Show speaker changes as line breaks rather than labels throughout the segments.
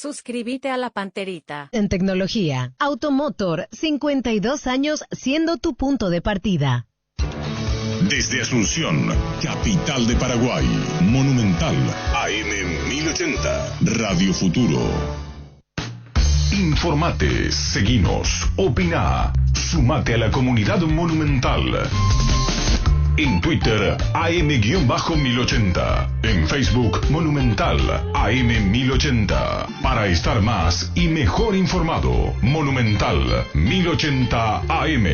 Suscríbete a La Panterita.
En tecnología, Automotor, 52 años siendo tu punto de partida.
Desde Asunción, capital de Paraguay, Monumental, AM 1080, Radio Futuro. Informate, seguinos, opina, sumate a la comunidad Monumental. En Twitter, AM-1080. En Facebook, Monumental, AM1080. Para estar más y mejor informado, Monumental, 1080 AM.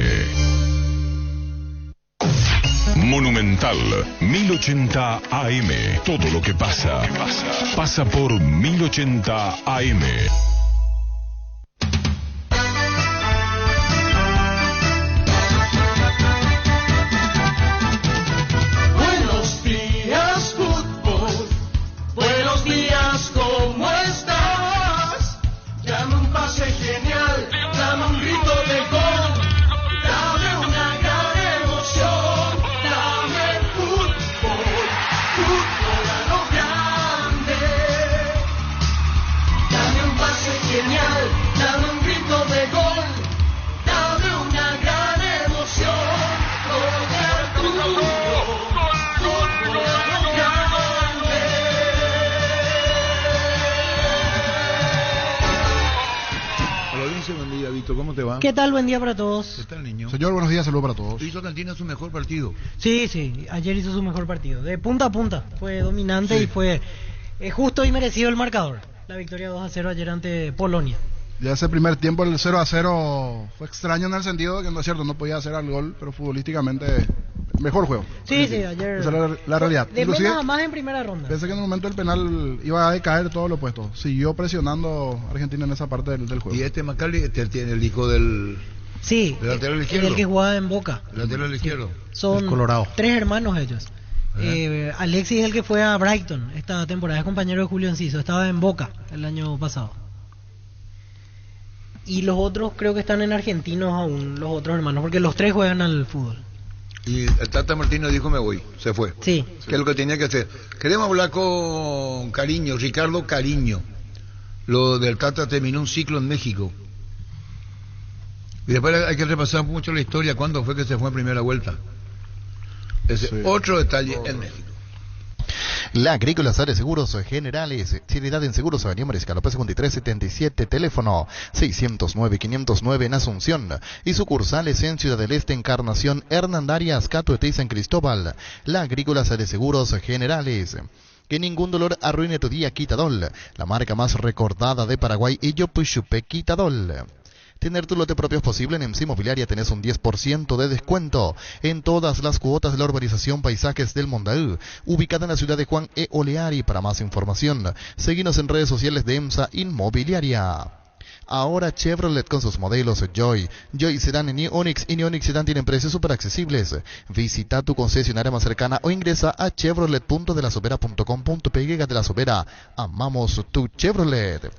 Monumental, 1080 AM. Todo lo que pasa, pasa por 1080 AM.
¿Cómo te va?
¿Qué tal? Buen día para todos.
¿Qué tal, niño?
Señor, buenos días, saludos para todos.
¿Hizo Cantina su mejor partido?
Sí, ayer hizo su mejor partido. De punta a punta. Fue dominante y fue justo y merecido el marcador. La victoria 2-0 ayer ante Polonia.
Ya ese primer tiempo, el 0-0, fue extraño en el sentido de que no es cierto, no podía hacer el gol, pero futbolísticamente, mejor juego.
Sí, ayer.
Esa es la realidad.
De menos a más en primera ronda.
Pensé que en el momento del penal iba a decaer todo lo opuesto. Siguió presionando a Argentina en esa parte del juego.
¿Y este Macali tiene el hijo del...
Sí,
¿del lateral izquierdo?
El que jugaba en Boca.
¿El lateral izquierdo?
Son
Colorado.
3 hermanos ellos. Alexis es el que fue a Brighton esta temporada, es compañero de Julio Enciso, estaba en Boca el año pasado. Y los otros creo que están en Argentinos aún, los otros hermanos, porque los 3 juegan al fútbol.
Y el Tata Martino dijo me voy, se fue.
Sí.
¿Qué es lo que tenía que hacer? Queremos hablar con Cariño, Ricardo Cariño. Lo del Tata terminó un ciclo en México. Y después hay que repasar mucho la historia, cuándo fue que se fue en primera vuelta. Otro detalle en México.
La Agrícola Sales Seguros Generales, seriedad en seguros, Avenida Mariscal López 5377, teléfono 609-509 en Asunción y sucursales en Ciudad del Este, Encarnación, Hernandarias, Catuete y San Cristóbal. La Agrícola Sales Seguros Generales. Que ningún dolor arruine tu día, Quitadol, la marca más recordada de Paraguay y Yopuchupe Quitadol. Tener tu lote propio es posible. En EMSA Inmobiliaria tenés un 10% de descuento en todas las cuotas de la urbanización Paisajes del Mondaú, ubicada en la ciudad de Juan E. Oleari. Para más información, seguinos en redes sociales de EMSA Inmobiliaria. Ahora Chevrolet con sus modelos Joy Sedan, New Onix y New Onix Sedan tienen precios súper accesibles. Visita tu concesionaria más cercana o ingresa a chevrolet.delasobera.com.py. De La Sobera, amamos tu Chevrolet.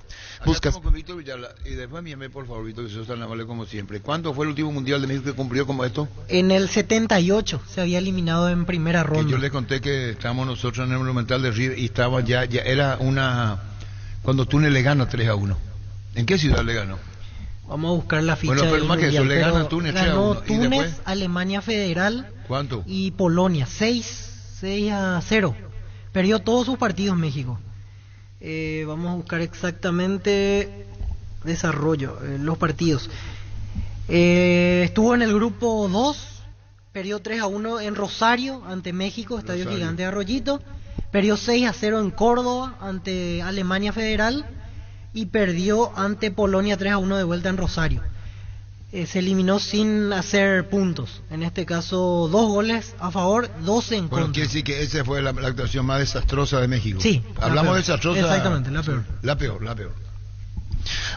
Buscas con Víctor Villalba, y después míame por favor, Víctor, que sos tan amable como siempre. ¿Cuándo fue el último mundial de México que cumplió como esto?
En el 78 se había eliminado en primera ronda.
Que yo les conté que estábamos nosotros en el Monumental de River y estaba ya era una... cuando Túnez le gana 3-1. ¿En qué ciudad le ganó?
Vamos a buscar la ficha.
Bueno, pero más que eso, le gana
pero
Túnez 3-1.
Ganó
¿Y
Túnez,
después?
Alemania Federal.
¿Cuánto?
Y Polonia, 6-0. Perdió todos sus partidos México. Vamos a buscar exactamente desarrollo, los partidos. Estuvo en el grupo 2, perdió 3-1 en Rosario ante México, Estadio Gigante de Arroyito. Perdió 6-0 en Córdoba ante Alemania Federal y perdió ante Polonia 3-1 de vuelta en Rosario. Se eliminó sin hacer puntos. En este caso, 2 goles a favor, 12 en contra.
Bueno, quiere decir que esa fue la actuación más desastrosa de México.
Sí.
Hablamos de desastrosa.
Exactamente, la peor.
La peor.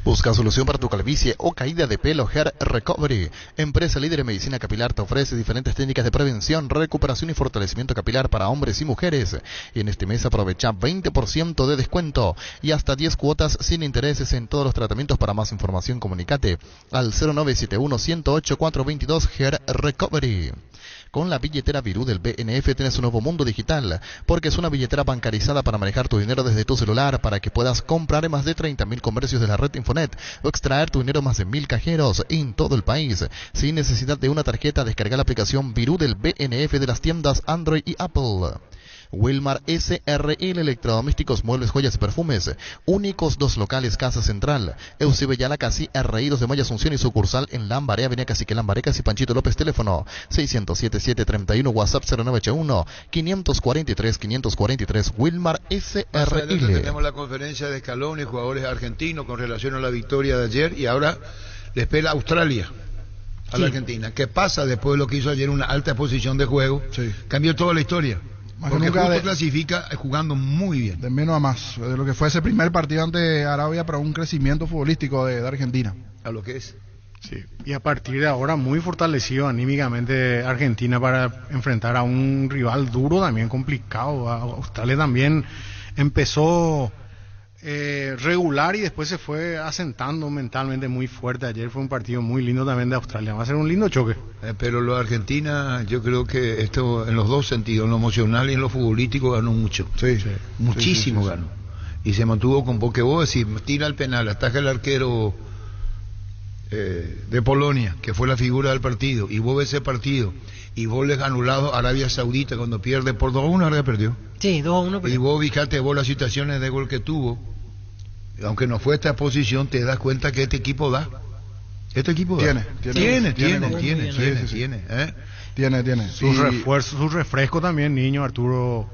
Busca solución para tu calvicie o caída de pelo. Hair Recovery, empresa líder en medicina capilar, te ofrece diferentes técnicas de prevención, recuperación y fortalecimiento capilar para hombres y mujeres. Y en este mes aprovecha 20% de descuento y hasta 10 cuotas sin intereses en todos los tratamientos. Para más información comunícate al 0971 108 422 Hair Recovery. Con la billetera Virú del BNF tienes un nuevo mundo digital, porque es una billetera bancarizada para manejar tu dinero desde tu celular, para que puedas comprar en más de 30.000 comercios de la red Infonet o extraer tu dinero en más de 1.000 cajeros en todo el país. Sin necesidad de una tarjeta, descarga la aplicación Virú del BNF de las tiendas Android y Apple. Wilmar SRL, electrodomésticos, muebles, joyas y perfumes. Únicos 2 locales, Casa Central, Eusebio Yala, Casi, R.I. 2 de Mayo, Asunción y sucursal en Lambaré, Avenida Cacique Lambaré, Casi Panchito López, teléfono 607-731, WhatsApp 0981 543 Wilmar SRL.
Tenemos la conferencia de Scaloni, jugadores argentinos, con relación a la victoria de ayer, y ahora le espera Australia a la Argentina. ¿Qué pasa después de lo que hizo ayer, una alta posición de juego?
Sí.
Cambió toda la historia.
Más
Porque
nunca
justo clasifica jugando muy bien.
De menos a más. De lo que fue ese primer partido ante Arabia, para un crecimiento futbolístico de Argentina.
A lo que es.
Sí, y a partir de ahora muy fortalecido anímicamente Argentina para enfrentar a un rival duro, también complicado. Australia también empezó regular y después se fue asentando mentalmente muy fuerte. Ayer fue un partido muy lindo también de Australia. Va a ser un lindo choque.
Pero lo de Argentina, yo creo que esto en los dos sentidos, en lo emocional y en lo futbolístico, ganó mucho.
Sí.
Muchísimo ganó. Y se mantuvo con porque vos decís, tira el penal, ataca el arquero de Polonia, que fue la figura del partido, y vos ves ese partido, y vos les anulado a Arabia Saudita cuando pierde por 2-1, Arabia perdió.
Sí, 2-1.
Y vos fíjate vos las situaciones de gol que tuvo, aunque no fue esta posición, te das cuenta que este equipo da. Este equipo da.
Tiene.
Sus refuerzos, su refresco también, niño, Arturo,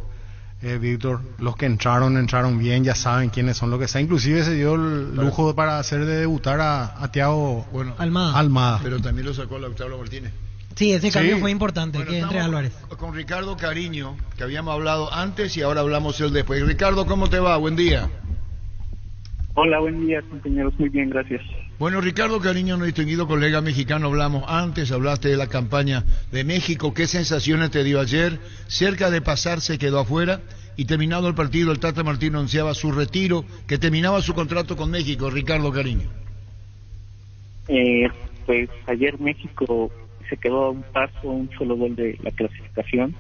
Víctor, los que entraron bien, ya saben quiénes son, lo que sea. Inclusive se dio el lujo para hacer de debutar a Thiago Almada.
Pero también lo sacó Lautaro Martínez.
Sí, ese cambio fue importante, que entre Álvarez.
Con Ricardo Cariño, que habíamos hablado antes y ahora hablamos el después. Ricardo, ¿cómo te va? Buen día.
Hola, buen día, compañeros. Muy bien, gracias.
Bueno, Ricardo Cariño, nuestro distinguido colega mexicano, hablamos antes, hablaste de la campaña de México. ¿Qué sensaciones te dio ayer? Cerca de pasar, se quedó afuera, y terminado el partido, el Tata Martino anunciaba su retiro, que terminaba su contrato con México. Ricardo Cariño.
Pues ayer México se quedó a un paso, un solo gol de la clasificación.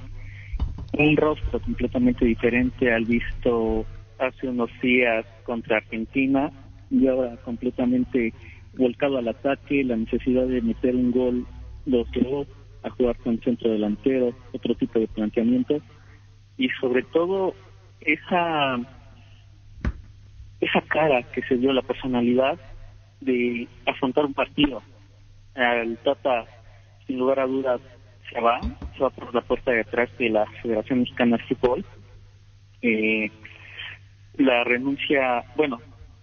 Un rostro completamente diferente al visto hace unos días contra Argentina, y ahora completamente volcado al ataque, la necesidad de meter un gol los llevó a jugar con centro delantero, otro tipo de planteamiento, y sobre todo esa cara que se dio, la personalidad de afrontar un partido. El Tata, sin lugar a dudas, se va por la puerta de atrás de la Federación Mexicana de Fútbol. La renuncia,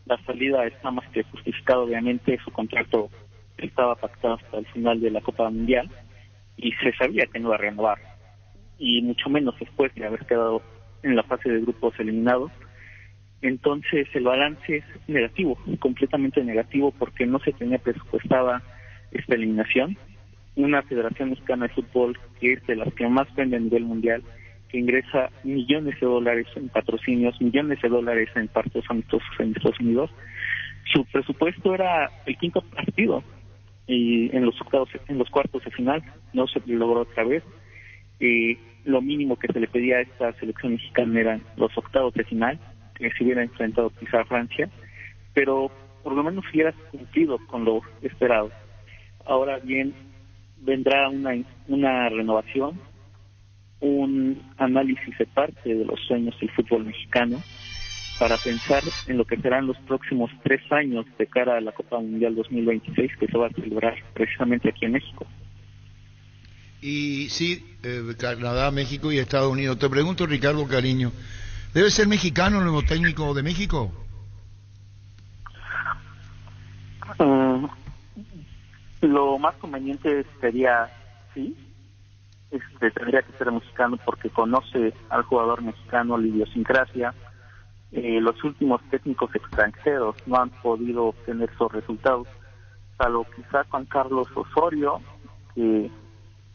la salida está más que justificada, obviamente. Su contrato estaba pactado hasta el final de la Copa Mundial y se sabía que no iba a renovar, y mucho menos después de haber quedado en la fase de grupos eliminados. Entonces el balance es negativo, completamente negativo, porque no se tenía presupuestada esta eliminación. Una Federación Mexicana de Fútbol que es de las que más vende a nivel mundial, que ingresa millones de dólares en patrocinios, millones de dólares en partidos amistosos en Estados Unidos. Su presupuesto era el quinto partido, y en los cuartos de final no se logró otra vez. Lo mínimo que se le pedía a esta selección mexicana eran los octavos de final, que se hubiera enfrentado quizá a Francia, pero por lo menos hubiera cumplido con lo esperado. Ahora bien, vendrá una renovación, un análisis de parte de los sueños del fútbol mexicano, para pensar en lo que serán los próximos 3 años de cara a la Copa Mundial 2026, que se va a celebrar precisamente aquí en México.
Y sí, Canadá, México y Estados Unidos. Te pregunto, Ricardo Cariño, ¿debe ser mexicano el nuevo técnico de México?
Lo más conveniente sería, sí, tendría que ser mexicano, porque conoce al jugador mexicano, la idiosincrasia, Los últimos técnicos extranjeros no han podido obtener esos resultados, salvo quizá Juan Carlos Osorio, que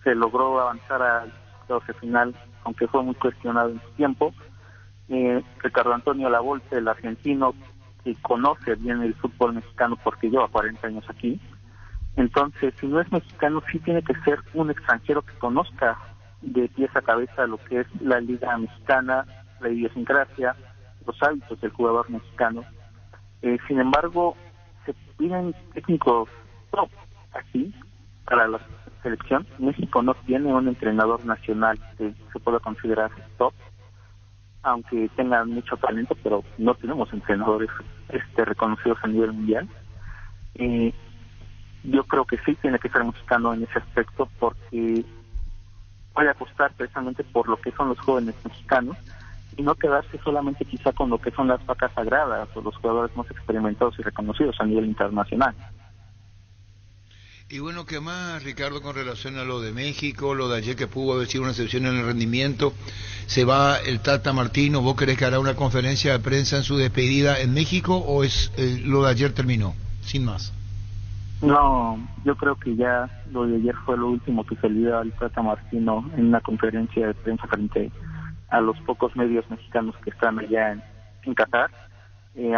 se logró avanzar al octavos de final, aunque fue muy cuestionado en su tiempo. Ricardo Antonio Lavolpe, el argentino, que conoce bien el fútbol mexicano porque lleva 40 años aquí. Entonces, si no es mexicano, sí tiene que ser un extranjero que conozca de pies a cabeza lo que es la liga mexicana, la idiosincrasia, los hábitos del jugador mexicano. Sin embargo, se piden técnicos top aquí para la selección. México no tiene un entrenador nacional que se pueda considerar top, aunque tengan mucho talento, pero no tenemos entrenadores reconocidos a nivel mundial. Yo creo que sí tiene que ser mexicano en ese aspecto, porque puede apostar precisamente por lo que son los jóvenes mexicanos y no quedarse solamente quizá con lo que son las vacas sagradas o los jugadores más experimentados y reconocidos a nivel internacional.
Y bueno, ¿qué más, Ricardo, con relación a lo de México, lo de ayer que pudo haber sido una excepción en el rendimiento? ¿Se va el Tata Martino? ¿Vos crees que hará una conferencia de prensa en su despedida en México o es lo de ayer terminó, sin más?
No, yo creo que ya lo de ayer fue lo último que se le dio al Tata Martino en una conferencia de prensa frente a los pocos medios mexicanos que están allá en Qatar.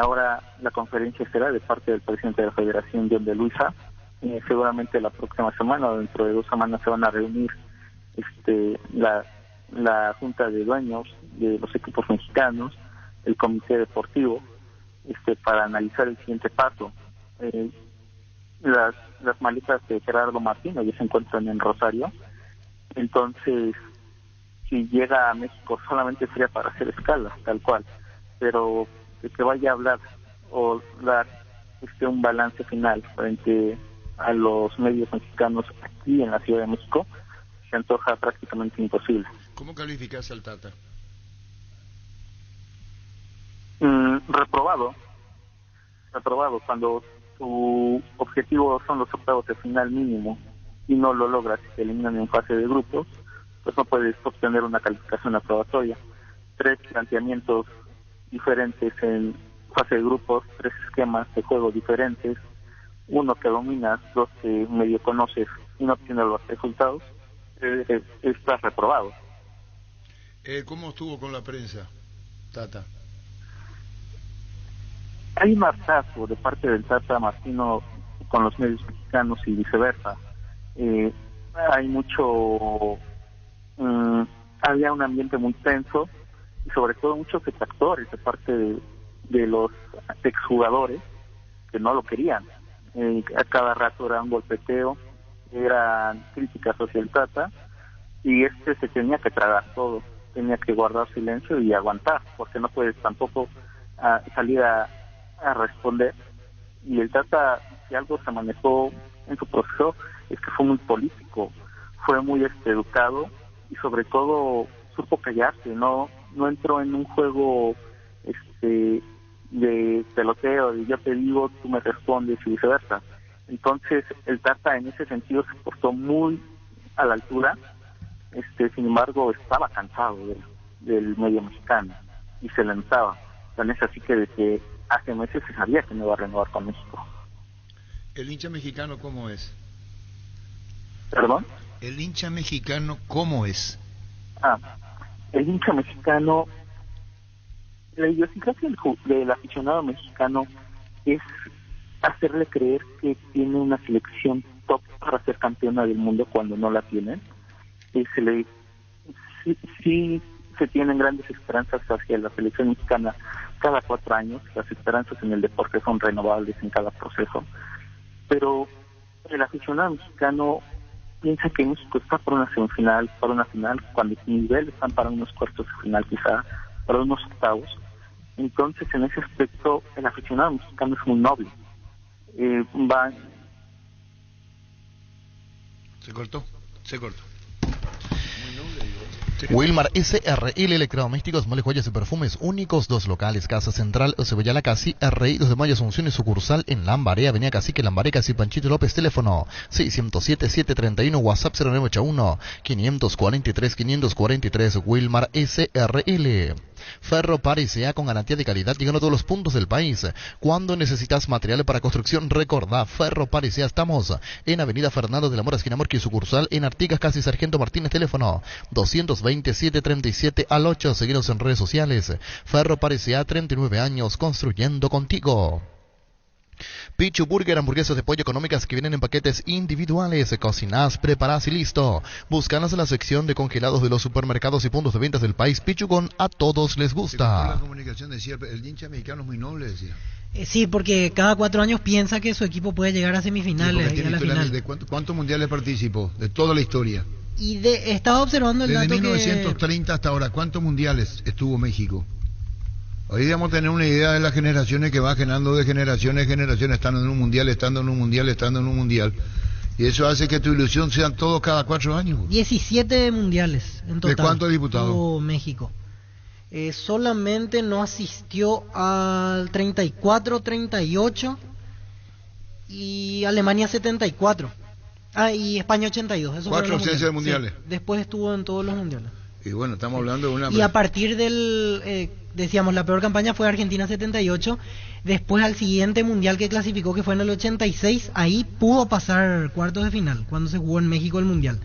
Ahora la conferencia será de parte del presidente de la Federación, John de Luisa. Seguramente la próxima semana o dentro de 2 semanas se van a reunir la junta de dueños de los equipos mexicanos, el comité deportivo, para analizar el siguiente paso. Las maletas de Gerardo Martino ya se encuentran en Rosario, entonces si llega a México solamente sería para hacer escala, tal cual, pero de que vaya a hablar o dar un balance final frente a los medios mexicanos aquí en la Ciudad de México se antoja prácticamente imposible.
¿Cómo calificas al Tata?
Reprobado cuando tu objetivo son los octavos de final mínimo y no lo logras y te eliminan en fase de grupos, pues no puedes obtener una calificación aprobatoria. 3 planteamientos diferentes en fase de grupos, 3 esquemas de juego diferentes, 1 que dominas, 2 que medio conoces y no obtienes los resultados, estás reprobado.
¿Cómo estuvo con la prensa, Tata?
Hay un hartazgo de parte del Tata Martino con los medios mexicanos y viceversa. Hay había un ambiente muy tenso y sobre todo muchos detractores de parte de los exjugadores que no lo querían. A cada rato era un golpeteo, eran críticas hacia el Tata y se tenía que tragar todo, tenía que guardar silencio y aguantar, porque no puedes tampoco salir a responder. Y el Tata, si algo se manejó en su proceso, es que fue muy político, fue muy educado y sobre todo supo callarse, no entró en un juego de peloteo, de yo te digo, tú me respondes y viceversa. Entonces el Tata en ese sentido se portó muy a la altura, sin embargo estaba cansado del medio mexicano y se le notaba. Tan es así que desde hace meses se sabía que no iba a renovar con México.
¿El hincha mexicano cómo es?
¿Perdón?
¿El hincha mexicano cómo es?
El hincha mexicano, la idiosincrasia del aficionado mexicano es hacerle creer que tiene una selección top para ser campeona del mundo cuando no la tienen. Y sí se tienen grandes esperanzas hacia la selección mexicana cada 4 años. Las esperanzas en el deporte son renovables en cada proceso, pero el aficionado mexicano piensa que México está para una semifinal, para una final, cuando su nivel están para unos cuartos de final, quizá para unos octavos. Entonces en ese aspecto el aficionado mexicano es muy noble.
Se cortó. Muy noble, digo.
Wilmar SRL Electrodomésticos, muebles, joyas y perfumes únicos, 2 locales, Casa Central, Cebollala Casi, RI 2 de Mayo, Asunción y sucursal en Lambaré, Avenida Cacique, Lambaré, Casi Panchito López, teléfono 607-731, WhatsApp 0981-543-543, Wilmar SRL. Ferro Par S.A. con garantía de calidad, llegando a todos los puntos del país. Cuando necesitas material para construcción, recordá, Ferro Par S.A. Estamos en Avenida Fernando de la Mora, esquina Morqui, sucursal en Artigas, Casi Sargento Martínez, teléfono 227-737-8. Seguinos en redes sociales. Ferro Par S.A. 39 años construyendo contigo. Pichu Burger, hamburguesas de pollo económicas que vienen en paquetes individuales. Cocinás, preparás y listo. Búscalas en la sección de congelados de los supermercados y puntos de ventas del país. Pichucón, a todos les gusta.
La comunicación decía, el hincha mexicano es muy noble, decía.
Sí, porque cada 4 años piensa que su equipo puede llegar a semifinales y a la final.
¿De cuántos mundiales participó? De toda la historia.
Y estaba observando el
desde
dato
1930 hasta ahora, ¿cuántos mundiales estuvo México? Hoy debemos tener una idea de las generaciones que va generando de generaciones en generaciones, estando en un mundial, estando en un mundial, estando en un mundial. Y eso hace que tu ilusión sean todos cada 4 años.
17 mundiales en total.
¿De cuántos diputados?
Tuvo México. Solamente no asistió al 34, 38 y Alemania 74. Y España 82. Esos
4 ausencias de mundiales.
Sí, después estuvo en todos los mundiales.
Y bueno, estamos hablando de una...
Y a partir del... decíamos, la peor campaña fue Argentina 78. Después al siguiente mundial que clasificó, que fue en el 86, ahí pudo pasar cuartos de final, cuando se jugó en México el mundial.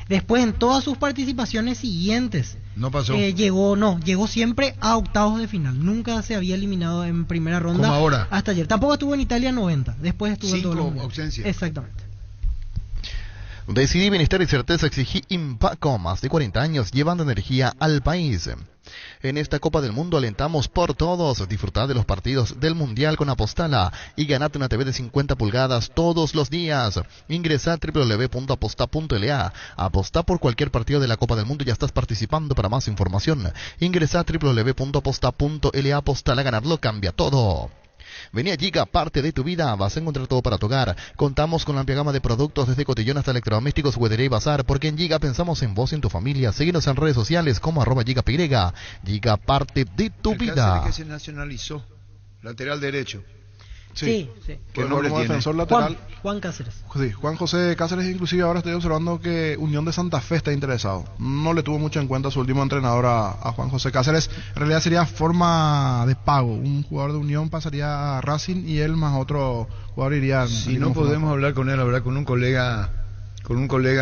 Después en todas sus participaciones siguientes...
No pasó.
Llegó siempre a octavos de final. Nunca se había eliminado en primera ronda.
Como ahora.
Hasta ayer. Tampoco estuvo en Italia 90. Después estuvo en todos los mundiales.
5 ausencias.
Exactamente.
Decidí bienestar y certeza, exigí Impaco, más de 40 años llevando energía al país. En esta Copa del Mundo alentamos por todos. Disfrutad de los partidos del Mundial con Apostala y ganate una TV de 50 pulgadas todos los días. Ingresa a www.aposta.la. Apostá por cualquier partido de la Copa del Mundo y ya estás participando. Para más información, ingresa a www.aposta.la. Apostala, ganarlo cambia todo. Vení a Giga, parte de tu vida, vas a encontrar todo para tu hogar. Contamos con una amplia gama de productos desde cotillón hasta electrodomésticos, juguetería y bazar, porque en Giga pensamos en vos y en tu familia. Síguenos en redes sociales como @GigaPY. Giga, parte de tu vida.
Que se nacionalizó, lateral derecho.
Sí.
¿Qué nombre
como
tiene?
defensor lateral.
Juan Cáceres.
Sí, Juan José Cáceres, inclusive ahora estoy observando que Unión de Santa Fe está interesado. No le tuvo mucho en cuenta su último entrenador a Juan José Cáceres. En realidad sería forma de pago. Un jugador de Unión pasaría a Racing y él más otro jugador iría...
Si no podemos hablar con él, hablar con un colega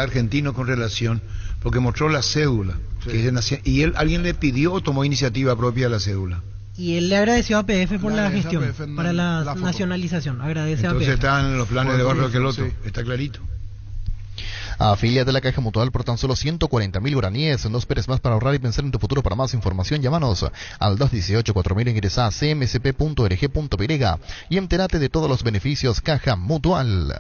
argentino con relación, porque mostró la cédula.
Sí.
Y alguien le pidió o tomó iniciativa propia de la cédula.
Y él le agradeció a PF por la gestión,
PF
para la nacionalización. Agradece
Entonces
a PF.
están en los planes de Barrio Queloto,
sí.
está clarito.
Afíliate a la Caja Mutual por tan solo 140.000 guaraníes. No esperes más para ahorrar y pensar en tu futuro. Para más información, llámanos al 218-4000, ingresa a cmsp.org.py y entérate de todos los beneficios Caja Mutual.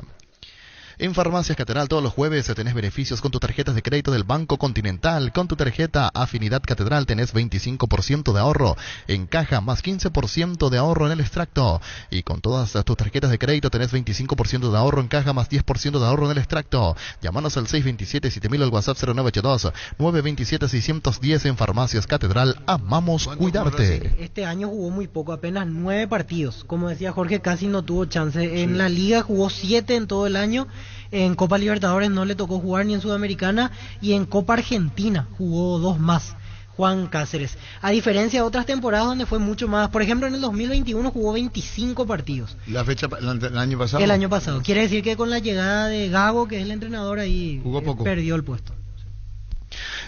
En Farmacias Catedral todos los jueves tenés beneficios con tus tarjetas de crédito del Banco Continental. Con tu tarjeta Afinidad Catedral tenés 25% de ahorro en caja, más 15% de ahorro en el extracto. Y con todas tus tarjetas de crédito tenés 25% de ahorro en caja, más 10% de ahorro en el extracto. Llámanos al 627-7000 al WhatsApp 0982-927-610 en Farmacias Catedral. Amamos cuidarte.
Este año jugó muy poco, apenas 9 partidos. Como decía Jorge, casi no tuvo chance. En la Liga jugó 7 en todo el año. En Copa Libertadores no le tocó jugar ni en Sudamericana, y en Copa Argentina jugó 2 más Juan Cáceres, a diferencia de otras temporadas donde fue mucho más. Por ejemplo, en el 2021 jugó 25 partidos.
¿La fecha el año pasado?
El año pasado. Quiere decir que con la llegada de Gago, que es el entrenador, ahí
jugó poco.
Perdió el puesto.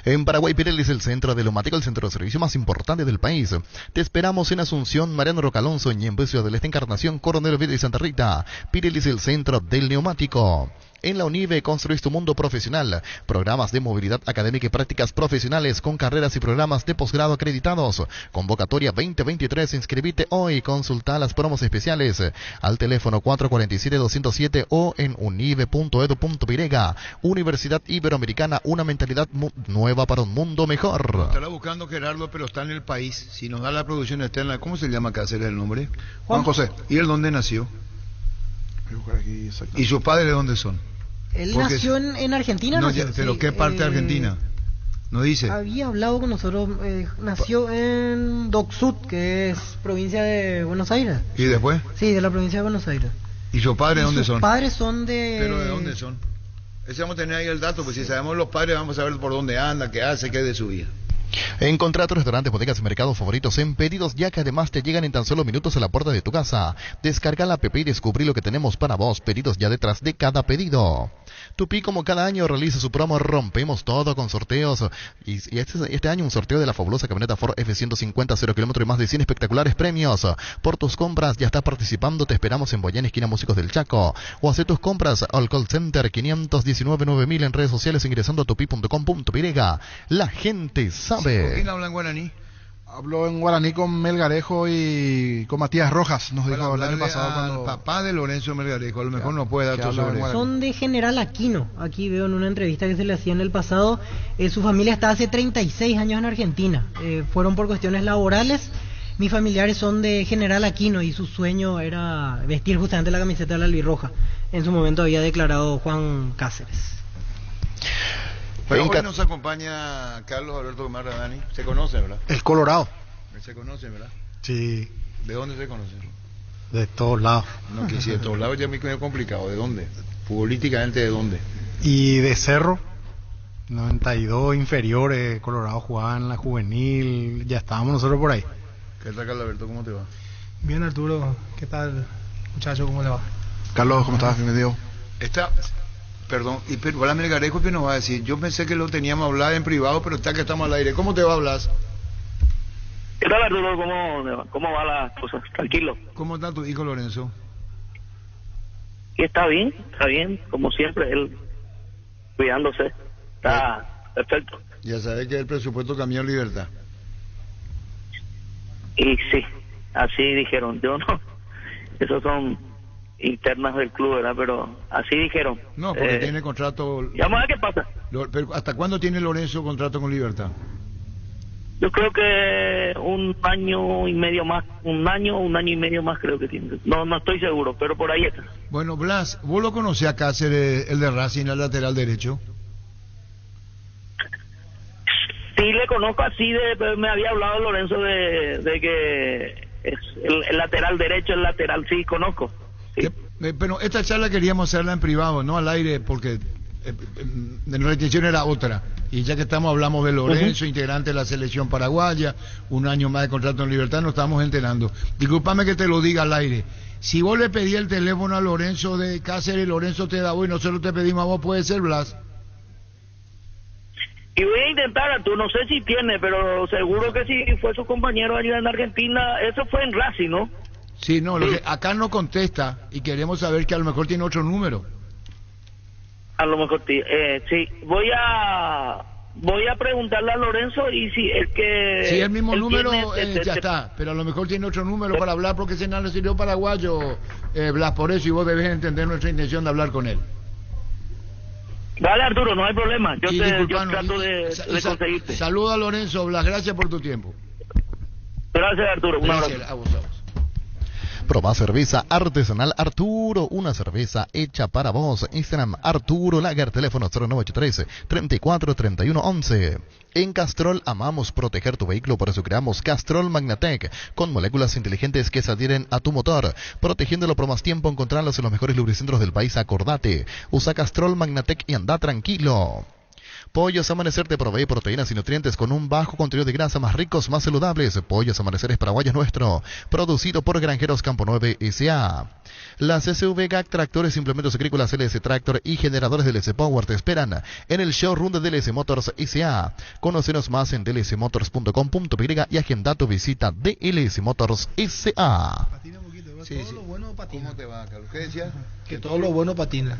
En Paraguay, Pirelli es el centro de neumático, el centro de servicio más importante del país. Te esperamos en Asunción, Mariano Roca Alonso, Ñembe, Ciudad del Este, Encarnación, Coronel Oviedo y Santa Rita. Pirelli es el centro del neumático. En la UNIVE construís tu mundo profesional. Programas de movilidad académica y prácticas profesionales con carreras y programas de posgrado acreditados. Convocatoria 2023. Inscribite hoy. Consulta las promos especiales al teléfono 447-207 o en unive.edu.py. Universidad Iberoamericana, una mentalidad nueva para un mundo mejor.
Estará buscando Gerardo, pero está en el país. Si nos da la producción externa, ¿cómo se llama Cáceres el nombre?
Juan José.
¿Y él dónde nació? ¿Y sus padres de dónde son?
Él nació en Argentina.
No,
nació,
pero
sí,
¿qué parte de Argentina? No dice.
Había hablado con nosotros, nació en Docsud, que es provincia de Buenos Aires.
¿Y después?
Sí, de la provincia de Buenos Aires.
¿Y sus padres dónde son?
Sus padres son de...
¿Pero de dónde son? Ese vamos a tener ahí el dato, pues si sabemos los padres vamos a ver por dónde anda, qué hace, qué es de su vida.
Encontrá tus restaurantes, bodegas y mercados favoritos en Pedidos Ya, que además te llegan en tan solo minutos a la puerta de tu casa. Descarga la app y descubrí lo que tenemos para vos. Pedidos Ya detrás de cada pedido. Tupi, como cada año, realiza su promo Rompemos Todo con sorteos. Y este año un sorteo de la fabulosa camioneta Ford F-150 0 kilómetros y más de 100 espectaculares premios. Por tus compras ya estás participando. Te esperamos en Boyán, esquina Músicos del Chaco. O hace tus compras al call center 519-9000 en redes sociales ingresando a tupi.com.py. La gente sabe.
¿Con quién habla en guaraní?
Habló en guaraní con Melgarejo y con Matías Rojas, nos dijo el año pasado. Cuando...
papá de Lorenzo Melgarejo, a lo mejor nos puede dar todo sobre eso.
Son de General Aquino. Aquí veo en una entrevista que se le hacía en el pasado. Su familia está hace 36 años en Argentina. Fueron por cuestiones laborales. Mis familiares son de General Aquino y su sueño era vestir justamente la camiseta de la albirroja. En su momento había declarado Juan Cáceres.
Pero hoy nos acompaña Carlos Alberto Gomar Radani. Se conoce, ¿verdad?
El Colorado.
Se conoce, ¿verdad?
Sí.
¿De dónde se conoce?
De todos lados.
No, que si de todos lados ya es muy complicado. ¿De dónde? Futbolísticamente, ¿de dónde?
Y de Cerro, 92 inferiores, Colorado jugaba en la juvenil, ya estábamos nosotros por ahí.
¿Qué tal, Carlos Alberto? ¿Cómo te va?
Bien, Arturo. ¿Qué tal, muchacho? ¿Cómo le va?
Carlos, ¿cómo estás? Bienvenido.
Perdón, y Blas Melgarejo, ¿qué nos va a decir? Yo pensé que lo teníamos hablado en privado, pero está que estamos al aire. ¿Cómo te va, Blas?
¿Qué tal, Arturo? ¿Cómo va la cosa? Tranquilo.
¿Cómo está tu hijo Lorenzo?
Y está bien, como siempre, él cuidándose. Está perfecto.
Ya sabes que el presupuesto cambió en Libertad.
Y sí, así dijeron. Yo no, esos son internas del club, ¿verdad? Pero así dijeron.
No, porque tiene contrato.
Ya vamos a ver qué pasa.
Pero ¿hasta cuándo tiene Lorenzo contrato con Libertad?
Yo creo que un año y medio más, un año y medio más creo que tiene. No estoy seguro, pero por ahí está.
Bueno, Blas, ¿vos lo conocés a Cáceres, el de Racing, el lateral derecho?
Sí, le conozco así, me había hablado Lorenzo de que es el lateral derecho, el lateral, sí, conozco. Sí.
Pero esta charla queríamos hacerla en privado, no al aire, porque la intención era otra. Y ya que hablamos de Lorenzo, integrante de la selección paraguaya, un año más de contrato en Libertad, nos estamos enterando. Discúlpame que te lo diga al aire. Si vos le pedí el teléfono a Lorenzo de Cáceres, Lorenzo te da hoy, nosotros te pedimos a vos, puede ser, Blas.
Y voy a intentar, tú no sé si tiene, pero seguro que si fue su compañero allá en Argentina, eso fue en Racing, ¿no?
Sí, no, lo que acá no contesta y queremos saber que a lo mejor tiene otro número.
A lo mejor sí, voy a preguntarle a Lorenzo y si el que...
Sí, el mismo número ya está, pero a lo mejor tiene otro número para hablar porque ese no le sirvió paraguayo, Blas, por eso, y vos debes entender nuestra intención de hablar con él.
Vale, Arturo, no hay problema, yo trato de conseguirte.
Saluda a Lorenzo, Blas, gracias por tu tiempo.
Gracias, Arturo, un abrazo.
A vos.
Proba cerveza artesanal Arturo, una cerveza hecha para vos. Instagram Arturo Lager, teléfono 0983-343111. En Castrol amamos proteger tu vehículo, por eso creamos Castrol Magnatec, con moléculas inteligentes que se adhieren a tu motor, protegiéndolo por más tiempo. Encontrarlos en los mejores lubricentros del país, acordate. Usa Castrol Magnatec y anda tranquilo. Pollos Amanecer te provee proteínas y nutrientes con un bajo contenido de grasa, más ricos, más saludables. Pollos Amanecer es paraguayo nuestro, producido por Granjeros Campo 9 S.A. Las SUV GAC, tractores, implementos agrícolas LS Tractor y generadores DLS Power te esperan en el showroom de DLS Motors S.A. Conócenos más en dlsmotors.com.py y agenda tu visita de DLS Motors S.A.
Sí, todo lo bueno patina.
¿Cómo te va, Carlos? ¿Qué decías?
Que todo lo bueno patina.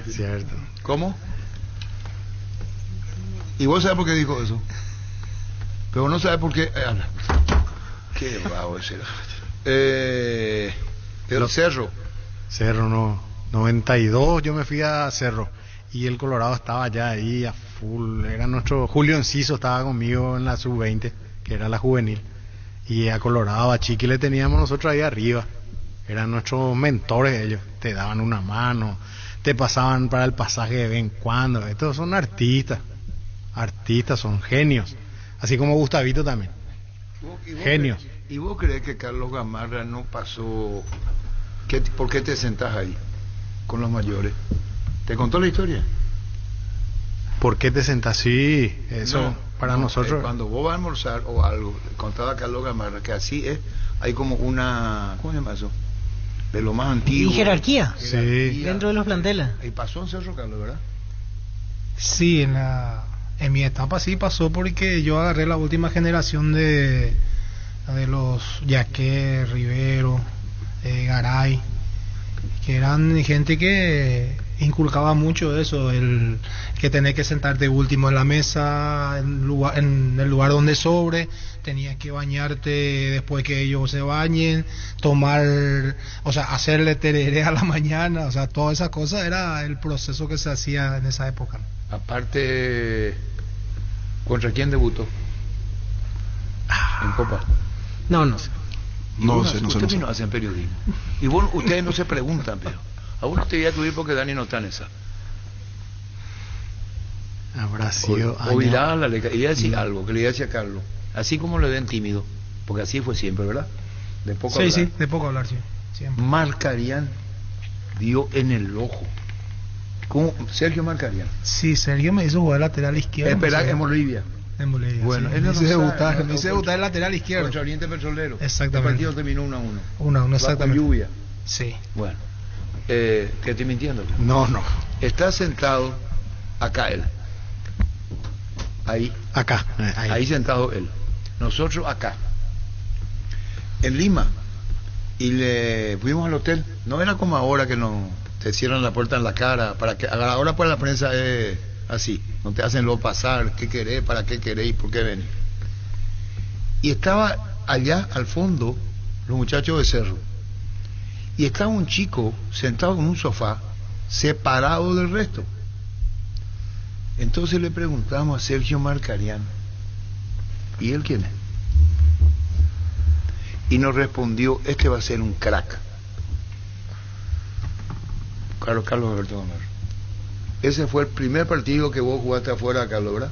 Cierto.
¿Cómo? ¿Y vos sabés por qué dijo eso? Pero no sabés por qué... qué bravo ese. El Cerro.
Cerro, no. 92 yo me fui a Cerro. Y el Colorado estaba ya ahí a full. Era nuestro... Julio Enciso estaba conmigo en la sub-20, que era la juvenil. Y a Colorado, a Chiqui le teníamos nosotros ahí arriba. Eran nuestros mentores ellos. Te daban una mano, te pasaban para el pasaje de vez en cuando. Estos son artistas. artistas, son genios. Así como Gustavito también. Genios.
¿Y vos crees que Carlos Gamarra no pasó? ¿Por qué te sentás ahí con los mayores? ¿Te contó la historia?
¿Por qué te sentás? Sí, eso
No,
para
no,
nosotros.
cuando vos vas a almorzar o algo, contaba Carlos Gamarra que así es, hay como una, ¿cómo se llama eso? De lo más antiguo.
Y jerarquía.
Sí.
Dentro de los planteles.
Y pasó en Cerro Carlos, ¿verdad?
Sí, en mi etapa sí pasó porque yo agarré la última generación de los Yaqué, Rivero, Garay, que eran gente que inculcaba mucho eso, el que tenés que sentarte último en la mesa, en el lugar donde sobre, tenías que bañarte después que ellos se bañen, tomar, o sea, hacerle tereré a la mañana, o sea, todas esas cosas era el proceso que se hacía en esa época.
Aparte, ¿contra quién debutó? En Copa.
No.
No sé.
Ustedes no hacen periodismo. Y bueno, ustedes no se preguntan, pero a uno te voy a acudir porque Dani no está en esa.
Habrá sido
O viral, le iba a decir algo, que le iba a decir a Carlos. Así como le den tímido, porque así fue siempre, ¿verdad? De poco
Sí,
hablar.
sí, de poco hablar, sí. Siempre.
Marcarián dio en el ojo. ¿Cómo? Sergio Marcarián.
Sí, Sergio me hizo jugar lateral izquierdo.
Espera, en Bolivia.
En Bolivia.
Bueno,
sí.
él no
me hice
sabe,
debutar,
no,
me hice debutar en lateral izquierdo.
Contra Oriente Petrolero.
Exactamente.
El partido terminó 1-1.
1-1, exactamente.
Bajo lluvia.
Sí.
Bueno, que estoy mintiendo.
No.
Está sentado acá él. Ahí.
Acá.
Ahí sentado él. Nosotros acá. En Lima. Y le fuimos al hotel. No era como ahora que te cierran la puerta en la cara. Para que ahora pues la prensa es así. No te hacen lo pasar. ¿Qué querés? ¿Para qué querés? ¿Por qué venís? Y estaba allá al fondo los muchachos de Cerro. Y estaba un chico sentado en un sofá, separado del resto. Entonces le preguntamos a Sergio Marcarián, ¿y él quién es? Y nos respondió, este va a ser un crack. Carlos Alberto Gamarra. Ese fue el primer partido que vos jugaste afuera, Carlos, ¿verdad?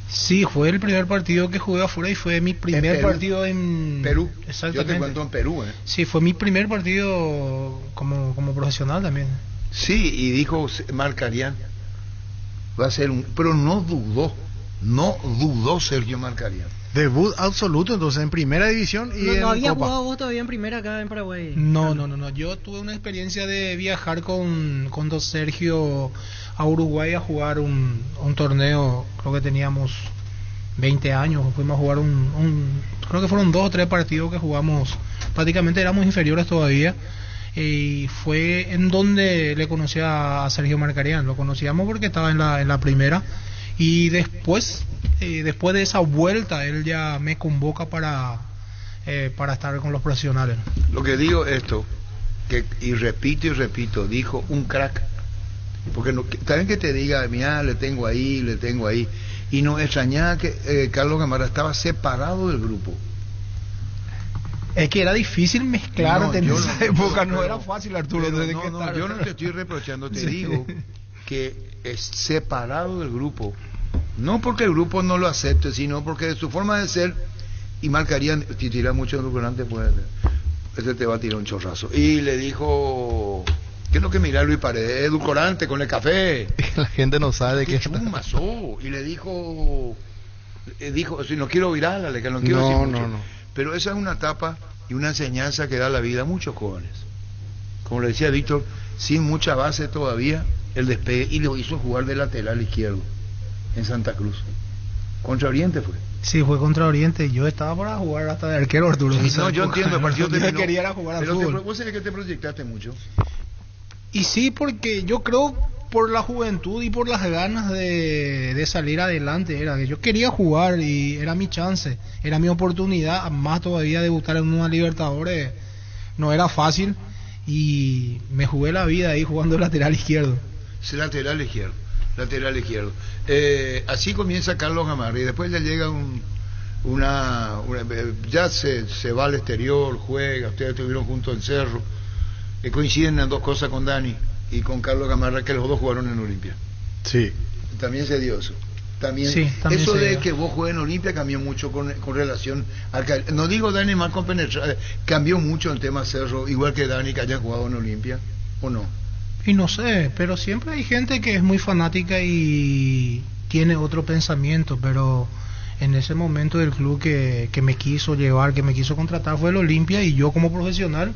Sí, fue el primer partido que jugué afuera y fue mi primer partido en
Perú.
Exactamente.
Yo te cuento en Perú, ¿eh?
Sí, fue mi primer partido como profesional también.
Sí, y dijo Marcarián, va a ser pero no dudó Sergio Marcarián.
Debut absoluto, entonces, en primera división y
No
en
había
Copa.
jugado vos todavía en primera acá en Paraguay.
No. Yo tuve una experiencia de viajar con don Sergio a Uruguay a jugar un torneo, creo que teníamos 20 años, fuimos a jugar creo que fueron 2 o 3 partidos que jugamos, prácticamente éramos inferiores todavía, y fue en donde le conocí a Sergio Marcarián, lo conocíamos porque estaba en la primera, y después de esa vuelta él ya me convoca para estar con los profesionales.
Lo que digo esto, y repito, dijo un crack. Porque también que te diga, mira, le tengo ahí, y nos extrañaba que Carlos Gamarra estaba separado del grupo.
Es que era difícil mezclar en esa época, no
pero,
era fácil, Arturo.
Yo no te estoy reprochando, te digo que es separado del grupo, no porque el grupo no lo acepte, sino porque de su forma de ser, y Marcarián, si tira mucho edulcorante, pues ese te va a tirar un chorrazo. Y le dijo, ¿qué es lo que mira Luis Paredes? Edulcorante con el café.
La gente no sabe de qué
chumazo. Y le dijo, si no quiero virarla, que no quiero decir mucho.
No.
Pero esa es una etapa y una enseñanza que da la vida a muchos jóvenes. Como le decía Víctor, sin mucha base todavía, el despegue, y lo hizo jugar de lateral izquierdo en Santa Cruz. Contra Oriente fue.
Sí, fue contra Oriente. Yo estaba para jugar hasta de arquero, Arturo.
Sí, no, yo entiendo, el partido
yo quería era jugar al fútbol.
¿Vos sabés que te proyectaste mucho?
Y sí, porque yo creo por la juventud y por las ganas de salir adelante, era que yo quería jugar y era mi chance, era mi oportunidad, más todavía debutar en una Libertadores no era fácil y me jugué la vida ahí jugando lateral izquierdo.
Sí, lateral izquierdo. Así comienza Carlos Gamarra y después ya llega ya se va al exterior, juega, ustedes estuvieron juntos en Cerro, coinciden en 2 cosas con Dani y con Carlos Gamarra, que los dos jugaron en Olimpia.
Sí.
También se dio eso. También,
Sí, también
eso
se
de
dio.
que vos juegues en Olimpia cambió mucho con relación al no digo Dani más con penetrar, cambió mucho el tema Cerro, igual que Dani que haya jugado en Olimpia, ¿o no?
Y no sé, pero siempre hay gente que es muy fanática y tiene otro pensamiento, pero en ese momento del club que me quiso llevar, que me quiso contratar fue el Olimpia, y yo como profesional,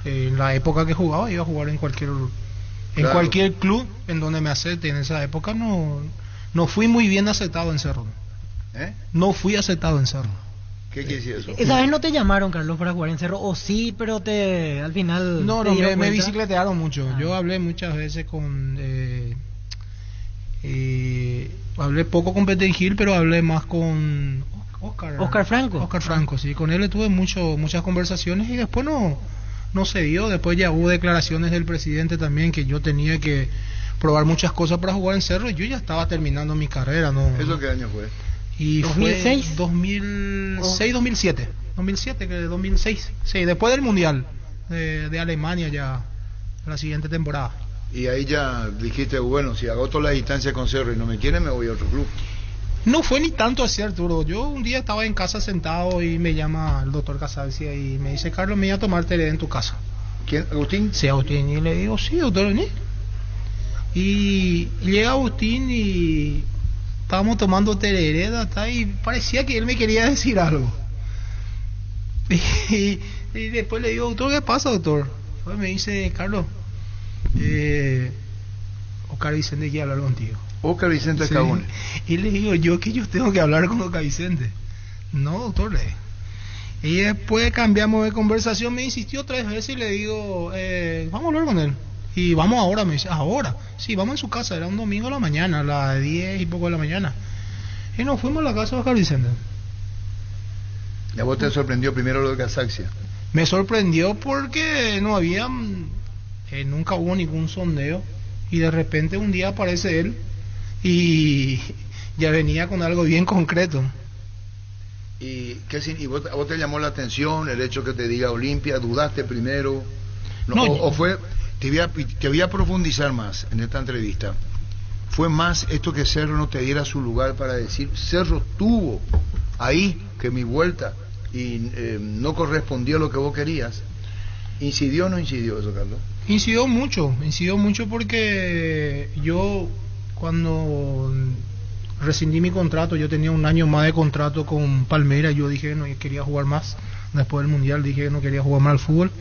en la época que jugaba, iba a jugar en
Claro.
cualquier club en donde me acepte. En esa época no fui muy bien aceptado en Cerro.
¿Eh?
No fui aceptado en Cerro.
¿Qué quiere decir eso?
Esa vez no te llamaron, Carlos, para jugar en Cerro, o sí, pero al final...
No,
te
no,
dieron
me
cuenta.
bicicletearon mucho.
Ah.
Yo hablé muchas veces con... hablé poco con Peter Gil, pero hablé más con
Oscar Franco.
Oscar Franco, sí. Con él tuve muchas conversaciones y después no se dio. Después ya hubo declaraciones del presidente también que yo tenía que probar muchas cosas para jugar en Cerro, y yo ya estaba terminando mi carrera, ¿no?
¿Eso qué año fue?
Y
2006.
fue 2006, 2007. 2007, que 2006. Sí, después del Mundial de Alemania ya, la siguiente temporada.
Y ahí ya dijiste, bueno, si agoto la distancia con Cerro y no me quieren, me voy a otro club.
No fue ni tanto así, Arturo. Yo un día estaba en casa sentado y me llama el doctor Casalcia y me dice: Carlos, me voy a tomar tereré en tu casa.
¿Quién? ¿Agustín?
Sí, Agustín. Y le digo: sí, doctor, vení. Y llega Agustín y estábamos tomando tereré y parecía que él me quería decir algo. Y después le digo: doctor, ¿qué pasa, doctor? Pues me dice: Carlos, Oscar Vicente quiere hablar contigo.
Oscar Vicente
Sí.
Cabone.
Y le digo: yo tengo que hablar con Oscar Vicente. No, doctor, y después cambiamos de conversación. Me insistió 3 veces y le digo: vamos a hablar con él. Y vamos ahora, me dice. ¿Ahora? Sí, vamos en su casa. Era un domingo a la mañana, a las 10 y poco de la mañana. Y nos fuimos a la casa de Oscar Vicente.
¿Y a vos te sorprendió primero lo de Casaxia?
Me sorprendió porque no había, nunca hubo ningún sondeo, y de repente un día aparece él y ya venía con algo bien concreto.
¿Y a vos te llamó la atención el hecho que te diga Olimpia? ¿Dudaste primero?
No,
o fue, te voy a profundizar más en esta entrevista. ¿Fue más esto que Cerro no te diera su lugar para decir, Cerro tuvo ahí que mi vuelta y no correspondió a lo que vos querías? ¿Incidió o no incidió eso, Carlos?
Incidió mucho porque yo, cuando rescindí mi contrato, yo tenía 1 año más de contrato con Palmeiras. Yo dije que no quería jugar más. Después del Mundial dije que no quería jugar más al fútbol.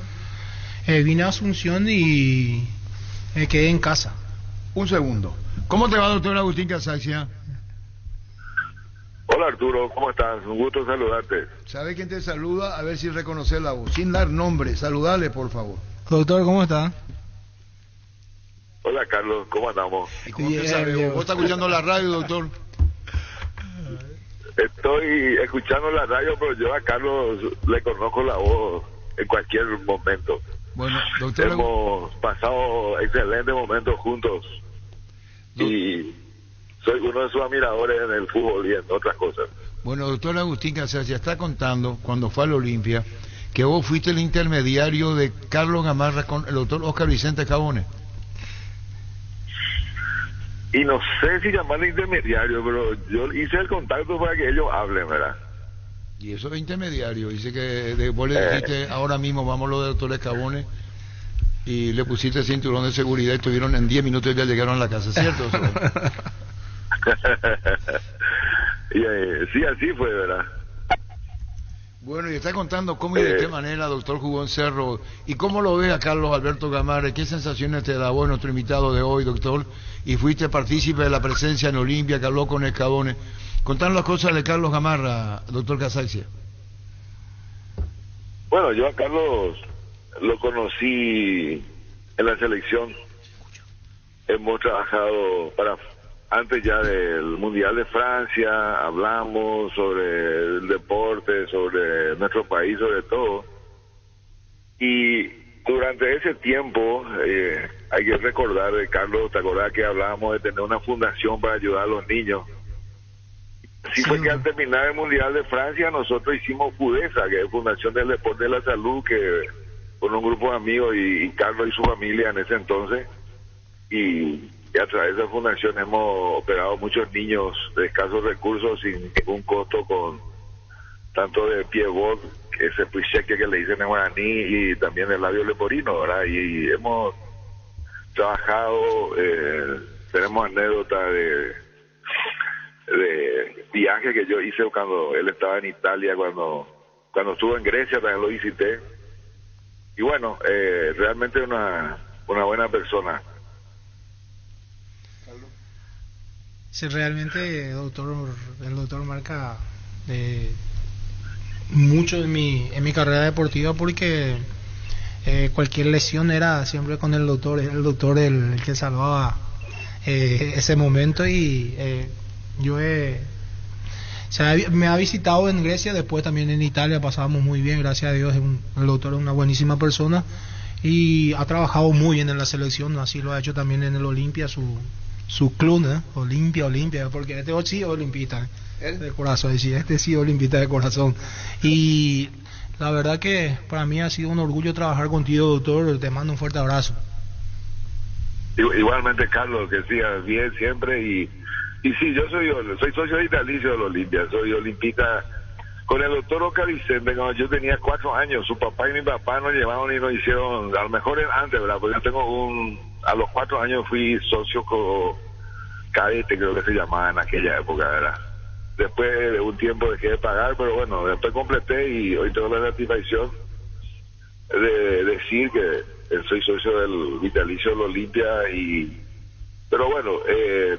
Vine a Asunción y me quedé en casa.
Un segundo. ¿Cómo te va, doctor Agustín Casaxia?
Hola Arturo, ¿cómo estás? Un gusto saludarte.
¿Sabe quién te saluda? A ver si reconoce la voz. Sin dar nombre, saludale, por favor.
Doctor, ¿cómo está?
Hola Carlos, ¿cómo andamos?
¿Y cómo te sabe? ¿Vos estás escuchando la radio, doctor?
Estoy escuchando la radio, pero yo a Carlos le conozco la voz en cualquier momento.
Bueno, doctor...
Hemos pasado excelentes momentos juntos y soy uno de sus admiradores en el fútbol y en otras cosas.
Bueno, doctor Agustín Casaxia está contando, cuando fue a la Olimpia, que vos fuiste el intermediario de Carlos Gamarra con el doctor Oscar Vicente Cabone.
Y no sé si llamarle intermediario, pero yo hice el contacto para que ellos hablen, ¿verdad?
Y eso es intermediario. Dice que vos le dijiste, ahora mismo vamos los doctores Cabone, y le pusiste el cinturón de seguridad y estuvieron en 10 minutos ya llegaron a la casa, ¿cierto?
Y, sí, así fue, ¿verdad?
Bueno, y está contando cómo y de qué manera, doctor, jugó en Cerro, y cómo lo ve a Carlos Alberto Gamarra, qué sensaciones te da vos, nuestro invitado de hoy, doctor, y fuiste partícipe de la presencia en Olimpia, que habló con el Cabone. Contanos las cosas de Carlos Gamarra, doctor Casaxia.
Bueno, yo a Carlos lo conocí en la selección. Hemos trabajado antes ya del Mundial de Francia, hablamos sobre el deporte, sobre nuestro país, sobre todo. Y durante ese tiempo, hay que recordar, Carlos, ¿te acordás que hablábamos de tener una fundación para ayudar a los niños? Así fue que al terminar el Mundial de Francia, nosotros hicimos FUDESA, que es Fundación del Deporte de la Salud, que con un grupo de amigos y Carlos y su familia en ese entonces, y y a través de la fundación hemos operado muchos niños de escasos recursos sin ningún costo, con tanto de piebot, que ese puicheque que le dicen en guaraní, y también el labio leporino, ¿verdad? Y hemos trabajado, tenemos anécdotas de viaje que yo hice cuando él estaba en Italia, cuando estuvo en Grecia también lo visité, y bueno, realmente una buena persona.
Sí, realmente el doctor marca mucho en mi carrera deportiva, porque cualquier lesión era siempre con el doctor, era el doctor el que salvaba ese momento. Y me ha visitado en Grecia, después también en Italia pasábamos muy bien, gracias a Dios. El doctor es una buenísima persona y ha trabajado muy bien en la selección, así lo ha hecho también en el Olimpia, su club, ¿eh? Olimpia, porque este sí es olimpista de corazón, este sí es olimpista de corazón. Y la verdad que para mí ha sido un orgullo trabajar contigo, doctor. Te mando un fuerte abrazo.
Igualmente, Carlos, que sigas bien siempre. Y sí, yo soy socio vitalicio del Olimpia, soy olimpista con el doctor Oscar Vicente. Cuando yo tenía 4 años, su papá y mi papá nos llevaron y nos hicieron, a lo mejor antes, ¿verdad? Porque yo tengo a los 4 años fui socio cadete, creo que se llamaba en aquella época, ¿verdad? Después de un tiempo dejé de pagar, pero bueno, después completé y hoy tengo la satisfacción de decir que soy socio del vitalicio del Olimpia. Pero bueno,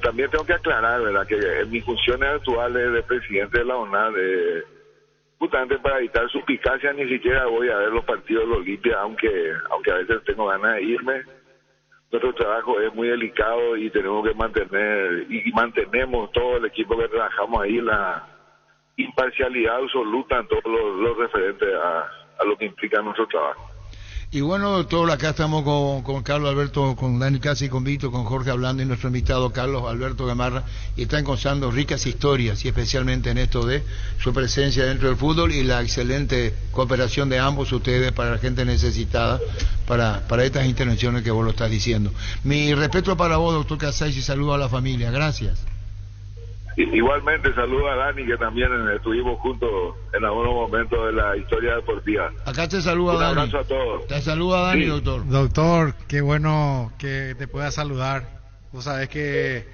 también tengo que aclarar, ¿verdad?, que en mis funciones actuales de presidente de la ONAD, justamente para evitar suspicacia, ni siquiera voy a ver los partidos del Olimpia, aunque a veces tengo ganas de irme. Nuestro trabajo es muy delicado y tenemos que mantener, y mantenemos todo el equipo que trabajamos ahí, la imparcialidad absoluta en todos los referentes a lo que implica nuestro trabajo.
Y bueno, doctor, acá estamos con Carlos Alberto, con Dani Casi, con Vito, con Jorge hablando, y nuestro invitado Carlos Alberto Gamarra, y están contando ricas historias, y especialmente en esto de su presencia dentro del fútbol y la excelente cooperación de ambos ustedes para la gente necesitada, para estas intervenciones que vos lo estás diciendo. Mi respeto para vos, doctor Casais, y saludo a la familia. Gracias.
Igualmente saludo a Dani, que también estuvimos juntos en algunos momentos de la historia deportiva.
Acá te saluda Dani.
Un abrazo a todos.
Te saluda Dani, sí. Doctor.
Doctor, qué bueno que te pueda saludar. Vos sabés que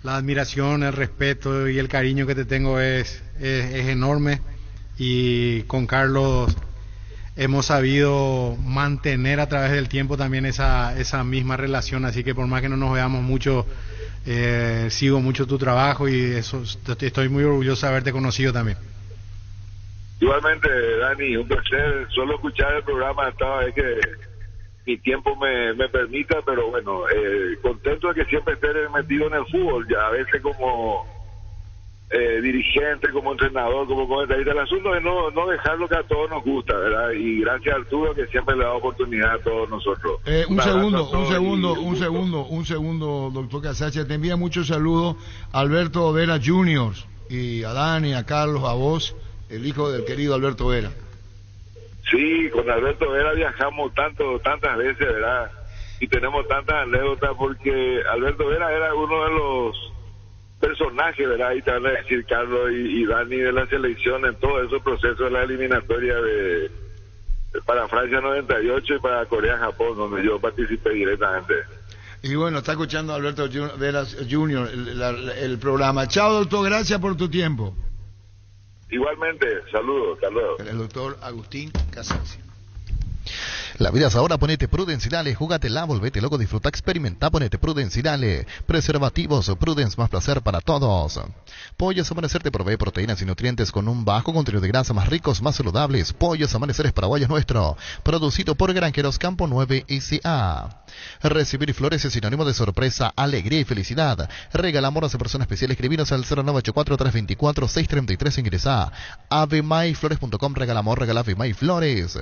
la admiración, el respeto y el cariño que te tengo es enorme, y con Carlos hemos sabido mantener a través del tiempo también esa misma relación, así que por más que no nos veamos mucho, sigo mucho tu trabajo, y eso estoy muy orgulloso de haberte conocido también.
Igualmente, Dani, un placer solo escuchar el programa esta vez que mi tiempo me permita, pero bueno, contento de que siempre esté metido en el fútbol, ya a veces como dirigente, como entrenador, como comentarista. El asunto es no dejar lo que a todos nos gusta, ¿verdad? Y gracias a Arturo, que siempre le da oportunidad a todos nosotros.
Un segundo, doctor Casacha. Te envía muchos saludos a Alberto Vera Jr. y a Dani, a Carlos, a vos, el hijo del querido Alberto Vera.
Sí, con Alberto Vera viajamos tantas veces, ¿verdad? Y tenemos tantas anécdotas, porque Alberto Vera era uno de los personajes, ¿verdad? Y te van a decir Carlos y Dani, de la selección en todo ese proceso de la eliminatoria para Francia 98 y para Corea-Japón, donde yo participé directamente.
Y bueno, está escuchando Alberto Vera Jr. el programa. Chao, doctor, gracias por tu tiempo.
Igualmente, saludos, hasta luego.
El doctor Agustín Casas.
La vida es ahora, ponete Prudence y dale, júgatela, volvete loco, disfruta, experimenta, ponete Prudence y dale. Preservativos, Prudence, más placer para todos. Pollos Amanecer te provee proteínas y nutrientes con un bajo contenido de grasa, más ricos, más saludables. Pollos Amanecer es paraguayo nuestro, producido por Granjeros Campo 9 ICA. Recibir flores es sinónimo de sorpresa, alegría y felicidad. Regalamos a persona especial, escribinos al 0984-324-633, ingresa a avemaiflores.com, regala Ave May Flores.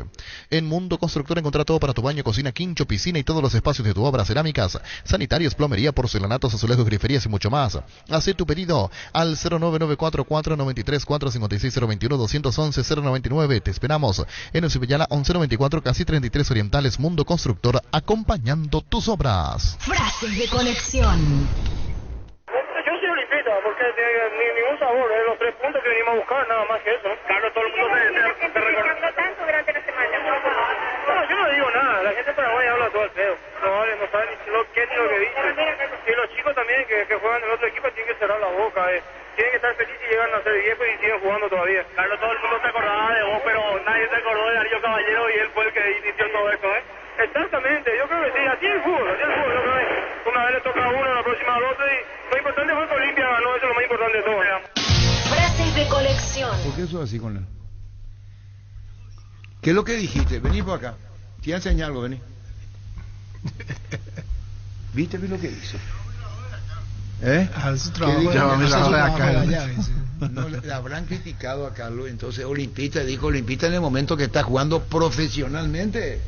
En Mundo Constructor encontrar todo para tu baño, cocina, quincho, piscina y todos los espacios de tu obra, cerámicas, sanitarios, plomería, porcelanatos, azulejos, griferías y mucho más. Haz tu pedido al 0994493456021-211-099. Te esperamos en Encipillala 1194, casi 33 Orientales, Mundo Constructor, acompañando tus obras.
Frases de conexión.
Yo soy olimpista porque ningún sabor, los 3 puntos que venimos a buscar, nada más que eso. Carlos, todo el mundo te recuerda tanto durante la semana. No, yo no digo nada, la gente de Paraguay habla todo el feo. No saben ni lo que ni lo que dice. Y los chicos también que juegan en el otro equipo tienen que cerrar la boca. Tienen que estar felices y llegan a ser 10 y siguen jugando todavía. Carlos, todo el mundo se acordaba de vos, pero nadie se acordó de Darío Caballero y él fue el que inició todo esto, Exactamente, yo creo que sí, así es el fútbol, yo creo que una vez le toca a uno, la próxima al otro, y lo importante fue que Olimpia ganó, eso es lo más importante de todo.
Frases de conexión.
¿Por qué eso es así con él? ¿Qué es lo que dijiste? Vení por acá, te voy a enseñar algo, vení. ¿Viste lo que hizo?
Su trabajo
no, le habrán criticado a Carlos, entonces Olimpista dijo Olimpista en el momento que está jugando profesionalmente,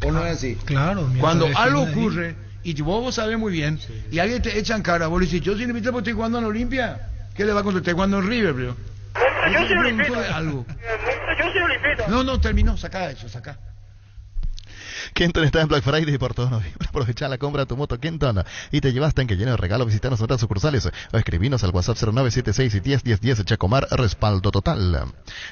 ¿o no es así?
Claro.
Cuando algo ocurre y vos sabés muy bien, y alguien te echa en cara, vos le dices, yo soy Olimpista porque estoy jugando en Olimpia, ¿qué le va a contestar cuando en River, bro?
Yo soy Olimpista.
No, terminó, sacá eso, sacá.
Kenton está en Black Friday por todo noviembre. Aprovecha la compra de tu moto Kenton y te llevas tanque lleno de regalos. Visítanos en otras sucursales o escribinos al WhatsApp 0976 y 101010. Chacomar, respaldo total.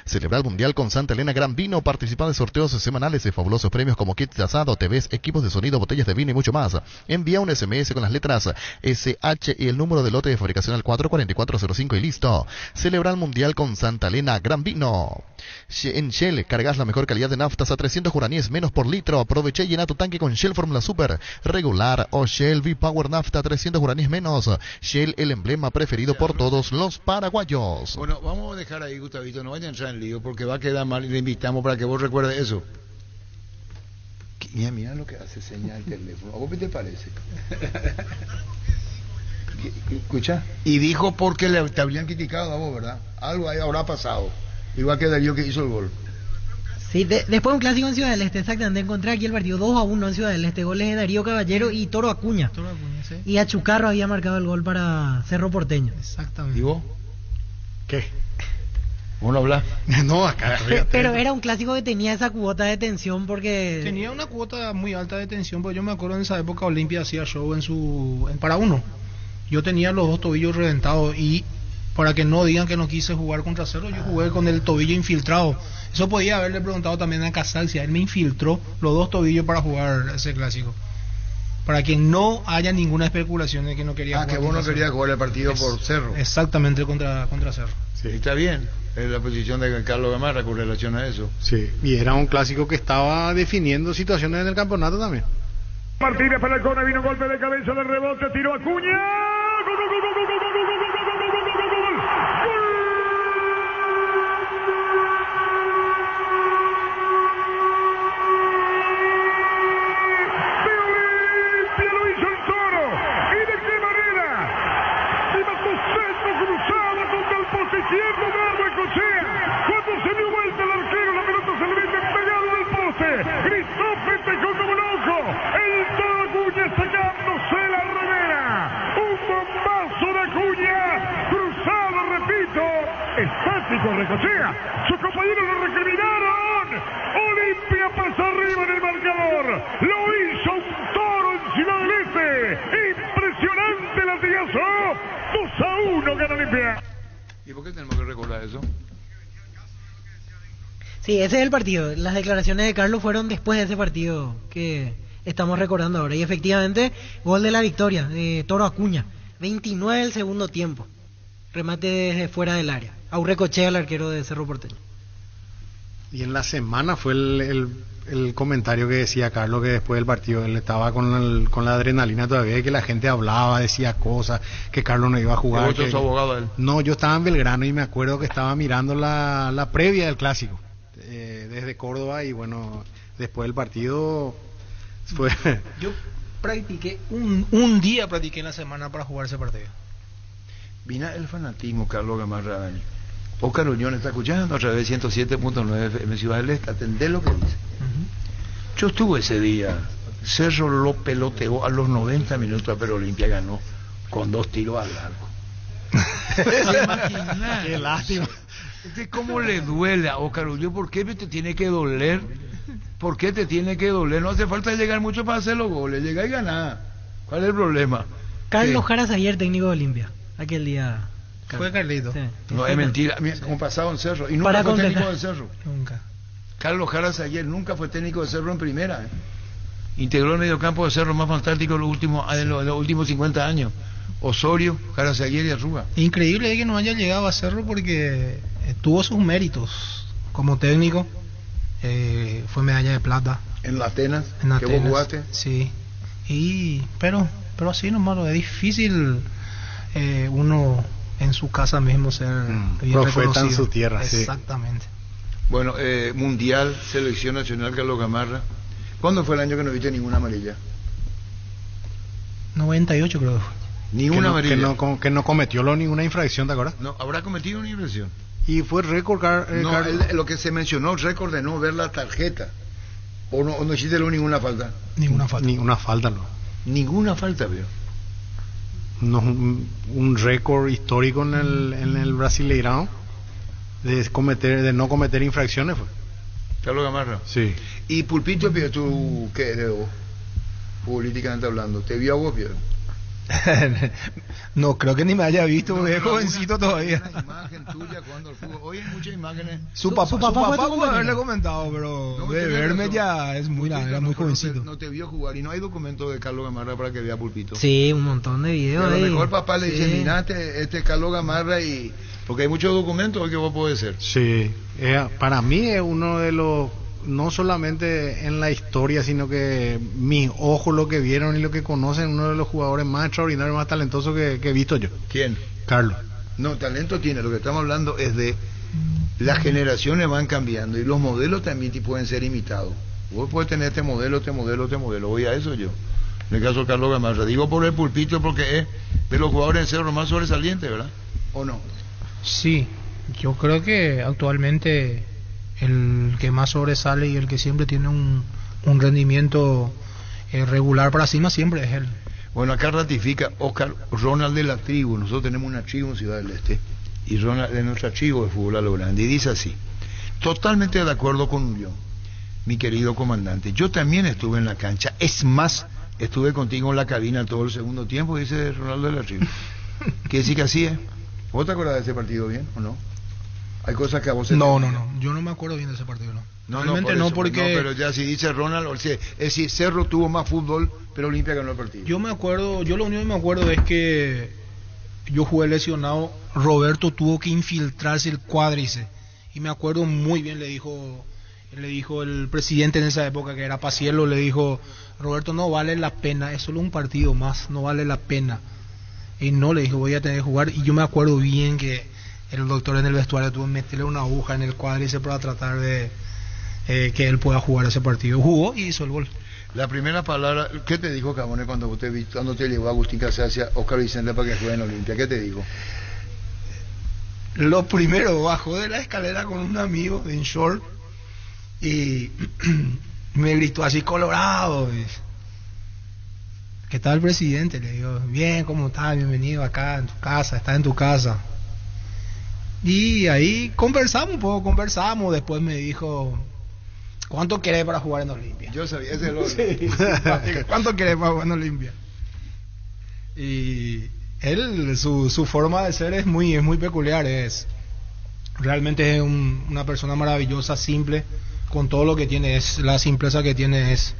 Celebra el Mundial con Santa Elena Gran Vino. Participa de sorteos semanales de fabulosos premios como kits de asado, TVs, equipos de sonido, botellas de vino y mucho más. Envía un SMS con las letras SH y el número de lote de fabricación al 44405 y listo. Celebra el Mundial con Santa Elena Gran Vino. En Shell cargas la mejor calidad de naftas a 300 guaraníes menos por litro. Aprovecha y llena tu tanque con Shell Fórmula Super regular o Shell V-Power Nafta 300 guaraníes menos. Shell, el emblema preferido por todos los paraguayos.
Bueno, vamos a dejar ahí, Gustavito, no vaya a entrar en lío porque va a quedar mal y le invitamos para que vos recuerdes eso. Mira lo que hace señal el teléfono. ¿A vos qué te parece? ¿Escucha? Y dijo porque te habían criticado a vos, ¿verdad? Algo ahí habrá pasado. Igual que Darío que hizo el gol.
Sí, después un clásico en Ciudad del Este, exactamente. Encontré aquí el partido 2-1 en Ciudad del Este. Goles de Darío Caballero y Toro Acuña.
Sí.
Y Achucarro había marcado el gol para Cerro Porteño.
Exactamente.
¿Y vos?
¿Qué?
¿Vos no hablas?
No, acá.
Pero era un clásico que tenía esa cuota de tensión porque...
Tenía una cuota muy alta de tensión, porque yo me acuerdo en esa época Olimpia hacía show en para uno. Yo tenía los 2 tobillos reventados y para que no digan que no quise jugar contra Cerro, yo jugué con el tobillo infiltrado. Eso podía haberle preguntado también a Casal si a él me infiltró los 2 tobillos para jugar ese clásico. Para que no haya ninguna especulación de que no quería jugar.
Que vos no querías jugar el partido por Cerro.
Exactamente, contra Cerro.
Sí. Está bien, es la posición de Carlos Gamarra con relación a eso.
Sí, y era un clásico que estaba definiendo situaciones en el campeonato también.
Martínez para el córner, vino golpe de cabeza de rebote, tiró a Acuña. Estático, recosea, sus compañeros lo recriminaron. Olimpia pasa arriba en el marcador. Lo hizo un Toro en Ciudad del Este. Impresionante latigazo. 2-1 gana Olimpia.
¿Y por qué tenemos que recordar eso?
Sí, ese es el partido. Las declaraciones de Carlos fueron después de ese partido que estamos recordando ahora. Y efectivamente, gol de la victoria de Toro Acuña. 29 del segundo tiempo. Remate desde fuera del área. Aurrecochea al arquero de Cerro Porteño.
Y en la semana fue el comentario que decía Carlos, que después del partido él estaba con la adrenalina todavía, que la gente hablaba, decía cosas, que Carlos no iba a jugar.
¿Vos sos abogado él?
No, yo estaba en Belgrano y me acuerdo que estaba mirando la previa del clásico desde Córdoba, y bueno, después del partido fue...
Yo practiqué un día practiqué en la semana para jugar ese partido.
Vina el fanatismo, Carlos Gamarra. Oscar Uñón está escuchando a través de 107.9 FM Ciudad del Este. Atendé lo que dice. Yo estuve ese día. Cerro lo peloteó a los 90 minutos, pero Olimpia ganó con 2 tiros al arco.
Qué lástima.
¿Cómo le duele a Óscar Ulloa? ¿Por qué te tiene que doler? ¿Por qué te tiene que doler? No hace falta llegar mucho para hacer los goles. Llega y ganar. ¿Cuál es el problema?
Carlos Jaras ayer, técnico de Olimpia. Aquel día.
Fue Carlito.
Sí.
No, es mentira. Mira, como pasaba en Cerro. Y nunca
Para
fue
completar.
técnico de Cerro.
Nunca.
Carlos Jaras ayer nunca fue técnico de Cerro en primera. Integró el mediocampo de Cerro más fantástico de los últimos 50 años. Osorio, Jaras ayer y Arruga.
Increíble que no haya llegado a hacerlo porque tuvo sus méritos como técnico. Fue medalla de plata.
En Atenas,
En
que vos
Atenas.
jugaste.
Sí. Pero así nomás, es difícil uno en su casa mismo ser bien
Profeta en
reconocido.
su tierra, sí.
Exactamente.
Bueno, Mundial, Selección Nacional, Carlos Gamarra. ¿Cuándo fue el año que no viste ninguna amarilla?
98 creo que fue.
Ni una amarilla.
Que no cometió ninguna infracción, ¿te acuerdas?
No, habrá cometido una infracción.
Y fue récord,
No, lo que se mencionó, el récord de no ver la tarjeta. ¿O no hiciste ninguna falta?
Ninguna falta.
Ninguna falta, no.
Ninguna falta, veo.
No, un récord histórico en el Brasileirão de no cometer infracciones fue.
Carlos Gamarra.
Sí.
Y Pulpito, pero tú, ¿qué es de vos? Políticamente hablando, ¿te vio a vos, Pedro?
No, creo que ni me haya visto, porque es jovencito todavía.
Una imagen tuya jugando al fútbol. Hoy hay muchas imágenes.
Su papá
fue
pudo haberle comentado, pero
No,
de
tenés
verme
razón.
ya es era muy jovencito.
No te vio jugar y no hay documento de Carlos Gamarra para que vea Pulpito.
Sí, un montón de
Y
videos.
a lo
ahí.
mejor papá le dice,
Sí.
mira, este es Carlos Gamarra y... Porque hay muchos documentos que vos podés ser.
Sí. Para mí es uno de los, no solamente en la historia, sino que mis ojos lo que vieron y lo que conocen, uno de los jugadores más extraordinarios, más talentosos que he visto yo.
¿Quién?
Carlos.
No, talento tiene. Lo que estamos hablando es de las generaciones van cambiando y los modelos también pueden ser imitados. Vos podés tener este modelo. Voy a eso yo. En el caso de Carlos Gamarra. Digo por el Pulpito porque es de los jugadores en Cerro más sobresalientes, ¿verdad? ¿O no?
Sí, yo creo que actualmente el que más sobresale y el que siempre tiene un rendimiento regular para cima siempre es él.
Bueno, acá ratifica Oscar Ronald de la tribu. Nosotros tenemos una tribu en Ciudad del Este y Ronald de nuestra tribu de fútbol a lo grande. Y dice así: totalmente de acuerdo con Unión, mi querido comandante. Yo también estuve en la cancha. Es más, estuve contigo en la cabina todo el segundo tiempo, dice Ronaldo de la tribu. ¿Qué decir que así es? ¿Vos te acuerdas de ese partido bien o no? Hay cosas que a vos...
No, yo no me acuerdo bien de ese partido, no. Realmente no, porque...
No, pero ya si dice Ronald, o sea, es decir, Cerro tuvo más fútbol, pero Olimpia ganó el partido.
Yo lo único que me acuerdo es que yo jugué lesionado, Roberto tuvo que infiltrarse el cuádriceps, y me acuerdo muy bien, le dijo el presidente en esa época, que era Pacielo, le dijo: Roberto, no vale la pena, es solo un partido más, no vale la pena. Y no, le dijo, voy a tener que jugar. Y yo me acuerdo bien que el doctor en el vestuario tuvo que meterle una aguja en el cuádriceps para tratar de que él pueda jugar ese partido. Jugó y hizo el gol.
La primera palabra, ¿qué te dijo Cabone cuando te llevó Agustín Casas hacia Oscar Vicente para que juegue en Olimpia? ¿Qué te dijo?
Lo primero, bajó de la escalera con un amigo en short y me gritó así colorado. ¿Qué tal el presidente? Le digo, bien, ¿cómo estás? Bienvenido acá en tu casa, estás en tu casa. Y ahí conversamos un poco, después me dijo, ¿cuánto querés para jugar en Olimpia?
Yo sabía, ese es el
sí. ¿Cuánto querés para jugar en Olimpia? Y él, su forma de ser es muy peculiar, realmente es una persona maravillosa, simple, con todo lo que tiene, la simpleza que tiene es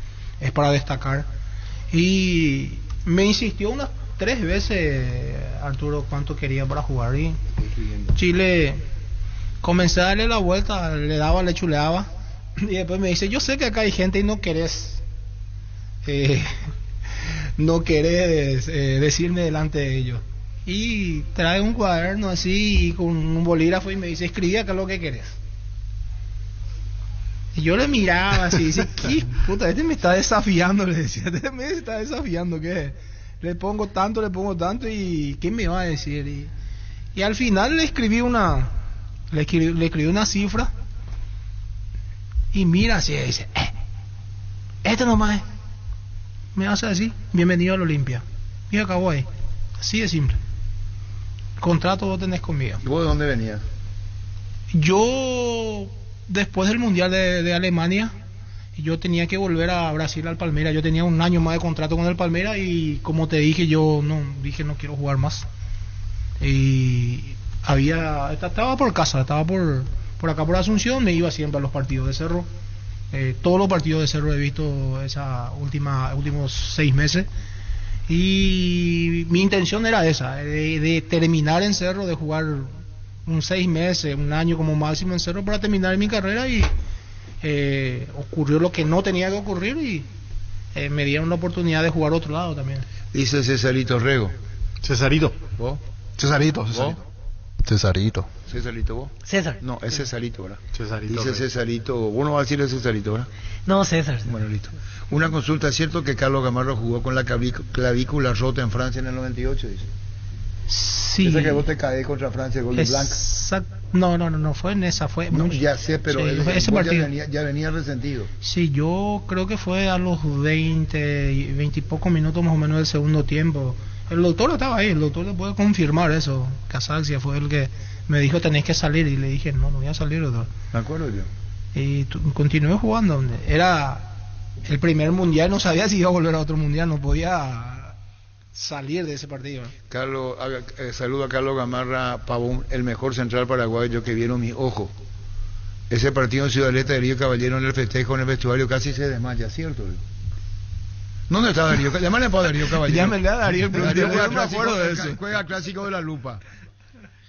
para destacar. Y me insistió unas 3 veces, Arturo, cuánto quería para jugar, y Chile, comencé a darle la vuelta, le chuleaba, y después me dice, yo sé que acá hay gente y no querés decirme delante de ellos, y trae un cuaderno así y con un bolígrafo y me dice, escribí acá lo que querés. Y yo le miraba así, dice, ¿qué puta? Este me está desafiando, le decía, este me está desafiando, ¿qué? Le pongo tanto y ¿qué me va a decir? Y al final le escribí una cifra y mira así, dice, Este nomás es. Me hace así, bienvenido al Olimpia. Y acabó ahí. Así de simple. Contrato vos tenés conmigo.
¿Y vos de dónde venías?
Yo, después del Mundial de Alemania, yo tenía que volver a Brasil, al Palmeiras. Yo tenía un año más de contrato con el Palmeiras y como te dije, no quiero jugar más. Y estaba por casa, estaba por acá por Asunción, me iba siempre a los partidos de Cerro. Todos los partidos de Cerro he visto últimos 6 meses. Y mi intención era esa, de terminar en Cerro, de jugar 6 meses, un año como máximo en Cerro para terminar mi carrera y ocurrió lo que no tenía que ocurrir y me dieron la oportunidad de jugar a otro lado también.
Dice Cesarito Rego.
Cesarito.
¿Vos?
Cesarito.
¿Cesarito vos?
César.
No, es Cesarito, ¿verdad?
Cesarito.
Dice Cesarito, vos no vas a decirle Cesarito, ¿verdad?
No, César.
Bueno, listo. Una consulta, ¿es cierto que Carlos Gamarra jugó con la clavícula rota en Francia en el 98? Dice.
Sí.
Esa que vos te caes contra Francia, gol de Blanc.
No, fue en esa, fue...
No, ya sé, pero
sí,
ese
partido
ya venía resentido.
Sí, yo creo que fue a los 20 y pocos minutos más o menos del segundo tiempo. El doctor estaba ahí, el doctor le puede confirmar eso. Casaxia fue el que me dijo tenés que salir y le dije no voy a salir, doctor.
Me acuerdo yo.
Y continué jugando. Era el primer mundial, no sabía si iba a volver a otro mundial, no podía salir de ese partido.
Carlos, saludo a Carlos Gamarra Pavón, el mejor central paraguayo que vieron mis ojos. Ese partido en Ciudad Aleta de Río Caballero en el festejo en el vestuario casi se desmaya, ¿cierto? ¿Dónde está Darío? Llámale para Darío Caballero.
Llámale a Darío, pero
Darío
no me acuerdo de eso.
Juega clásico de la Lupa.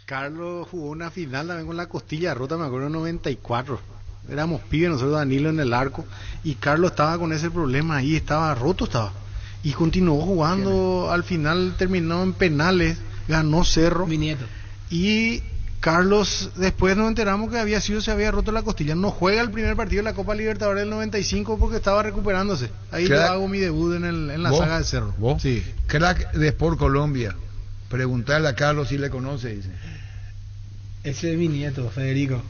Carlos jugó una final también con la costilla rota, me acuerdo, en 94. Éramos pibes nosotros, Danilo en el arco, y Carlos estaba con ese problema ahí, estaba roto, y continuó jugando. Al final terminó en penales, ganó Cerro.
Mi nieto.
Y Carlos, después nos enteramos que se había roto la costilla. No juega el primer partido de la Copa Libertadores del 95 porque estaba recuperándose. Ahí yo hago mi debut en la saga de Cerro.
¿Vos?
Sí.
Crack de Sport Colombia. Preguntarle a Carlos si le conoce, dice.
Ese es mi nieto, Federico.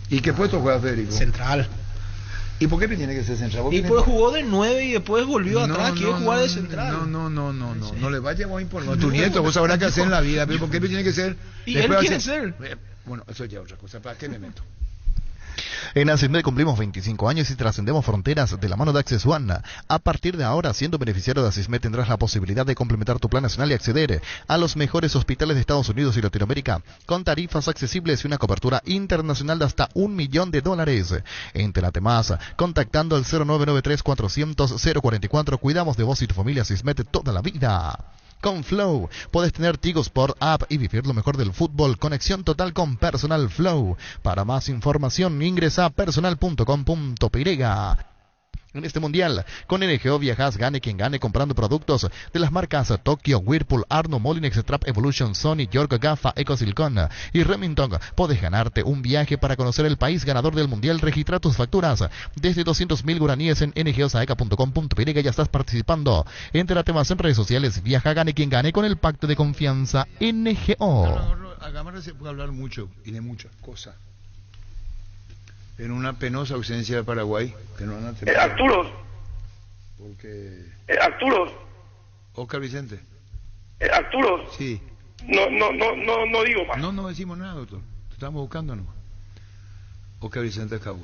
¿Y qué puesto juega Federico?
Central.
¿Y por qué tiene que ser central?
Y pues jugó de 9 y después volvió atrás, quiere jugar de central.
No le vayamos a imponer. Tu nieto, vos sabrás qué hacer en la vida, pero ¿por qué tiene que ser?
Y él quiere ser.
Bueno, eso ya es otra cosa. ¿Para qué me meto?
En Asismed cumplimos 25 años y trascendemos fronteras de la mano de Access One. A partir de ahora, siendo beneficiario de Asismed, tendrás la posibilidad de complementar tu plan nacional y acceder a los mejores hospitales de Estados Unidos y Latinoamérica, con tarifas accesibles y una cobertura internacional de hasta $1 millón. Entérate más contactando al 0993-400-044. Cuidamos de vos y tu familia. Asismed toda la vida. Con Flow, puedes tener Tigo Sport App y vivir lo mejor del fútbol. Conexión total con Personal Flow. Para más información, ingresa a personal.com.py. En este mundial, con NGO viajas, gane quien gane, comprando productos de las marcas Tokyo, Whirlpool, Arno, Molinex, Trap Evolution, Sony, York, Gafa, Ecosilicon y Remington. Podés ganarte un viaje para conocer el país ganador del mundial. Registra tus facturas desde 200.000 guaraníes en ngosaeca.com.py. Ya estás participando. Entérate más en redes sociales. Viaja, gane quien gane con el pacto de confianza NGO.
A Gamarra se puede hablar mucho y de muchas cosas. En una penosa ausencia de Paraguay, que no van a tener.
Arturo.
Porque.
Arturo.
Oscar Vicente.
Arturo.
Sí.
No digo más.
No decimos nada, doctor. Te estamos buscando, ¿no? Oscar Vicente acabó.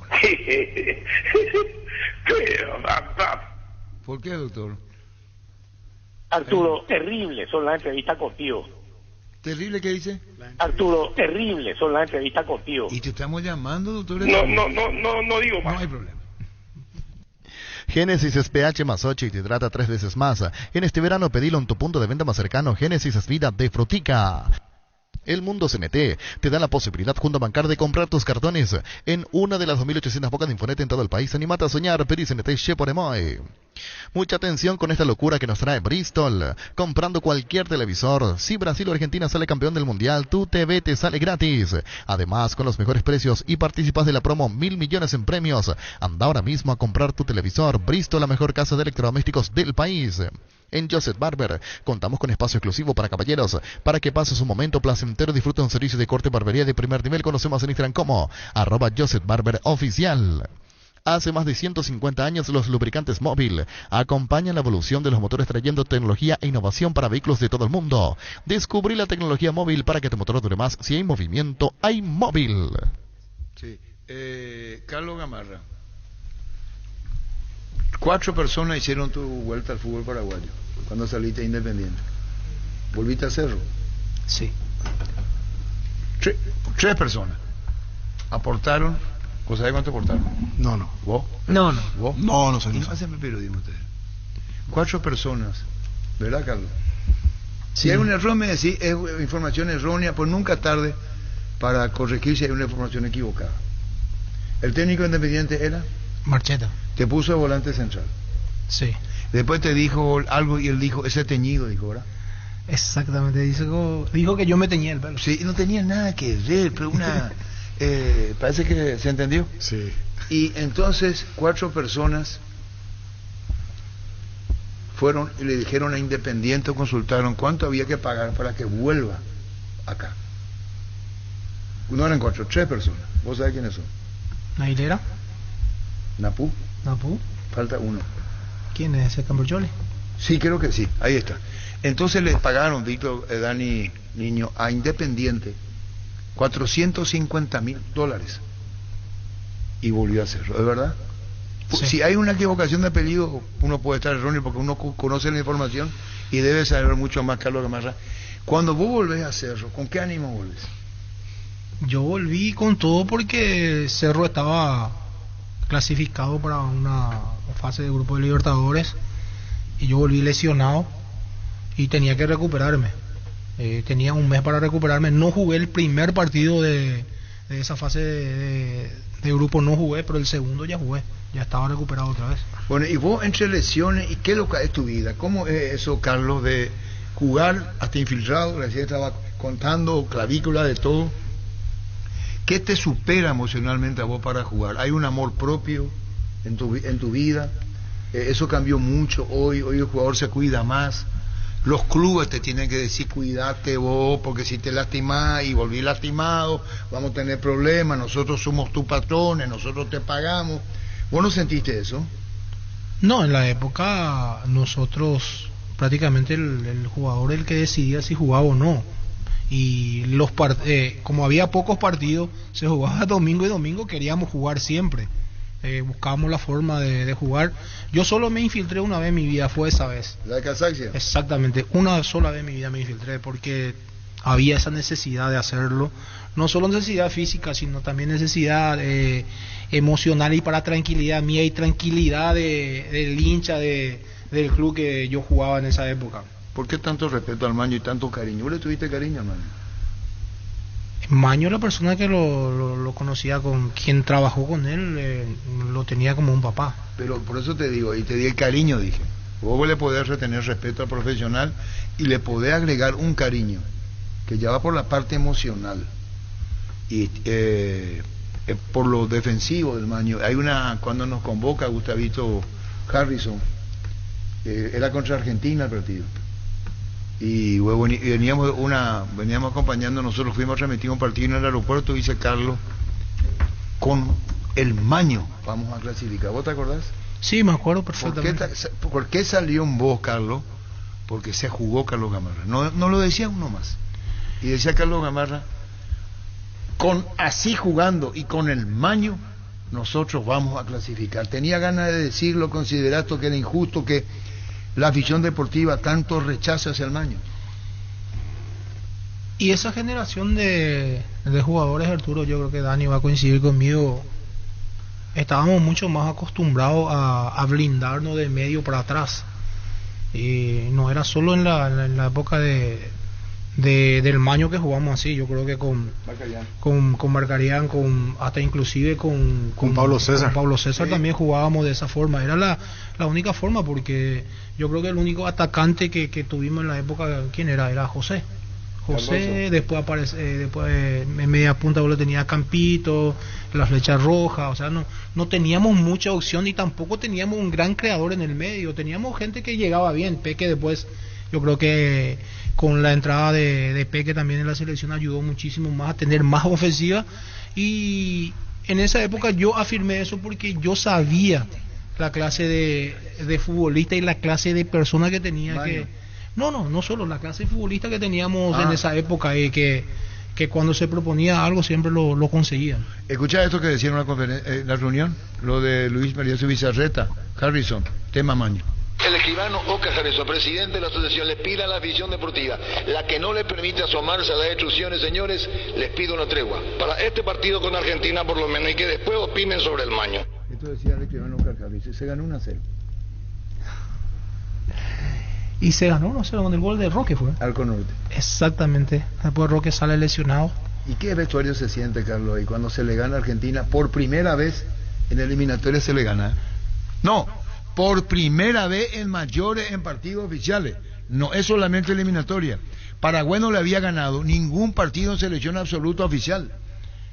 ¿Por qué, doctor?
Arturo, terrible son las entrevistas contigo.
¿Terrible qué dice?
Arturo, terrible son las entrevistas contigo.
Y te estamos llamando, doctor.
No digo más.
No hay problema.
Génesis es pH más 8 y te hidrata 3 veces más. En este verano pedilo en tu punto de venta más cercano. Génesis es vida de frutica. El Mundo CNT te da la posibilidad junto a Bancar de comprar tus cartones en una de las 2.800 bocas de Infonet en todo el país. Anímate a soñar, pedí CNT por Emoy. Mucha atención con esta locura que nos trae Bristol. Comprando cualquier televisor, si Brasil o Argentina sale campeón del mundial, tu TV te sale gratis. Además, con los mejores precios y participas de la promo 1.000 millones en premios. Anda ahora mismo a comprar tu televisor. Bristol, la mejor casa de electrodomésticos del país. En Joseph Barber contamos con espacio exclusivo para caballeros, para que pases un momento placentero. Disfruta un servicio de corte y barbería de primer nivel. Conocemos en Instagram como @Joseph Barber Oficial. Hace más de 150 años los lubricantes Móvil acompañan la evolución de los motores trayendo tecnología e innovación para vehículos de todo el mundo. Descubrí la tecnología Móvil para que tu motor dure más. Si hay movimiento, hay Móvil.
Sí. Carlos Gamarra. 4 personas hicieron tu vuelta al fútbol paraguayo cuando saliste Independiente. ¿Volviste a Cerro?
Sí.
3 personas aportaron. ¿Vos sabés cuánto aportaron?
No.
¿Vos?
No.
¿Vos?
No sé.
Y no hacen periodismo ustedes. 4 personas, ¿verdad, Carlos?
Sí.
Si hay un error, me decís, es información errónea, pues nunca es tarde para corregir si hay una información equivocada. ¿El técnico Independiente era?
Marcheta.
Te puso de volante central.
Sí.
Después te dijo algo y él dijo, ese teñido, dijo, ¿verdad?
Exactamente. Dijo que yo me teñía el pelo.
Sí, no tenía nada que ver, pero una... parece que se entendió.
Sí.
Y entonces 4 personas fueron y le dijeron a Independiente, consultaron cuánto había que pagar para que vuelva acá. No eran 4, 3 personas. ¿Vos sabés quiénes son?
¿Nailera?
¿Napú? Falta uno.
¿Quién es ese Camberjoli?
Sí, creo que sí, ahí está. Entonces le pagaron, Víctor, Dani Niño, a Independiente $450,000 y volvió a hacerlo, ¿es verdad? Sí. Si hay una equivocación de apellido, uno puede estar erróneo porque uno conoce la información y debe saber mucho más, Carlos Gamarra. Cuando vos volvés a Cerro, ¿con qué ánimo volvés?
Yo volví con todo porque Cerro estaba clasificado para una fase de grupo de Libertadores y yo volví lesionado y tenía que recuperarme. Tenía un mes para recuperarme. No jugué el primer partido de esa fase de grupo, no jugué, pero el segundo ya jugué. Ya estaba recuperado otra vez.
Bueno, y vos entre lesiones, ¿y qué es lo que es tu vida? ¿Cómo es eso, Carlos, de jugar hasta infiltrado? Recién estaba contando clavícula de todo. ¿Qué te supera emocionalmente a vos para jugar? ¿Hay un amor propio en tu vida? Eso cambió mucho hoy el jugador se cuida más. Los clubes te tienen que decir cuídate vos, porque si te lastimás y volví lastimado, vamos a tener problemas, nosotros somos tus patrones, nosotros te pagamos. ¿Vos no sentiste eso?
No, en la época nosotros prácticamente el jugador el que decidía si jugaba o no. Y como había pocos partidos, se jugaba domingo y domingo, queríamos jugar siempre. Buscábamos la forma de jugar. Yo solo me infiltré una vez en mi vida, fue esa vez.
¿La de Casaxia?
Exactamente, una sola vez en mi vida me infiltré porque había esa necesidad de hacerlo. No solo necesidad física, sino también necesidad emocional y para tranquilidad mía y tranquilidad del hincha del club que yo jugaba en esa época.
¿Por qué tanto respeto al Maño y tanto cariño? ¿Vos le tuviste cariño al Maño?
Maño, la persona que lo conocía, con quien trabajó con él, lo tenía como un papá.
Pero por eso te digo, y te di el cariño, dije. Vos le podés retener respeto al profesional y le podés agregar un cariño que ya va por la parte emocional y por lo defensivo del Maño. Hay cuando nos convoca Gustavito Harrison, era contra Argentina el partido. Y veníamos acompañando, nosotros fuimos a transmitir un partido en el aeropuerto, dice Carlos, con el Maño vamos a clasificar. ¿Vos te acordás?
Sí, me acuerdo perfectamente.
¿Por qué salió en voz, Carlos? Porque se jugó Carlos Gamarra. No lo decía uno más. Y decía Carlos Gamarra, así jugando y con el Maño, nosotros vamos a clasificar. Tenía ganas de decirlo, considerato que era injusto que la afición deportiva tanto rechaza hacia el Maño.
Y esa generación de jugadores, Arturo, yo creo que Dani va a coincidir conmigo, estábamos mucho más acostumbrados a blindarnos de medio para atrás. Y no era solo en la época del Maño que jugamos así. Yo creo que con Marcarián, hasta inclusive con
Pablo César.
Con Pablo César
Sí.
También jugábamos de esa forma. Era la única forma, porque yo creo que el único atacante que tuvimos en la época, ¿quién era? Era José. Después en media punta lo tenía Campito, la Flecha Roja. O sea, no teníamos mucha opción y tampoco teníamos un gran creador en el medio. Teníamos gente que llegaba bien. Peque después, yo creo que con la entrada de Peque también en la selección ayudó muchísimo más a tener más ofensiva. Y En esa época yo afirmé eso porque yo sabía la clase de futbolista y la clase de persona que tenía
Mario.
No solo la clase de futbolista que teníamos en esa época, que cuando se proponía algo siempre lo conseguían.
Escucha esto que decía en la reunión, lo de Luis María Subizarreta, Harrison, tema Maño.
El escribano Oscar Harrison, presidente de la asociación, les pide a la afición deportiva, la que no le permite asomarse a las destrucciones, señores, les pido una tregua. Para este partido con Argentina por lo menos, y que después opinen sobre el Maño.
Esto decía el escribano Oscar Harrison, se ganó 1-0.
Y se ganó 1-0 con el gol de Roque, fue.
Arco Norte.
Exactamente. Después Roque sale lesionado.
¿Y qué vestuario se siente, Carlos, ahí cuando se le gana a Argentina? Por primera vez en eliminatoria se le gana. No, por primera vez en mayores en partidos oficiales. No es solamente eliminatoria. Paraguay no le había ganado ningún partido en selección absoluta oficial.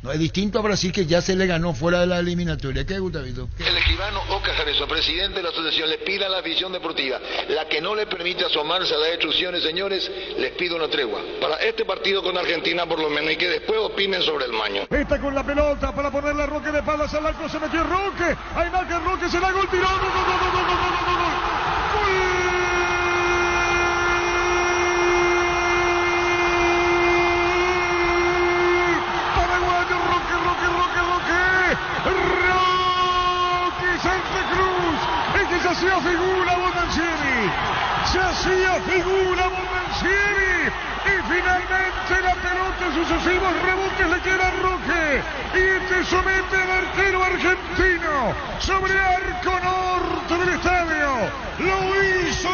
No es distinto a Brasil, que ya se le ganó fuera de la eliminatoria. ¿Qué, Gustavito?
El escribano Oscar Harrison, presidente de la asociación, les pide a la afición deportiva, la que no le permite asomarse a las destrucciones, señores, les pido una tregua. Para este partido con Argentina por lo menos, y que después opinen sobre el Maño.
Está con la pelota para ponerle a Roque de espaldas al arco, se metió Roque. Hay marca Roque, se da gol, tiró. ¡Gol! Santa Cruz, es que se hacía figura Bonancieri, y finalmente la pelota en sucesivos rebotes le queda a Roque, y somete al arquero argentino sobre arco norte del estadio. Lo hizo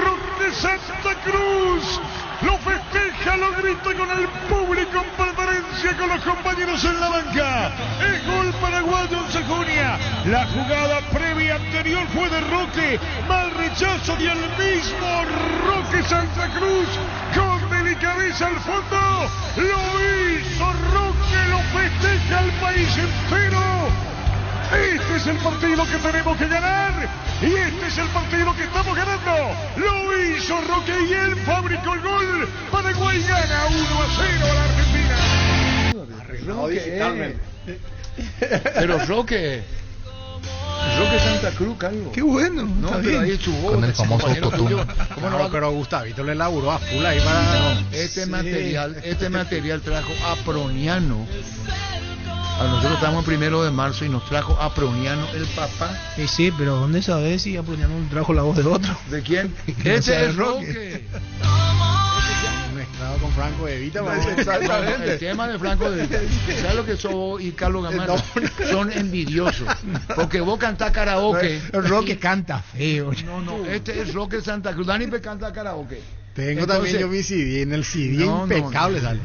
Roque Santa Cruz. Lo festeja, lo grita con el público en preferencia, con los compañeros en la banca. Es gol paraguayo en Sajonia. La jugada previa anterior fue de Roque. Mal rechazo y el mismo Roque Santa Cruz con delicadeza al fondo. Lo hizo Roque, lo festeja el país entero. Este es el partido que tenemos que ganar y este es el partido que estamos ganando. Lo hizo Roque y él fabricó el gol. Paraguay gana 1-0 a la Argentina.
Arreglado digitalmente. Pero Roque Santa Cruz, Carlos.
Qué bueno.
No, pero ahí su voz.
Con el famoso autotune.
¿Cómo no? Pero Gustavito le laburó a full ahí para...
Este material trajo a Proniano. A nosotros estamos el 1 de marzo y nos trajo a Proniano, el papá.
Sí, pero ¿dónde sabes si a Proniano trajo la voz de otro?
¿De quién?
Ese es Roque.
Mezclado con Franco de Vita.
El tema de Franco de Vita. ¿Sabes lo que sos y Carlos Gamarra? Son envidiosos. Porque vos cantás karaoke.
Roque canta feo.
No, este es Roque Santa Cruz. Dani canta karaoke.
Tengo
Entonces,
también yo mi CD, en el CD impecable sale.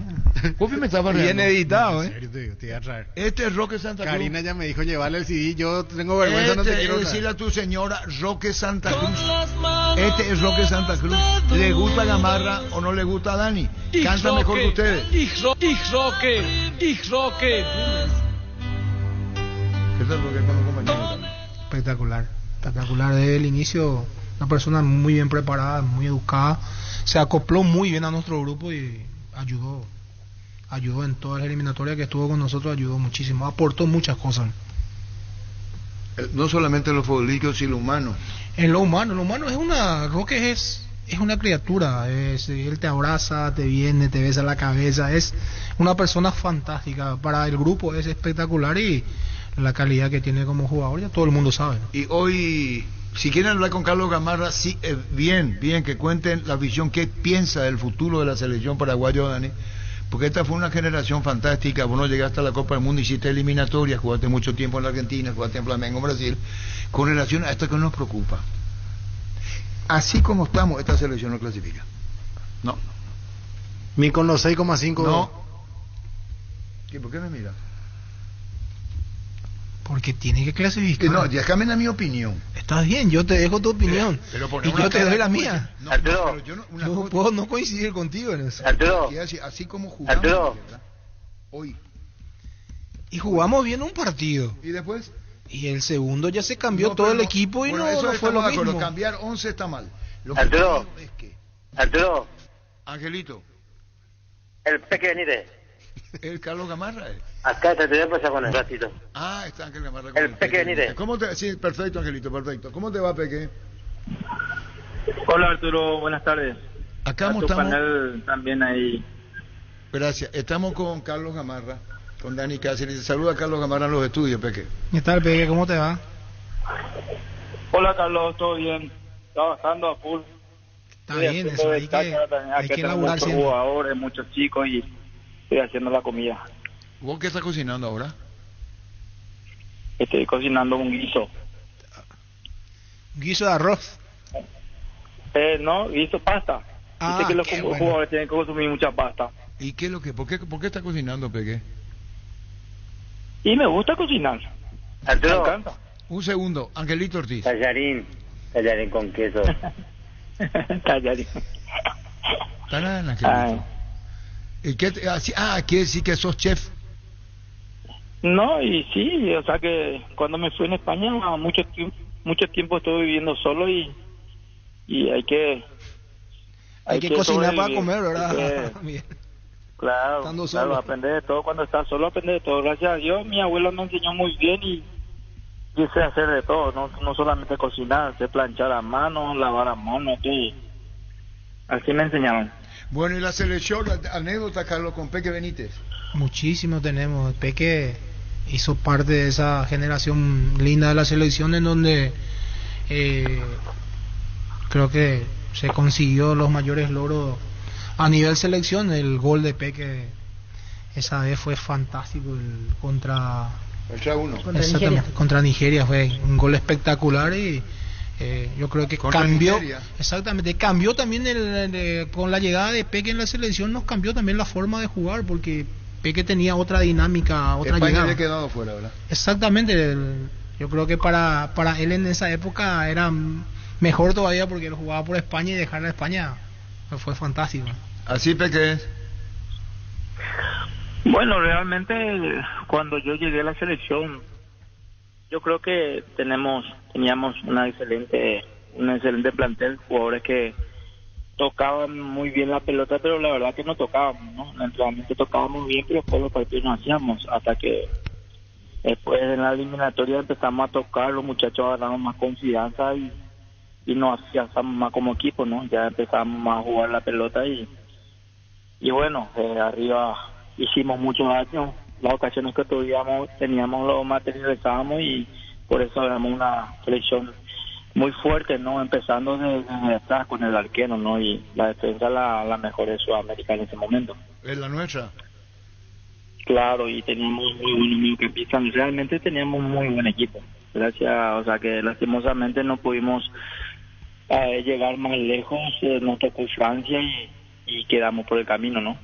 Vos me estabas
bien editado,
En serio, te iba a traer.
Este es Roque Santa Cruz.
Karina ya me dijo llevarle el CD, yo tengo vergüenza, no te quiero
decirle a tu señora Roque Santa Cruz. Este es Roque Santa Cruz. ¿Le gusta Gamarra o no le gusta a Dani? Canta mejor que ustedes.
Ich Roque.
¿Qué tal Roque con los compañeros?
Espectacular desde el inicio, una persona muy bien preparada, muy educada, se acopló muy bien a nuestro grupo y ayudó en todas las eliminatorias que estuvo con nosotros, ayudó muchísimo, aportó muchas cosas.
No solamente lo futbolístico, sino lo humano.
En lo humano Roque es una criatura, él te abraza, te viene, te besa la cabeza, es una persona fantástica, para el grupo es espectacular y la calidad que tiene como jugador ya todo el mundo sabe, ¿no?
Y hoy, si quieren hablar con Carlos Gamarra, sí, bien, que cuenten la visión, qué piensa del futuro de la selección paraguaya, Dani, porque esta fue una generación fantástica. Vos no llegaste a la Copa del Mundo, hiciste eliminatorias, jugaste mucho tiempo en la Argentina, jugaste en Flamengo, en Brasil, con relación a esto que nos preocupa. Así como estamos, esta selección no clasifica. No.
Ni con los 6,5.
No. ¿Y por qué me miras?
Porque tiene que clasificar.
No, déjame a mi opinión.
Está bien, yo te dejo tu opinión. Y yo te doy la mía.
Arturo,
no puedo no coincidir contigo en eso.
Arturo, así como jugamos.
Arturo.
Hoy.
Y jugamos bien un partido.
¿Y después?
Y el segundo ya se cambió todo el equipo y no fue lo mismo.
Cambiar 11 está mal.
Arturo. Arturo.
Angelito.
El Peque Benítez.
¿El Carlos Gamarra?
Acá te voy a pasar con el ratito.
Ah, está Ángel Gamarra.
El Peque Benítez.
¿Cómo te... Sí, perfecto, Angelito, perfecto. ¿Cómo te va, Peque?
Hola, Arturo, buenas tardes.
Acá
a tu
estamos...
panel también ahí.
Gracias. Estamos con Carlos Gamarra, con Dani Cáceres. Saluda a Carlos Gamarra en los estudios, Peque.
¿Qué tal, Peque? ¿Cómo te va?
Hola, Carlos, ¿todo bien? Trabajando a full.
Está bien, eso hay que laburar
muchos
siempre.
jugadores, muchos chicos y estoy haciendo la comida.
¿Vos qué estás cocinando ahora?
Estoy cocinando un guiso.
¿Guiso de arroz?
No, guiso pasta.
Ah,
Dice que los
qué
jugadores
bueno.
tienen que consumir mucha pasta.
¿Y qué es lo que? ¿Por qué estás cocinando, Peque?
Y me gusta cocinar.
Arturo.
Me encanta.
Un segundo, Angelito Ortiz.
Tallarín con queso.
Tallarín.
Está nada, Angelito. ¿Y qué quiere decir que sos chef?
No, y sí, o sea que cuando me fui en España mucho tiempo estuve viviendo solo y hay que
cocinar para
sobrevivir.
comer, ¿verdad?
Hay que-
Bien.
Claro,
Estando
claro,
solo.
aprender de todo. Cuando estás solo, aprender de todo. Gracias a Dios, mi abuelo me enseñó muy bien y sé hacer de todo. No solamente cocinar, sé planchar a mano, lavar a mano, todo. Así me enseñaron.
Bueno, y la selección, anécdota, Carlos, con Peque Benítez.
Muchísimo tenemos. Peque hizo parte de esa generación linda de la selección en donde creo que se consiguió los mayores logros a nivel selección. El gol de Peque esa vez fue fantástico, contra Nigeria fue un gol espectacular y yo creo que
Contra
cambió
Nigeria.
exactamente, cambió también con la llegada de Peque en la selección, nos cambió también la forma de jugar porque Peque tenía otra dinámica, otra
España
llegada.
había quedado fuera, ¿verdad?
Exactamente, yo creo que para él en esa época era mejor todavía porque él jugaba por España y dejar a España fue fantástico.
Así, Peque es.
Bueno, realmente cuando yo llegué a la selección, yo creo que teníamos un excelente plantel, jugadores que tocaban muy bien la pelota, pero la verdad que no tocábamos, ¿no? En el entrenamiento tocábamos bien, pero por los partidos no hacíamos, hasta que después en la eliminatoria empezamos a tocar, los muchachos agarramos más confianza y nos afianzamos más como equipo, ¿no? Ya empezamos a jugar la pelota y bueno, arriba hicimos muchos daño, las ocasiones que teníamos lo materializábamos y por eso éramos una selección muy fuerte, ¿no? Empezando desde atrás con el arquero, ¿no? Y la defensa la mejor de Sudamérica en ese momento.
Es la nuestra.
Claro, y teníamos muy buenos mediocampistas, realmente teníamos muy buen equipo. Gracias, o sea que lastimosamente no pudimos llegar más lejos, nos tocó Francia y quedamos por el camino, ¿no?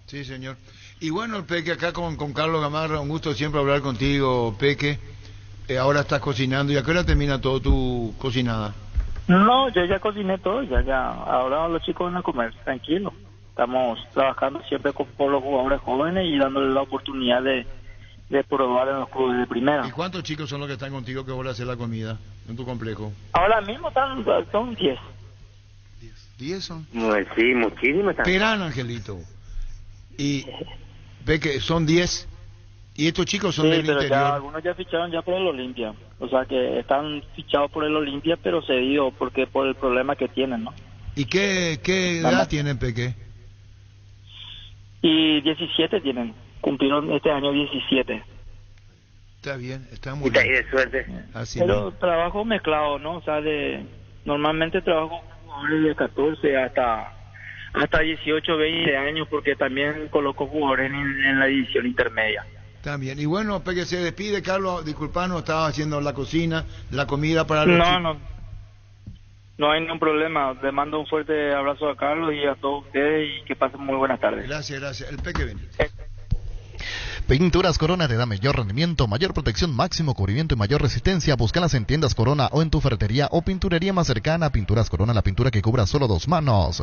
Sí, señor. Y bueno, Peque, acá con Carlos Gamarra, un gusto siempre hablar contigo, Peque. Ahora estás cocinando, ¿y a qué hora termina todo tu cocinada?
No, yo ya cociné todo, ya. Ahora los chicos van a comer, tranquilo. Estamos trabajando siempre por los jugadores jóvenes y dándoles la oportunidad de probar en los clubes de primera.
¿Y cuántos chicos son los que están contigo que van a hacer la comida en tu complejo?
Ahora mismo son 10.
¿10 son?
Sí, muchísimos.
Esperan, Angelito. Y Peque, son 10. Y estos chicos son del
pero
interior.
ya, algunos ya ficharon ya por el Olimpia. O sea que están fichados por el Olimpia, pero cedidos porque por el problema que tienen, ¿no?
¿Y qué edad tienen, Peque?
Y 17 tienen. Cumplieron este año 17.
Está bien, está muy bien.
Y de suerte.
Así
Pero
es.
trabajo mezclado, ¿no? O sea, normalmente trabajo con jugadores de 14 hasta 18, 20 años, porque también coloco jugadores en la división intermedia.
Está bien. Y bueno, Peque se despide, Carlos. Disculpanos, estaba haciendo la cocina, la comida para los chicos.
No hay ningún problema. Le mando un fuerte abrazo a Carlos y a todos ustedes y que pasen muy buenas tardes.
Gracias. El Peque Benítez.
Pinturas Corona te da mayor rendimiento, mayor protección, máximo cubrimiento y mayor resistencia. Búscalas en tiendas Corona o en tu ferretería o pinturería más cercana. Pinturas Corona, la pintura que cubra solo 2 manos.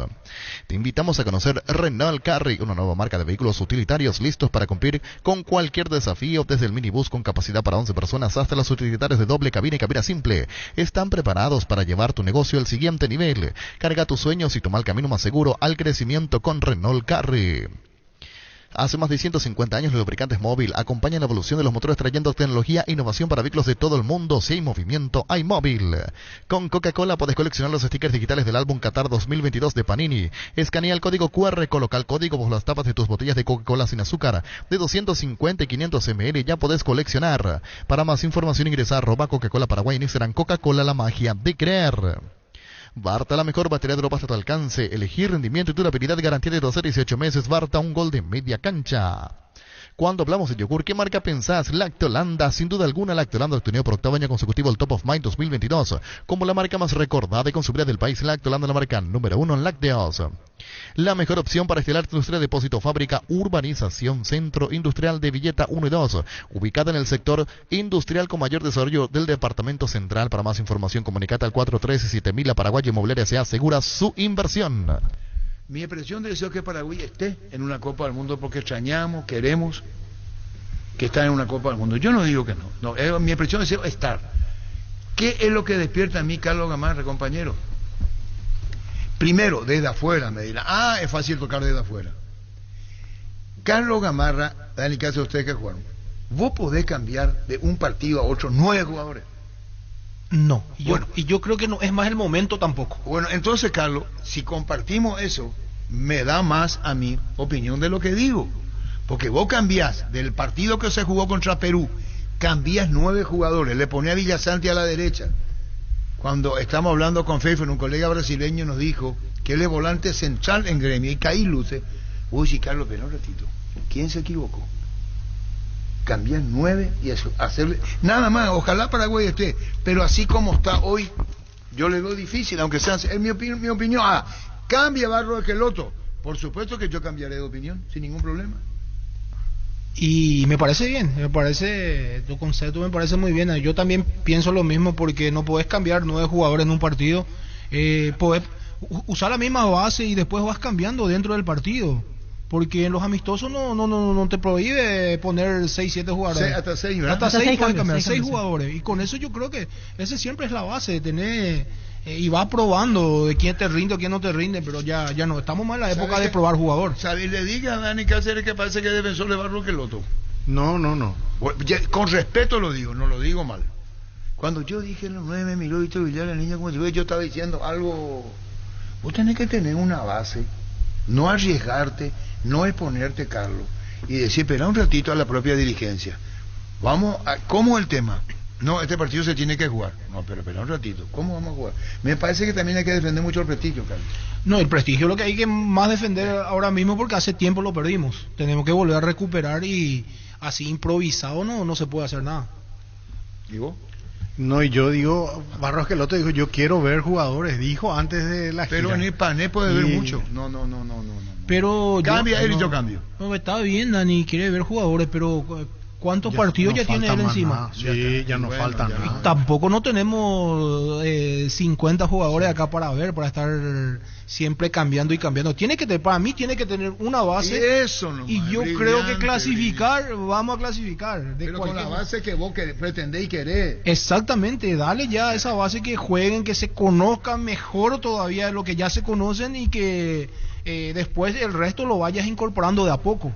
Te invitamos a conocer Renault Carry, una nueva marca de vehículos utilitarios listos para cumplir con cualquier desafío, desde el minibús con capacidad para 11 personas hasta los utilitarios de doble cabina y cabina simple. Están preparados para llevar tu negocio al siguiente nivel. Carga tus sueños y toma el camino más seguro al crecimiento con Renault Carry. Hace más de 150 años los lubricantes Móvil acompañan la evolución de los motores trayendo tecnología e innovación para vehículos de todo el mundo. Si hay movimiento, hay Móvil. Con Coca-Cola podés coleccionar los stickers digitales del álbum Qatar 2022 de Panini. Escanea el código QR, coloca el código bajo las tapas de tus botellas de Coca-Cola sin azúcar de 250 y 500 ml y ya podés coleccionar. Para más información ingresa a @Coca-Cola Paraguay en Instagram. Coca-Cola, la magia de creer. Barta, la mejor batería de ropa a tu alcance. Elegir rendimiento y durabilidad, garantía de 12 a 18 meses. Barta, un gol de media cancha. Cuando hablamos de yogur, ¿qué marca pensás? Lactolanda, sin duda alguna. Lactolanda obtenido por octavo año consecutivo el Top of Mind 2022 como la marca más recordada y consumida del país. Lactolanda, la marca número 1 en lácteos. La mejor opción para instalar tu industria, depósito, fábrica, urbanización, centro industrial de Villeta 1 y 2, ubicada en el sector industrial con mayor desarrollo del departamento central. Para más información, comunicate al 413-7000. Paraguay Inmobiliaria se asegura su inversión.
Mi expresión de deseo es que Paraguay esté en una Copa del Mundo porque extrañamos, queremos que está en una Copa del Mundo. Yo no digo que no, mi expresión de deseo es estar. ¿Qué es lo que despierta a mí Carlos Gamarra, compañero? Primero, desde afuera me dirán, es fácil tocar desde afuera. Carlos Gamarra, Dani, ¿qué hace usted que jugaron? ¿Vos podés cambiar de un partido a otro 9 jugadores?
No,
Bueno.
y yo creo que no es más el momento tampoco.
Bueno, entonces, Carlos, si compartimos eso, me da más a mi opinión de lo que digo. Porque vos cambiás del partido que se jugó contra Perú, cambiás 9 jugadores, le ponés a Villasanti a la derecha. Cuando estamos hablando con Feifel, un colega brasileño nos dijo que él es volante central en Gremio y caí luce. Uy, sí, Carlos, pero un ratito, ¿quién se equivocó? Cambiar 9 y eso, hacerle nada más. Ojalá Paraguay esté, pero así como está hoy, yo le veo difícil, aunque sea, es mi opinión. Cambia Barro Esqueloto, por supuesto que yo cambiaré de opinión sin ningún problema.
Y me parece bien, tu concepto me parece muy bien. Yo también pienso lo mismo, porque no podés cambiar 9 jugadores en un partido. Podés usar la misma base y después vas cambiando dentro del partido. Porque en los amistosos no te prohíbe poner 6, 7 jugadores.
Hasta 6, ¿verdad?
Hasta 6 puedes cambiar, 6
cambios.
jugadores. Y con eso yo creo que ese siempre es la base, de tener y vas probando de quién te rinde o quién no te rinde, pero ya no, estamos más en la época de probar jugador.
¿Sabes? Le diga a Dani Cáceres que parece que es defensor de Barro Esqueloto.
No.
Bueno, con respeto lo digo, no lo digo mal. Cuando yo dije los 9 me miró Víctor Villar, el niño, como si yo estaba diciendo algo. Vos tenés que tener una base, no arriesgarte, no exponerte, Carlos, y decir, espera un ratito a la propia dirigencia. ¿Cómo el tema? No, este partido se tiene que jugar. No, pero espera un ratito, ¿cómo vamos a jugar? Me parece que también hay que defender mucho el prestigio, Carlos.
No, el prestigio es lo que hay que más defender ahora mismo, porque hace tiempo lo perdimos. Tenemos que volver a recuperar, y así improvisado no se puede hacer nada.
¿Y vos?
No, y yo digo, Barros Esqueloto dijo, yo quiero ver jugadores, dijo antes de la gira.
Pero en el Pané puede ver mucho. No.
Pero
cambia él y yo cambio.
No, está bien, Dani, quiere ver jugadores, pero ¿cuántos partidos ya tiene él encima?
Nada. Sí, ya no falta nada.
Y tampoco no tenemos 50 jugadores acá para estar siempre cambiando y cambiando. Para mí tiene que tener una base. Y yo creo que vamos a clasificar.
Pero con la base que vos pretendés y querés.
Exactamente, dale ya esa base, que jueguen, que se conozcan mejor todavía de lo que ya se conocen, y que después el resto lo vayas incorporando de a poco.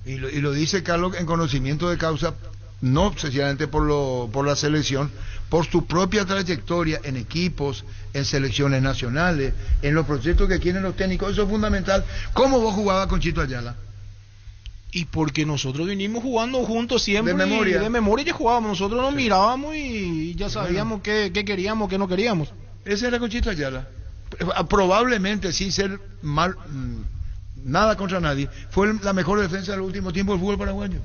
Y lo dice Carlos en conocimiento de causa, no sencillamente por la selección, por su propia trayectoria en equipos, en selecciones nacionales, en los proyectos que quieren los técnicos. Eso es fundamental. ¿Cómo vos jugabas con Chito Ayala?
Y porque nosotros vinimos jugando juntos siempre.
De memoria
ya jugábamos. Nosotros nos mirábamos y ya sabíamos qué queríamos, qué no queríamos.
Ese era con Chito Ayala. Probablemente, sin ser mal, nada contra nadie, fue la mejor defensa del último tiempo del fútbol paraguayo.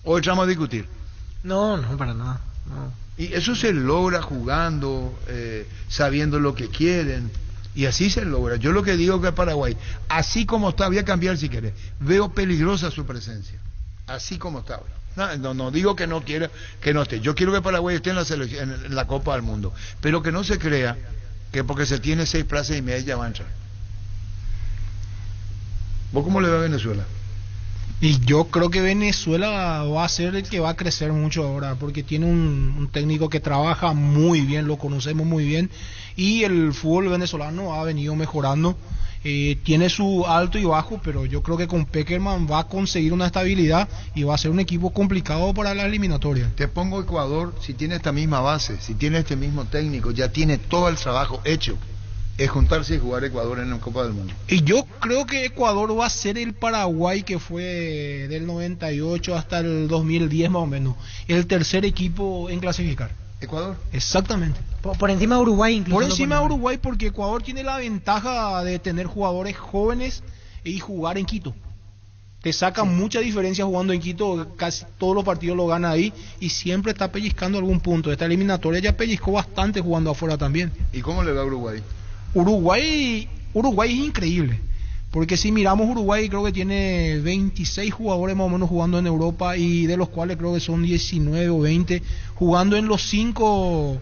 ¿O echamos a discutir?
No, para nada. No.
Y eso se logra jugando, sabiendo lo que quieren, y así se logra. Yo lo que digo que Paraguay, así como está, voy a cambiar si querés, veo peligrosa su presencia, así como está hoy. No digo que no quiera, que no esté. Yo quiero que Paraguay esté en la selección, en la Copa del Mundo, pero que no se crea que porque se tiene 6 plazas y media ya va a entrar. ¿Vos cómo le va a Venezuela?
Y yo creo que Venezuela va a ser el que va a crecer mucho ahora, porque tiene un técnico que trabaja muy bien, lo conocemos muy bien, y el fútbol venezolano ha venido mejorando, Tiene su alto y bajo, pero yo creo que con Pekerman va a conseguir una estabilidad y va a ser un equipo complicado para la eliminatoria.
Te pongo Ecuador, si tiene esta misma base, si tiene este mismo técnico, ya tiene todo el trabajo hecho. Es juntarse y jugar Ecuador en la Copa del Mundo.
Y yo creo que Ecuador va a ser el Paraguay que fue del 98 hasta el 2010 más o menos, el tercer equipo en clasificar.
¿Ecuador?
Exactamente.
Por encima de Uruguay incluso.
Por encima de Uruguay, porque Ecuador tiene la ventaja de tener jugadores jóvenes y jugar en Quito. Te saca mucha diferencia jugando en Quito, casi todos los partidos lo gana ahí y siempre está pellizcando algún punto. Esta eliminatoria ya pellizcó bastante jugando afuera también.
¿Y cómo le va a Uruguay?
Uruguay es increíble, porque si miramos Uruguay creo que tiene 26 jugadores más o menos jugando en Europa y de los cuales creo que son 19 o 20 jugando en los 5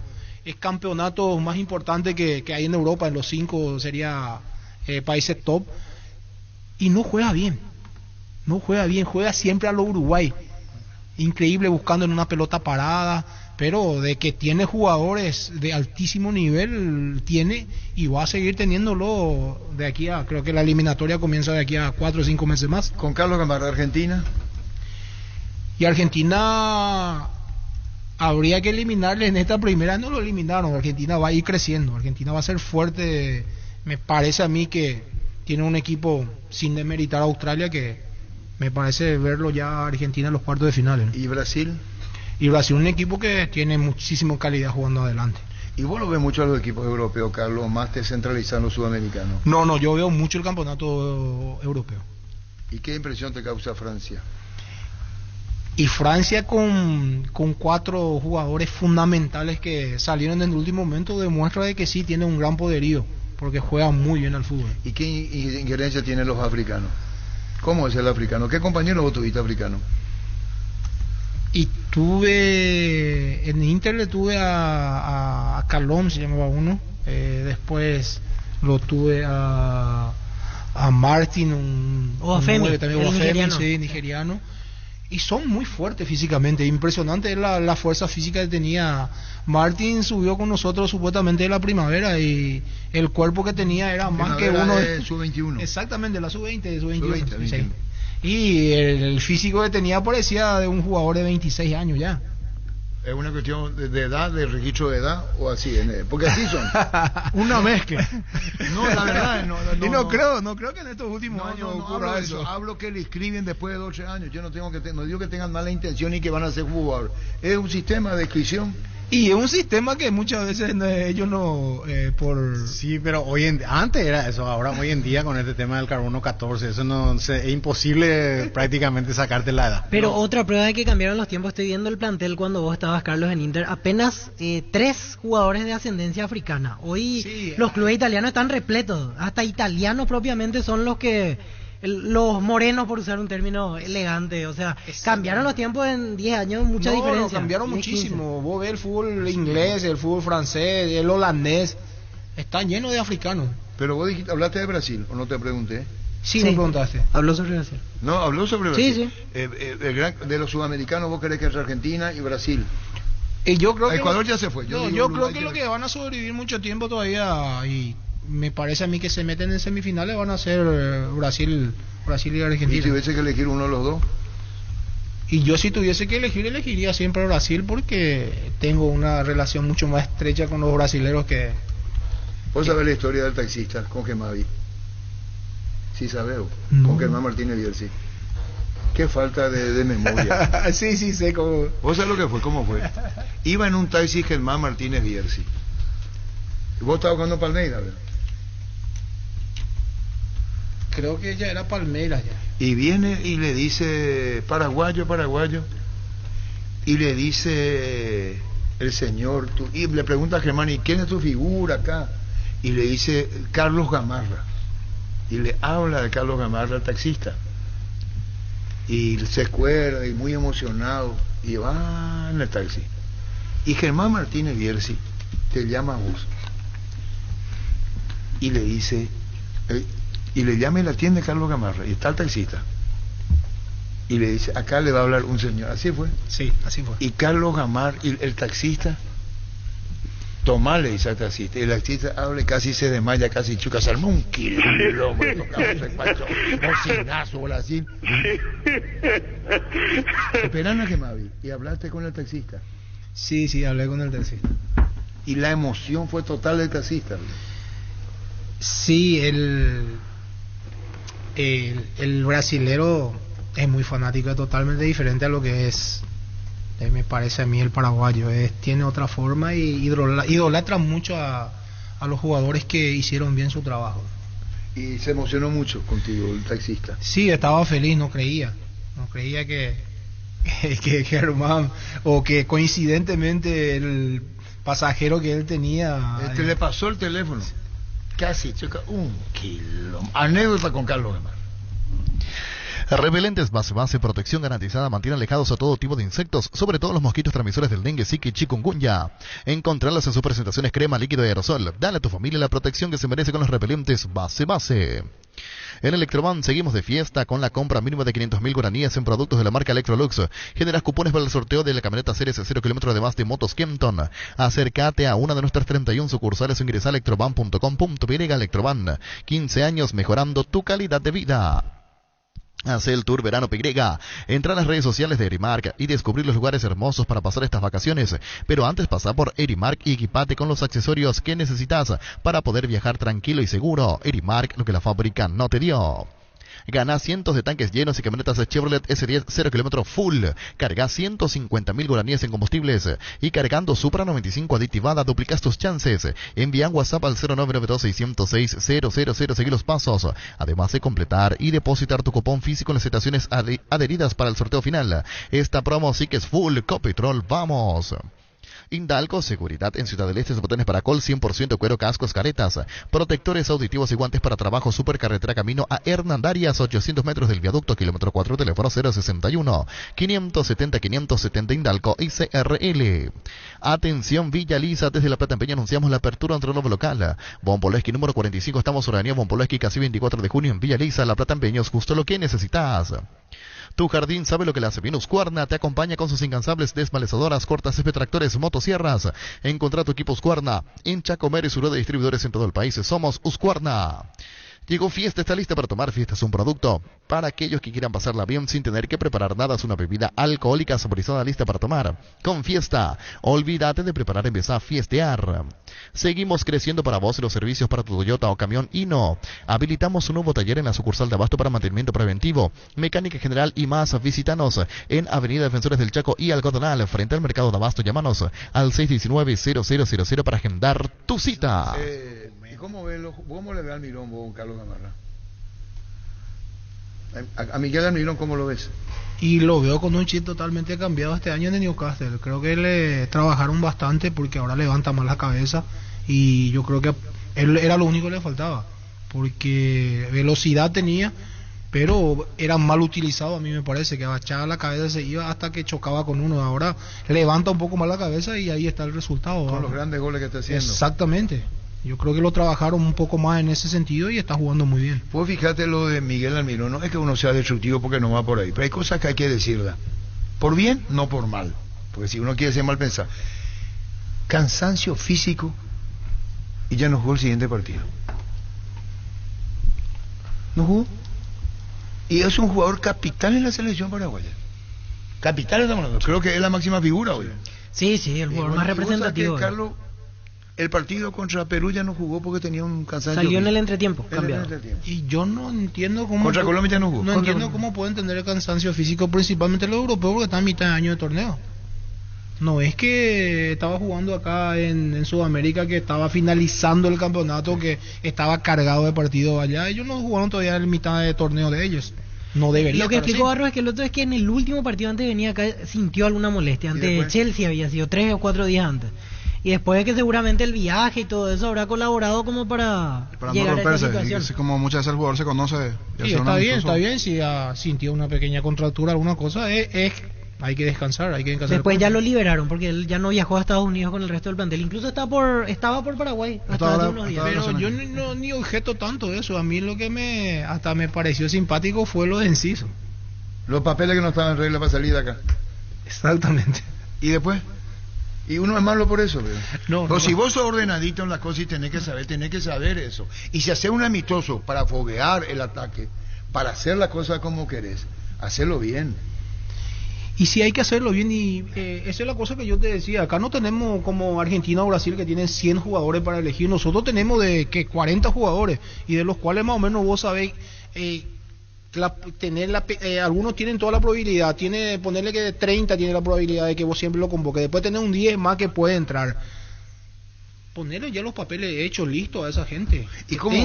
campeonatos más importantes que hay en Europa, en los 5 sería países top, y no juega bien, juega siempre a lo Uruguay, increíble buscando en una pelota parada, pero de que tiene jugadores de altísimo nivel, tiene y va a seguir teniéndolo de aquí a, creo que la eliminatoria comienza de aquí a 4 o 5 meses más.
Con Carlos Gamarra, Argentina.
Y Argentina habría que eliminarle en esta primera, no lo eliminaron, Argentina va a ir creciendo, Argentina va a ser fuerte, me parece a mí que tiene un equipo sin demeritar a Australia que me parece verlo ya a Argentina en los cuartos de finales.
¿Y Brasil?
Y Brasil un equipo que tiene muchísima calidad jugando adelante.
¿Y vos lo ves mucho a los equipos europeos, Carlos, más descentralizados los sudamericanos?
No, yo veo mucho el campeonato europeo.
¿Y qué impresión te causa Francia?
Y Francia con 4 jugadores fundamentales que salieron en el último momento demuestra de que sí tiene un gran poderío, porque juega muy bien al fútbol.
¿Y qué injerencia tienen los africanos? ¿Cómo es el africano? ¿Qué compañero vos tuviste africano?
Y tuve en Inter le tuve a Calón, se llamaba uno, después lo tuve a Martin,
Obafemi,
nigeriano, y son muy fuertes físicamente, impresionante la fuerza física que tenía. Martin subió con nosotros supuestamente de la primavera y el cuerpo que tenía era más que uno
de sub-21.
Exactamente, la sub-20, sub-21. Sí. Y el físico que tenía parecía de un jugador de 26 años ya.
¿Es una cuestión de edad, de registro de edad o así? Porque así son.
Una mezcla.
No, la verdad,
no creo que en estos últimos años ocurra eso.
Hablo que le escriben después de 12 años. Yo no digo que tengan mala intención y que van a ser jugadores. Es un sistema de inscripción.
Y es un sistema que muchas veces ellos no
Sí, pero antes era eso, ahora hoy en día con este tema del carbono 14, eso es imposible prácticamente sacarte la edad.
Pero otra prueba de que cambiaron los tiempos, estoy viendo el plantel cuando vos estabas, Carlos, en Inter, apenas 3 jugadores de ascendencia africana. Hoy los clubes italianos están repletos, hasta italianos propiamente son los que... los morenos, por usar un término elegante, o sea, cambiaron los tiempos en 10 años, mucha diferencia.
Cambiaron muchísimo. Vos ves el fútbol inglés, el fútbol francés, el holandés, está lleno de africanos.
Pero vos hablaste de Brasil, ¿o no te pregunté?
Sí, me preguntaste.
Habló sobre Brasil.
No, habló sobre Brasil.
Sí.
De los sudamericanos, vos querés que es Argentina y Brasil.
Yo creo
Ecuador ya se fue.
Yo creo que lo que van a sobrevivir mucho tiempo todavía, y me parece a mí que se meten en semifinales, van a ser Brasil y Argentina.
¿Y si tuviese que elegir uno de los dos?
Y yo si tuviese que elegir, elegiría siempre Brasil, porque tengo una relación mucho más estrecha con los brasileros que...
¿Vos sabés la historia del taxista con Gemavi? Sí, sabés.
No.
Con Germán Martínez Bierzi. Qué falta de memoria.
Sí, sé cómo...
¿Vos sabés lo que fue? ¿Cómo fue? Iba en un taxi Germán Martínez Bierzi. ¿Vos estabas jugando Palmeiras, ¿verdad?
Creo que ya era Palmeiras ya.
Y viene y le dice, paraguayo, y le dice el señor, y le pregunta a Germán, ¿y quién es tu figura acá? Y le dice, Carlos Gamarra. Y le habla de Carlos Gamarra al taxista. Y se acuerda, y muy emocionado, y va en el taxi. Y Germán Martínez Bierzi te llama a vos. Y le dice... y le llama y la atiende Carlos Gamarra, y está el taxista, y le dice, acá le va a hablar un señor. ¿Así fue?
Sí, así fue.
Y Carlos Gamarra, y el taxista Tomá, le dice al taxista. Y el taxista habla, casi se desmaya, casi chuca, se armó un kilómetro, bocinazo, bola así. Esperando a que me vi. ¿Y hablaste con el taxista?
Sí, hablé con el taxista.
¿Y la emoción fue total del taxista?
Sí, el brasilero es muy fanático, es totalmente diferente a lo que es, me parece a mí, el paraguayo. Tiene otra forma y idolatra mucho a los jugadores que hicieron bien su trabajo.
¿Y se emocionó mucho contigo el taxista?
Sí, estaba feliz, no creía que Germán, o que coincidentemente el pasajero que él tenía...
le pasó el teléfono. Casi choca un kilo. Anécdota con Carlos Gemar.
Repelentes base, protección garantizada, mantiene alejados a todo tipo de insectos, sobre todo los mosquitos transmisores del dengue, zika y chikungunya. Encontrarlas en sus presentaciones crema, líquido y aerosol. Dale a tu familia la protección que se merece con los repelentes base. En Electroban seguimos de fiesta con la compra mínima de 500.000 guaraníes en productos de la marca Electrolux. Generas cupones para el sorteo de la camioneta Ceres 0 km de más de Motos Kempton. Acércate a una de nuestras 31 sucursales o ingresa a electroban.com.py. Electroban, 15 años mejorando tu calidad de vida. Hace el Tour Verano PY. Entra a las redes sociales de Erimark y descubrir los lugares hermosos para pasar estas vacaciones. Pero antes pasa por Erimark y equipate con los accesorios que necesitas para poder viajar tranquilo y seguro. Erimark, lo que la fábrica no te dio. Gana cientos de tanques llenos y camionetas Chevrolet S10 0 km full. Carga 150.000 guaraníes en combustibles. Y cargando Supra 95 aditivada duplicas tus chances. Envía un WhatsApp al 0992-606-000. Seguí los pasos. Además de completar y depositar tu cupón físico en las estaciones adheridas para el sorteo final. Esta promo sí que es full. Copetrol, vamos. Indalco, seguridad en Ciudad del Este, botones para col, 100% cuero, cascos, caretas, protectores auditivos y guantes para trabajo, supercarretera camino a Hernandarias, 800 metros del viaducto, kilómetro 4, teléfono 061-570-570 Indalco y CRL. Atención Villa Lisa, desde La Plata Empeña anunciamos la apertura entre nuevo local. Bomboleski número 45, estamos sobre Avenida Bomboleski, casi 24 de junio en Villa Lisa, La Plata Empeña, es justo lo que necesitas. Tu jardín sabe lo que le hace bien. Husqvarna te acompaña con sus incansables desmalezadoras, cortas, césped, tractores, motosierras. Encontrá tu equipo Husqvarna en Chacomer y su red de distribuidores en todo el país. Somos Husqvarna. Llegó Fiesta, está lista para tomar. Fiesta es un producto para aquellos que quieran pasarla bien sin tener que preparar nada. Es una bebida alcohólica saborizada lista para tomar. Con Fiesta, olvídate de preparar, empieza a fiestear. Seguimos creciendo para vos y los servicios para tu Toyota o camión Hino. Habilitamos un nuevo taller en la sucursal de Abasto para mantenimiento preventivo, mecánica general y más. Visítanos en Avenida Defensores del Chaco y Algodonal, frente al mercado de Abasto. Llámanos al 619-0000 para agendar tu cita.
¿Cómo le ve al Mirón, vos, Carlos Gamarra? A Miguel Almirón, ¿cómo lo ves?
Y lo veo con un chip totalmente cambiado este año en Newcastle. Creo que le trabajaron bastante porque ahora levanta más la cabeza y yo creo que él era lo único que le faltaba, porque velocidad tenía, pero era mal utilizado. A mí me parece que agachaba la cabeza y se iba hasta que chocaba con uno. Ahora levanta un poco más la cabeza y ahí está el resultado.
Con los grandes goles que está haciendo.
Exactamente. Yo creo que lo trabajaron un poco más en ese sentido y está jugando muy bien.
Pues fíjate lo de Miguel Almirón, no es que uno sea destructivo porque no va por ahí, pero hay cosas que hay que decirlas. Por bien, no por mal. Porque si uno quiere ser mal pensado. Cansancio físico y ya no jugó el siguiente partido. No jugó. Y es un jugador capital en la selección paraguaya. Capital estamos hablando. Creo que es la máxima figura hoy.
Sí, el jugador más representativo.
Carlos, el partido contra Perú ya no jugó porque tenía un cansancio.
Salió en el entretiempo, cambiado.
Y yo no entiendo cómo...
Contra Colombia ya no jugó.
No entiendo cómo pueden tener el cansancio físico, principalmente los europeos, porque están a mitad de año de torneo. No es que estaba jugando acá en Sudamérica, que estaba finalizando el campeonato, que estaba cargado de partidos allá. Ellos no jugaron todavía en mitad de torneo de ellos. No debería.
Lo que explicó Barro es que el otro es que en el último partido antes de venir acá sintió alguna molestia. Ante Chelsea había sido 3 o 4 días antes. Y después de que seguramente el viaje y todo eso habrá colaborado como para llegar
no romperse,
a esa situación.
Y como muchas veces el jugador se conoce.
Sí, está bien, si sintió una pequeña contractura, alguna cosa, hay que descansar,
Después ya lo liberaron porque él ya no viajó a Estados Unidos con el resto del plantel, incluso estaba por Paraguay hasta hace unos días.
Pero yo ni objeto tanto de eso. A mí lo que hasta me pareció simpático fue lo de Enciso.
Los papeles que no estaban en regla para salir de acá.
Exactamente.
¿Y después? Y uno es malo por eso, ¿verdad?
No,
Pero si vos sos ordenadito en las cosas y tenés que saber eso. Y si haces un amistoso para foguear el ataque, para hacer las cosas como querés, hacerlo bien.
Y si hay que hacerlo bien, y esa es la cosa que yo te decía, acá no tenemos como Argentina o Brasil que tienen 100 jugadores para elegir, nosotros tenemos de que 40 jugadores, y de los cuales más o menos vos sabéis, algunos tienen toda la probabilidad, ponerle que de 30 tiene la probabilidad de que vos siempre lo convoques, después tener un 10 más que puede entrar. Ponerle ya los papeles hechos, listos a esa gente.
¿Y cómo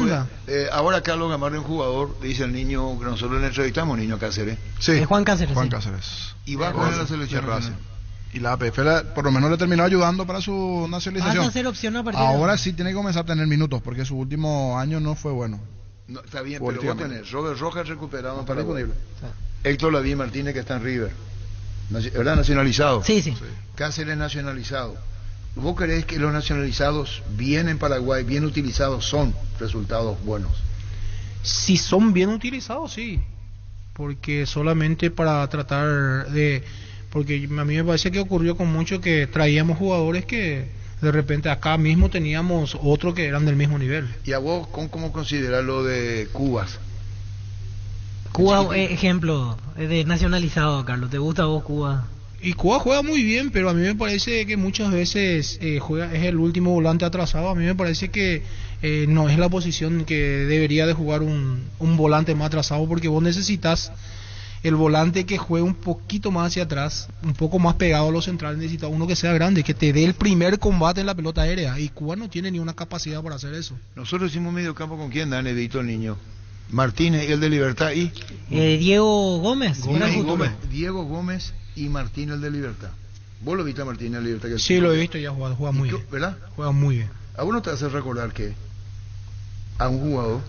ahora Carlos Gamarra, un jugador, dice el niño que nosotros le entrevistamos, niño Cáceres?
Sí,
Juan Cáceres.
Juan
Sí.
Cáceres.
Y va a jugar en la selección.
Y la APF por lo menos le terminó ayudando para su nacionalización.
Vas a hacer opción a partir de
Ahora sí tiene que comenzar a tener minutos, porque su último año no fue bueno.
No, está bien, pero vos tenés Robert Rojas recuperado para disponible. Héctor Lavín Martínez, que está en River, ¿verdad? Nacionalizado.
Sí.
Cáceres nacionalizado. ¿Vos creés que los nacionalizados bien en Paraguay, bien utilizados, son resultados buenos?
Si son bien utilizados, sí. Porque solamente para tratar de... Porque a mí me parece que ocurrió con mucho que traíamos jugadores que de repente acá mismo teníamos otros que eran del mismo nivel.
¿Y a vos cómo considerás lo de Cubas?
Cuba, ejemplo de nacionalizado, Carlos. ¿Te gusta a vos Cuba?
Y Cuba juega muy bien, pero a mí me parece que muchas veces es el último volante atrasado. A mí me parece que no es la posición que debería de jugar un volante más atrasado, porque vos necesitas el volante que juegue un poquito más hacia atrás, un poco más pegado a los centrales. Necesita uno que sea grande, que te dé el primer combate en la pelota aérea, y Cuba no tiene ni una capacidad para hacer eso.
Nosotros hicimos medio campo con quién, Dan Evito, el niño Martínez, y el de Libertad, y
Diego Gómez.
Diego Gómez y Martínez, el de Libertad. ¿Vos lo viste a Martínez, el de Libertad?
Sí, lo he visto, ya juega muy bien,
¿verdad?
Juega muy bien.
¿A vos no te hace recordar que a un jugador?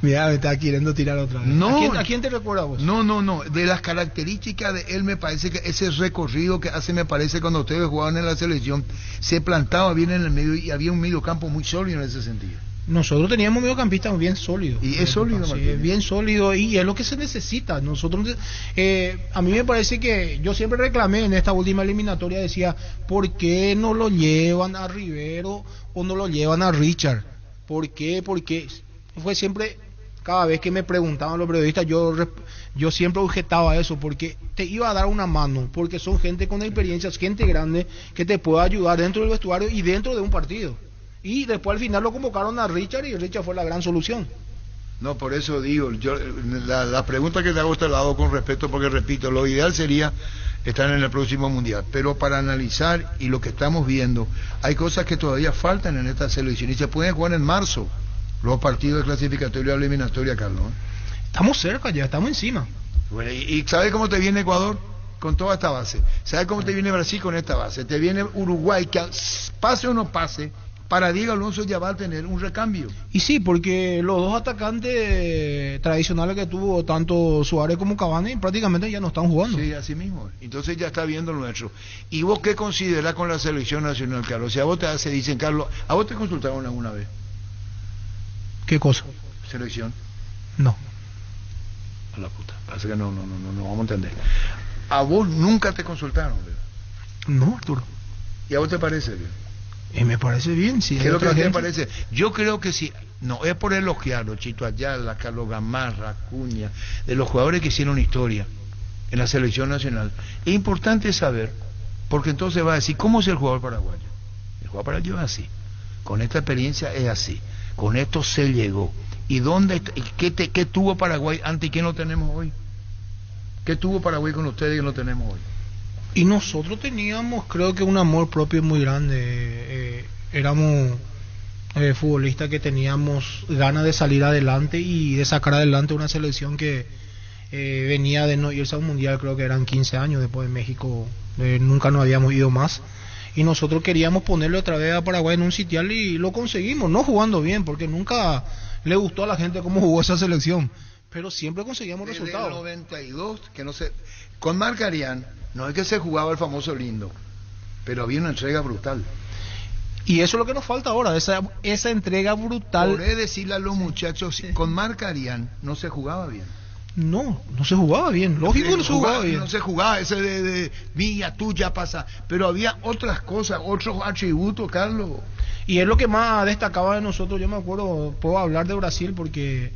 Mira, me está queriendo tirar otra vez.
No,
¿A quién te recuerda vos?
No, de las características de él, me parece que ese recorrido que hace, me parece, cuando ustedes jugaban en la selección, se plantaba bien en el medio y había un medio campo muy sólido en ese sentido.
Nosotros teníamos mediocampistas bien sólidos.
Y es sólido,
sí,
Martínez.
Bien sólido, y es lo que se necesita. Nosotros, a mí me parece que yo siempre reclamé en esta última eliminatoria, decía, ¿por qué no lo llevan a Rivero o no lo llevan a Richard? ¿Por qué? Porque fue siempre, cada vez que me preguntaban los periodistas, yo siempre objetaba eso, porque te iba a dar una mano, porque son gente con experiencia, gente grande que te puede ayudar dentro del vestuario y dentro de un partido. Y después al final lo convocaron a Richard, y Richard fue la gran solución.
No, por eso digo, yo la pregunta que te hago te la hago con respeto, porque repito, lo ideal sería estar en el próximo mundial, pero para analizar y lo que estamos viendo, hay cosas que todavía faltan en esta selección y se pueden jugar en marzo los partidos de clasificatoria o eliminatoria, Carlos.
Estamos cerca ya, estamos encima.
Bueno, ¿y sabes cómo te viene Ecuador? Con toda esta base. ¿Sabes cómo te viene Brasil con esta base? Te viene Uruguay, que pase o no pase, para Diego Alonso ya va a tener un recambio.
Y sí, porque los dos atacantes tradicionales que tuvo tanto Suárez como Cavani prácticamente ya no están jugando.
Sí, así mismo. Entonces ya está viendo lo nuestro. ¿Y vos qué considerás con la selección nacional, Carlos? Si a vos te dicen, Carlos, ¿a vos te consultaron alguna vez?
¿Qué cosa?
¿Selección?
No.
A la puta. Parece que no vamos a entender. ¿A vos nunca te consultaron, ¿verdad?
No, Arturo.
¿Y a vos te parece bien?
Me parece bien, sí.
¿Qué es lo que a ti te parece? Yo creo que sí, no es por elogiarlo, Chito Ayala, Carlos Gamarra, Acuña, de los jugadores que hicieron historia en la selección nacional. Es importante saber, porque entonces va a decir, ¿cómo es el jugador paraguayo? El jugador paraguayo es así, con esta experiencia es así, con esto se llegó. ¿Y dónde, qué tuvo Paraguay antes y qué no tenemos hoy? ¿Qué tuvo Paraguay con ustedes que no tenemos hoy?
Y nosotros teníamos, creo que un amor propio muy grande. Éramos futbolistas que teníamos ganas de salir adelante y de sacar adelante una selección que venía de no irse a un mundial, creo que eran 15 años después de México, nunca nos habíamos ido más. Y nosotros queríamos ponerle otra vez a Paraguay en un sitial y lo conseguimos, no jugando bien, porque nunca le gustó a la gente cómo jugó esa selección, pero siempre conseguíamos resultados.
Desde el 92, que no sé, con Marc Arián, no es que se jugaba el famoso lindo, pero había una entrega brutal.
Y eso es lo que nos falta ahora, esa entrega brutal.
Podré decirle a los muchachos, con Marc Arián no se jugaba bien.
No se jugaba bien. Lógico que no se jugaba bien.
No se jugaba ese de mía, tuya, pasa. Pero había otras cosas, otros atributos, Carlos.
Y es lo que más destacaba de nosotros. Yo me acuerdo, puedo hablar de Brasil porque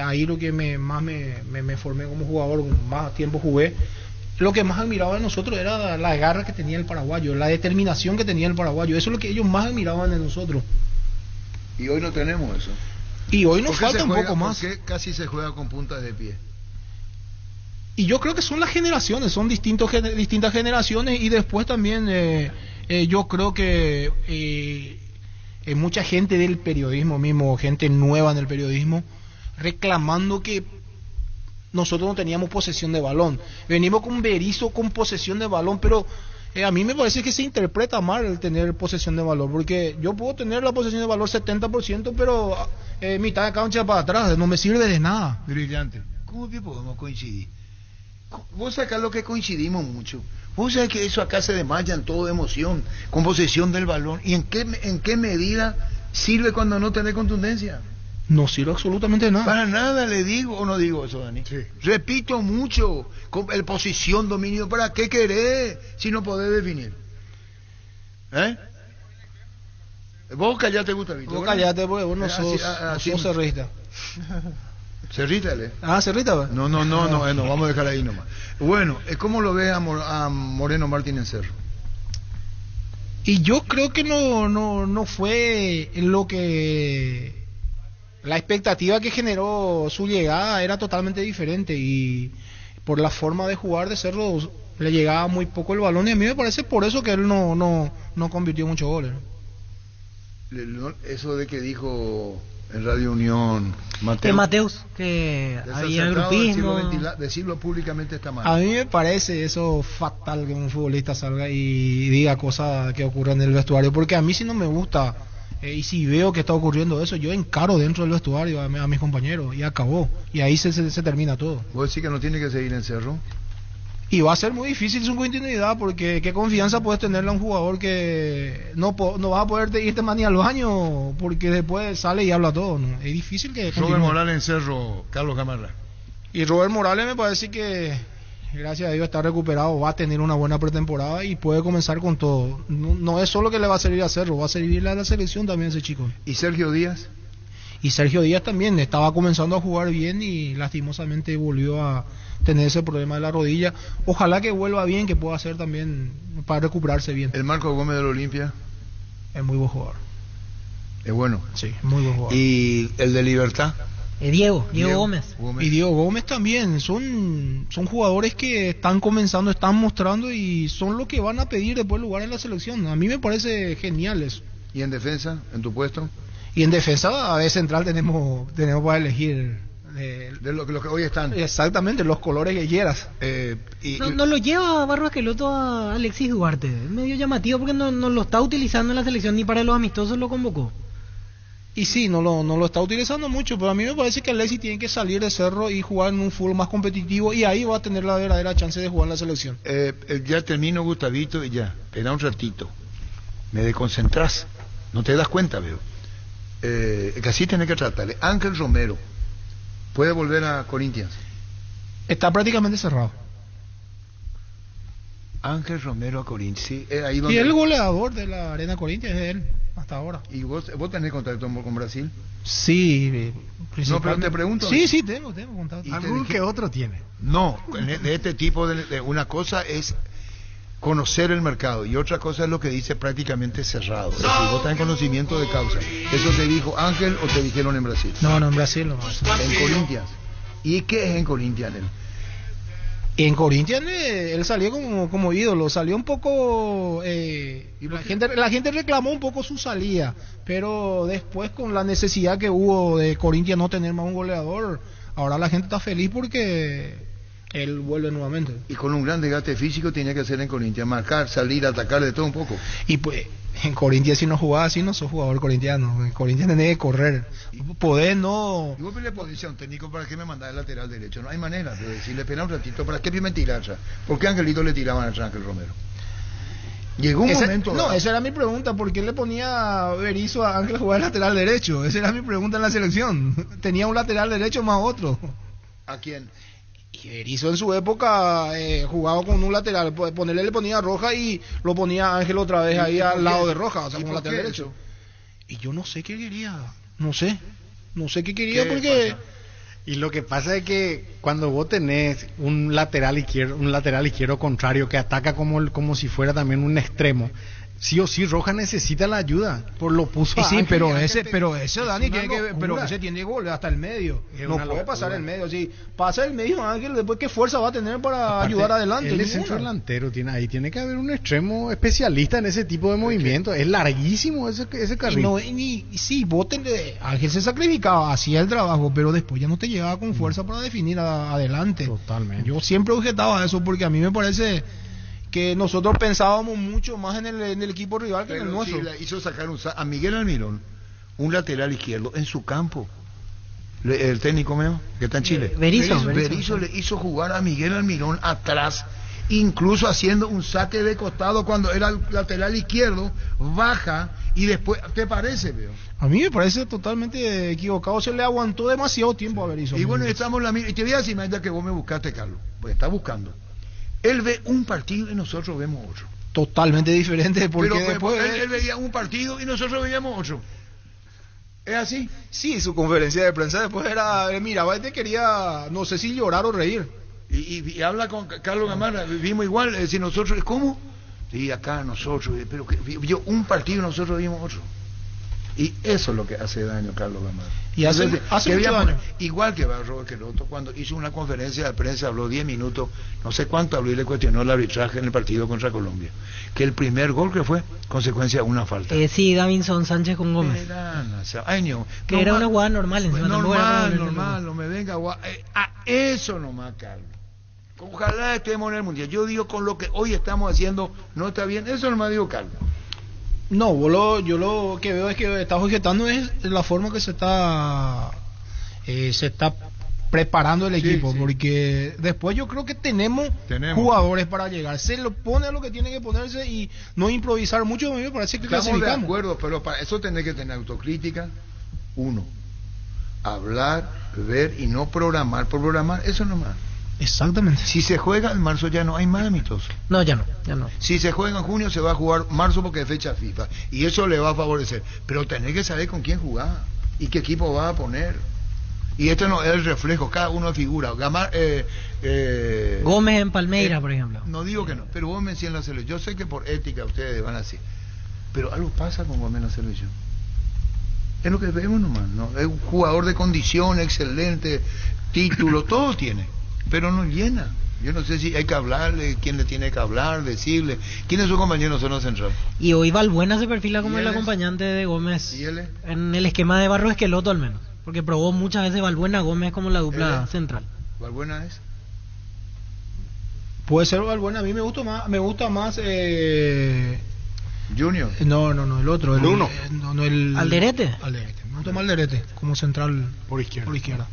ahí lo que más me formé como jugador, más tiempo jugué. Lo que más admiraba de nosotros era la garra que tenía el paraguayo, la determinación que tenía el paraguayo. Eso es lo que ellos más admiraban de nosotros.
Y hoy no tenemos eso.
Y hoy nos falta un poco más.
Porque casi se juega con puntas de pie.
Y yo creo que son las generaciones, son distintas generaciones, y después también yo creo que mucha gente del periodismo mismo, gente nueva en el periodismo, reclamando que nosotros no teníamos posesión de balón. Venimos con Berizzo con posesión de balón, pero a mí me parece que se interpreta mal el tener posesión de balón, porque yo puedo tener la posesión de balón 70%, pero mitad de cancha para atrás, no me sirve de nada.
Brillante. ¿Cómo que podemos coincidir? Vos acá lo que coincidimos mucho. Vos sabés que eso acá se desmaya en todo de emoción, con posesión del balón. ¿Y en qué medida sirve cuando no tenés contundencia?
No sirve absolutamente nada.
Para nada, le digo o no digo eso, Dani. Sí. Repito mucho, con el posición, dominio, ¿para qué querés si no podés definir? Vos callate, Gustavito.
Vos callate, porque vos no sos cerrista.
Cerrítale.
Cerrita, ¿va?
No, vamos a dejar ahí nomás. Bueno, ¿cómo lo ve a Moreno Martínez Cerro?
Y yo creo que no fue lo que... La expectativa que generó su llegada era totalmente diferente, y por la forma de jugar de Cerro le llegaba muy poco el balón, y a mí me parece por eso que él no convirtió muchos goles.
Eso de que dijo en Radio Unión
Mateus, que había grupismo,
decirlo públicamente está mal.
A mí me parece eso fatal, que un futbolista salga y diga cosas que ocurren en el vestuario, porque a mí sí no me gusta. Y si veo que está ocurriendo eso, yo encaro dentro del vestuario a mis compañeros, y acabó, y ahí se termina todo.
¿Vos decís que no tiene que seguir en Cerro?
Y va a ser muy difícil su continuidad, porque qué confianza puedes tenerle a un jugador que no vas a poder irte más ni al baño, porque después sale y habla todo, ¿no? Es difícil que
Robert Morales en Cerro, Carlos Gamarra.
Y Robert Morales me parece que, gracias a Dios, está recuperado, va a tener una buena pretemporada y puede comenzar con todo. No es solo que le va a servir a Cerro, va a servirle a la selección también ese chico.
¿Y Sergio Díaz?
Y Sergio Díaz también estaba comenzando a jugar bien y lastimosamente volvió a tener ese problema de la rodilla. Ojalá que vuelva bien, que pueda hacer también para recuperarse bien.
¿El Marco Gómez del Olimpia?
Es muy buen jugador.
¿Es bueno?
Sí, muy buen jugador.
¿Y el de Libertad?
Diego Gómez.
Y Diego Gómez también. Son jugadores que están comenzando, están mostrando, y son los que van a pedir después lugar en la selección. A mí me parece genial eso.
¿Y en defensa, en tu puesto?
Y en defensa, a vez central tenemos para elegir
de lo que hoy están.
Exactamente, los colores que quieras.
No lo lleva Barro Esqueloto a Alexis Duarte. Es medio llamativo porque no lo está utilizando en la selección, ni para los amistosos lo convocó.
Y sí, no lo está utilizando mucho, pero a mí me parece que Alexis tiene que salir de Cerro y jugar en un fútbol más competitivo, y ahí va a tener la verdadera chance de jugar en la selección.
Ya termino, Gustavito, y ya. Espera un ratito. Me desconcentrás. No te das cuenta, veo. Que así tenés que tratarle. Ángel Romero puede volver a Corinthians.
Está prácticamente cerrado.
Ángel Romero a Corinthians, sí, ahí donde...
Y el goleador de la Arena Corinthians es él, hasta ahora.
¿Y vos tenés contacto con Brasil?
Sí,
no, pero te pregunto.
Sí, tengo contacto.
¿Algún que otro tiene?
No, de este tipo de una cosa es conocer el mercado, y otra cosa es lo que dice prácticamente cerrado. Es decir, vos estás en conocimiento de causa. ¿Eso te dijo Ángel o te dijeron en Brasil?
No, en Brasil no.
En Corinthians. ¿Y qué es en Corinthians él?
En Corinthians él salió como ídolo, salió un poco... la gente reclamó un poco su salida, pero después, con la necesidad que hubo de Corinthians no tener más un goleador, ahora la gente está feliz porque él vuelve nuevamente.
Y con un gran desgaste físico tenía que hacer en Corinthians, marcar, salir, atacar, de todo un poco.
Y pues en Corinthians, si no jugaba así, no sos jugador corintiano. En Corinthians tenés que correr, podés no...
¿Y vos le podés decir a un técnico para qué me mandás el lateral derecho? No hay manera de decirle, espera un ratito, ¿para qué me tirar atrás? ¿Por qué Angelito le tiraban atrás a Ángel Romero? Llegó un momento...
No, esa era mi pregunta, ¿por qué le ponía Berizzo a Ángel jugar el lateral derecho? Esa era mi pregunta en la selección. Tenía un lateral derecho más otro.
¿A quién?
Y Berizzo en su época jugaba con un lateral, le ponía Roja y lo ponía Ángel otra vez ahí al lado de Roja, o sea, como lateral derecho. Y yo no sé qué quería, no sé qué quería porque...
Y lo que pasa es que cuando vos tenés un lateral izquierdo contrario que ataca como si fuera también un extremo, sí o sí Roja necesita la ayuda, por lo puso a
sí,
Ángel,
pero
Ángel
ese Dani tiene que, pero ese tiene que volver hasta el medio, no puede pasar el medio, si pasa el medio Ángel, después qué fuerza va a tener para ayudar adelante.
Él es centro delantero, tiene que haber un extremo especialista en ese tipo de movimientos, es larguísimo ese carril.
Sí, Ángel se sacrificaba, hacía el trabajo, pero después ya no te llegaba con fuerza para definir adelante.
Totalmente.
Yo siempre objetaba eso porque a mí me parece que nosotros pensábamos mucho más en el equipo rival que en el nuestro.
Sí, hizo sacar a Miguel Almirón, un lateral izquierdo, en su campo. El técnico mío, que está en Chile. Berizzo le hizo jugar a Miguel Almirón atrás, incluso haciendo un saque de costado cuando era el lateral izquierdo, baja y después, ¿te parece, veo?
A mí me parece totalmente equivocado, se le aguantó demasiado tiempo a Berizzo.
Y bueno, estamos la misma, y te voy a decir, ya que vos me buscaste, Carlos, pues está buscando. Él ve un partido y nosotros vemos otro.
Totalmente diferente, porque
pero
después
él veía un partido y nosotros veíamos otro. ¿Es así?
Sí, su conferencia de prensa después era, miraba, te quería, no sé si llorar o reír.
Y habla con Carlos Gamarra, vimos igual, si nosotros, ¿cómo? Sí, acá nosotros, pero que vio un partido y nosotros vimos otro. Y eso es lo que hace daño Carlos Gamarra.
Y hace mucho daño.
Igual que Robert Queroto, cuando hizo una conferencia de prensa, habló 10 minutos, no sé cuánto habló y le cuestionó el arbitraje en el partido contra Colombia. Que el primer gol que fue consecuencia de una falta.
Sí, Davinson Sánchez con Gómez. Que era una jugada normal encima.
Normal, no me venga a eso nomás, Carlos. Ojalá estemos en el Mundial. Yo digo, con lo que hoy estamos haciendo, no está bien. Eso nomás digo, Carlos.
No, yo lo que veo es que estás objetando es la forma que se está preparando el equipo, sí. Porque después yo creo que tenemos jugadores para llegar, se lo pone a lo que tiene que ponerse y no improvisar mucho. A mí me parece que
estamos de acuerdo, pero para eso tenés que tener autocrítica, hablar, ver y no programar por programar, eso nomás.
Exactamente.
Si se juega en marzo ya no hay más amistosos.
No, ya no.
Si se juega en junio se va a jugar marzo porque es fecha FIFA y eso le va a favorecer. Pero tenés que saber con quién jugar y qué equipo va a poner. Y este no es el reflejo, cada uno figura.
Gómez en Palmeiras, por ejemplo.
No digo que no, pero vos me decís en la selección. Yo sé que por ética ustedes van así, pero algo pasa con Gómez en la selección. Es lo que vemos nomás, ¿no? Es un jugador de condición, excelente, título, todo tiene. Pero no llena. Yo no sé si hay que hablarle, quién le tiene que hablar, decirle. ¿Quién es su compañero en zona central?
Y hoy Valbuena se perfila como el acompañante de Gómez.
¿Y él?
En el esquema de Barros Esqueloto al menos. Porque probó muchas veces Valbuena Gómez como la dupla central.
¿Valbuena es?
Puede ser Valbuena. A mí me gusta más
Junior.
No, el otro.
Bruno.
El
Alderete.
Me gusta más Alderete como central por izquierda.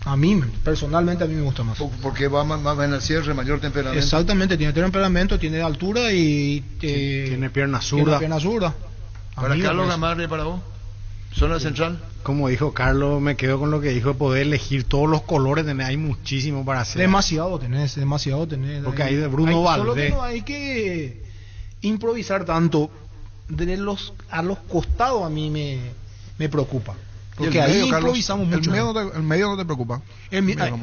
A mí, personalmente, a mí me gusta más.
Porque va más en el cierre, mayor temperamento.
Exactamente, tiene temperamento, tiene altura y...
tiene pierna zurda.
¿Para Carlos Gamarra para vos? ¿Zona central?
Como dijo Carlos, me quedo con lo que dijo, de poder elegir todos los colores, hay muchísimo para hacer.
Demasiado tenés.
Porque hay de Bruno Valdés.
Solo que no hay que improvisar tanto. A los costados a mí me preocupa. Porque ahí medio, improvisamos
Carlos,
mucho.
El medio no te preocupa.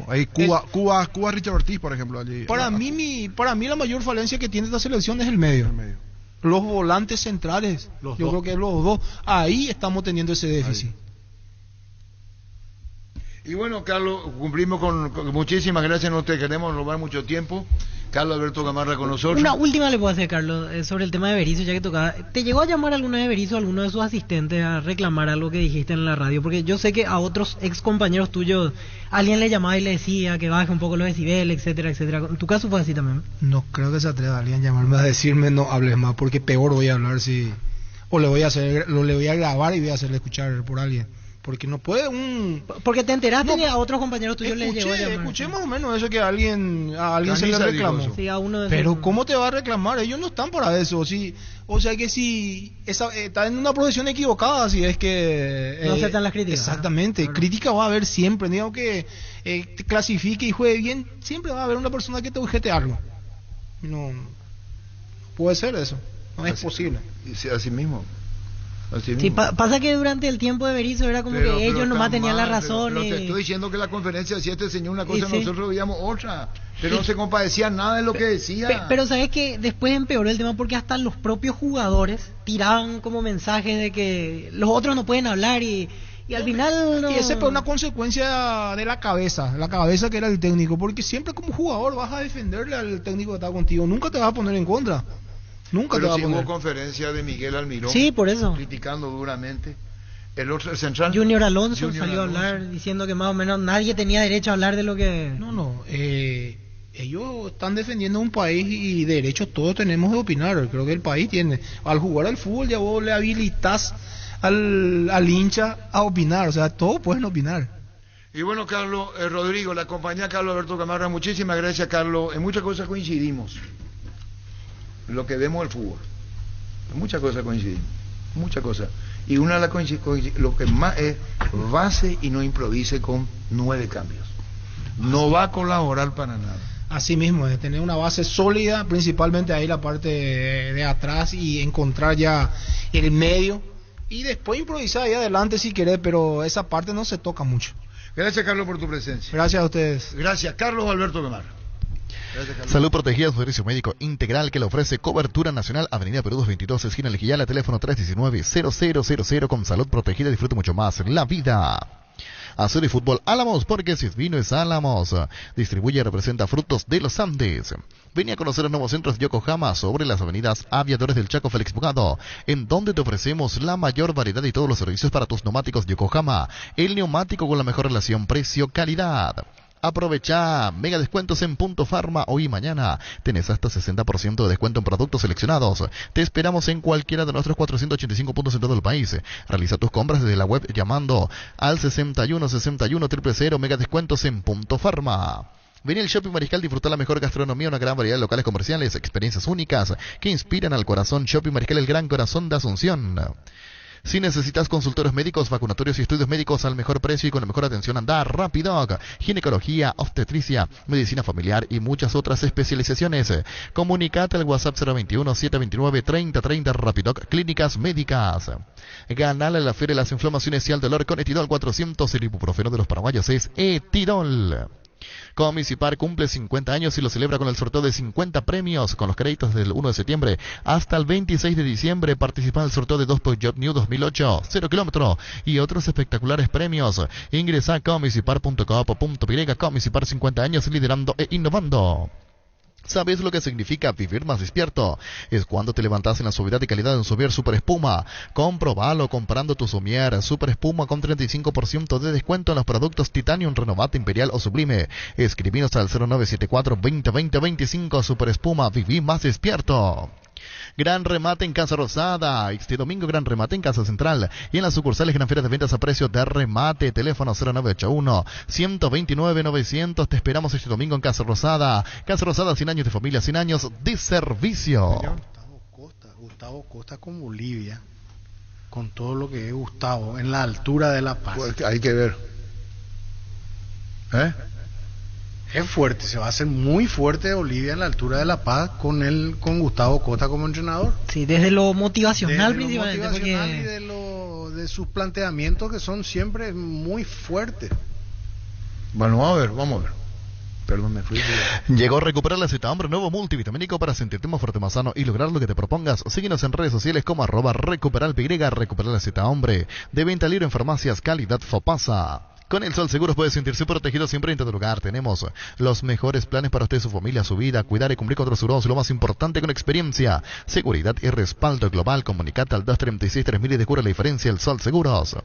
Ahí Cuba Richard Ortiz, por ejemplo. Allí.
Para mí la mayor falencia que tiene esta selección es el medio. Los volantes centrales. Yo creo que los dos. Ahí estamos teniendo ese déficit.
Y bueno, Carlos, cumplimos con muchísimas gracias. No te queremos robar mucho tiempo. Carlos Alberto Gamarra con nosotros.
Una última le puedo hacer, Carlos, sobre el tema de Berizzo, ya que tocaba. ¿Te llegó a llamar alguna vez Berizzo a alguno de sus asistentes a reclamar algo que dijiste en la radio? Porque yo sé que a otros ex compañeros tuyos alguien le llamaba y le decía que baje un poco los decibeles, etcétera, etcétera. ¿En tu caso fue así también?
No creo que se atreva a alguien a llamarme a decirme no hables más, porque peor voy a hablar si... O le voy a grabar y voy a hacerle escuchar por alguien. Porque no puede
Porque te enteraste que a otros compañeros tuyos les llegó a llamar.
Escuché más o menos eso que a alguien se le reclamó.
Sí, a uno de
Pero
esos.
¿cómo te va a reclamar? Ellos no están para eso. Sí, o sea que si está en una profesión equivocada, si es que...
No aceptan las críticas.
Exactamente.
Claro.
Crítica va a haber siempre. Digo que te clasifique y juegue bien, siempre va a haber una persona que te objete algo. No puede ser eso. No es posible.
Así mismo.
Sí, pasa que durante el tiempo de Berizzo era como que ellos nomás tenían la razón.
Pero te estoy diciendo que la conferencia decía este señor una cosa,
sí.
nosotros veíamos otra. Pero no se compadecía nada de lo que decía.
Pero sabes que después empeoró el tema porque hasta los propios jugadores tiraban como mensajes de que los otros no pueden hablar y al final no...
Y esa fue una consecuencia de la cabeza que era el técnico, porque siempre como jugador vas a defenderle al técnico que está contigo, nunca te vas a poner en contra. Nunca
pero
te va
si
a poner.
hubo conferencia de Miguel Almirón.
Sí, por eso.
Criticando duramente. El otro central.
Junior Alonso salió a hablar diciendo que más o menos nadie tenía derecho a hablar de lo que...
No. Ellos están defendiendo un país y derechos todos tenemos de opinar. Creo que el país tiene. Al jugar al fútbol ya vos le habilitas al hincha a opinar. O sea, todos pueden opinar.
Y bueno, Carlos, Rodrigo, la compañía Carlos Alberto Camarra, muchísimas gracias, Carlos. En muchas cosas coincidimos. Lo que vemos del fútbol. En muchas cosas coincidimos. Muchas cosas. Y una de las lo que más es base y no improvise con 9 cambios. No va a colaborar para nada.
Así mismo, es tener una base sólida, principalmente ahí la parte de atrás y encontrar ya el medio y después improvisar ahí adelante si querés, pero esa parte no se toca mucho.
Gracias, Carlos, por tu presencia.
Gracias a ustedes.
Gracias, Carlos Alberto Camarra.
Salud Protegida, un servicio médico integral que le ofrece cobertura nacional. Avenida Perú 222, esquina El Guillala, teléfono 319-0000. Con Salud Protegida disfrute mucho más la vida. Azul y Fútbol Álamos, porque si es vino es Álamos. Distribuye y representa Frutos de los Andes. Venía a conocer los nuevos centros de Yokohama sobre las avenidas Aviadores del Chaco, Félix Bugado, en donde te ofrecemos la mayor variedad y todos los servicios para tus neumáticos Yokohama. El neumático con la mejor relación precio-calidad. Aprovecha mega descuentos en Punto Farma. Hoy y mañana tenés hasta 60% de descuento en productos seleccionados. Te esperamos en cualquiera de nuestros 485 puntos en todo el país. Realiza tus compras desde la web llamando al 61 61 000. Mega descuentos en Punto Farma. Vení al Shopping Mariscal, disfrutar la mejor gastronomía, una gran variedad de locales comerciales, experiencias únicas que inspiran al corazón. Shopping Mariscal, el gran corazón de Asunción. Si necesitas consultorios médicos, vacunatorios y estudios médicos al mejor precio y con la mejor atención, anda a Rapidoc. Ginecología, obstetricia, medicina familiar y muchas otras especializaciones. Comunicate al WhatsApp 021-729-3030. Rapidoc Clínicas Médicas. Ganale la feria de las inflamaciones y al dolor con Etidol 400. El ibuprofeno de los paraguayos es Etidol. Comisipar cumple 50 años y lo celebra con el sorteo de 50 premios con los créditos del 1 de septiembre hasta el 26 de diciembre. Participa en el sorteo de 2 Peugeot New 2008, 0 kilómetro y otros espectaculares premios. Ingresa a comisipar.com.py. Comisipar 50 años liderando e innovando. ¿Sabes lo que significa vivir más despierto? Es cuando te levantas en la suavidad y calidad de un somier Super Espuma. Comprobalo comprando tu somier Super Espuma con 35% de descuento en los productos Titanium, Renovate, Imperial o Sublime. Escribinos al 0974-2020-25. Super Espuma, viví más despierto. Gran remate en Casa Rosada. Este domingo gran remate en Casa Central y en las sucursales Gran Feria de Ventas a precio de remate. Teléfono 0981-129-900. Te esperamos este domingo en Casa Rosada. Casa Rosada, 100 años de familia, 100 años de servicio.
Gustavo Costa con Bolivia, con todo lo que es Gustavo, en la altura de La Paz.
Pues hay que ver.
Es fuerte, se va a hacer muy fuerte Bolivia en la altura de La Paz con Gustavo Costa como entrenador.
Sí, desde lo motivacional
desde
principalmente.
Lo motivacional y de sus planteamientos que son siempre muy fuertes.
Bueno, vamos a ver. Perdón, me fui.
Llegó a recuperar la Z Hombre, nuevo multivitamínico para sentirte más fuerte, más sano y lograr lo que te propongas. Síguenos en redes sociales como @recuperalpy, recuperar la Z Hombre. De venta libre en farmacias, calidad Fopasa. Con El Sol Seguros puede sentirse protegido siempre en todo lugar. Tenemos los mejores planes para usted, su familia, su vida, cuidar y cumplir con otros seguros. Lo más importante, con experiencia, seguridad y respaldo global. Comunicate al 236-3000 y descubre la diferencia. El Sol Seguros.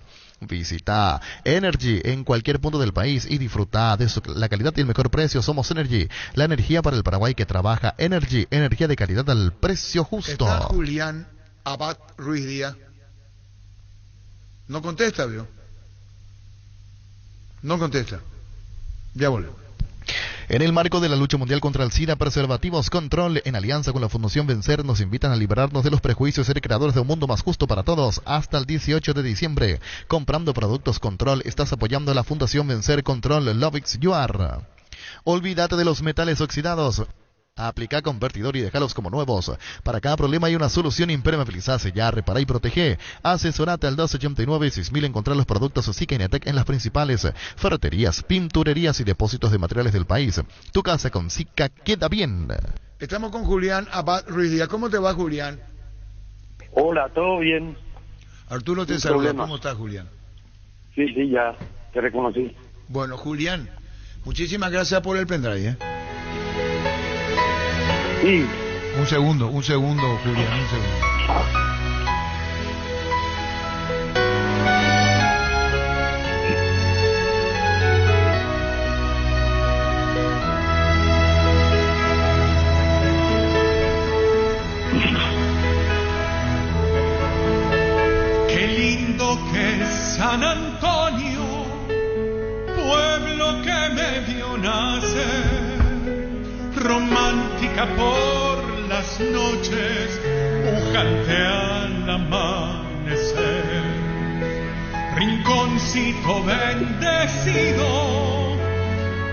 Visita Energy en cualquier punto del país y disfruta de la calidad y el mejor precio. Somos Energy, la energía para el Paraguay que trabaja. Energy, energía de calidad al precio justo.
Está Julián Abad Ruiz Díaz. No contesta, ¿vio? No contesta. Ya volvemos.
En el marco de la lucha mundial contra el SIDA, Preservativos Control, en alianza con la Fundación Vencer, nos invitan a liberarnos de los prejuicios y ser creadores de un mundo más justo para todos. Hasta el 18 de diciembre, comprando productos Control, estás apoyando a la Fundación Vencer Control. Lovix You Are. Olvídate de los metales oxidados. Aplica convertidor y déjalos como nuevos. Para cada problema hay una solución. Impermeabiliza, sellar, repara y protege. Asesorate al 289-6000. Encontrar los productos Sica y Netec en las principales ferreterías, pinturerías y depósitos de materiales del país. Tu casa con Sica queda bien.
Estamos con Julián Abad Ruiz Díaz. ¿Cómo te va, Julián?
Hola, ¿todo bien?
Arturo te
Sin
saluda.
problema.
¿Cómo estás, Julián?
Sí, ya te reconocí.
Bueno, Julián, muchísimas gracias por el pendrive,
Sí.
Un segundo, Julián, un segundo.
Qué lindo que es San Antonio, pueblo que me vio nacer, romántica por las noches, pujante al amanecer, rinconcito bendecido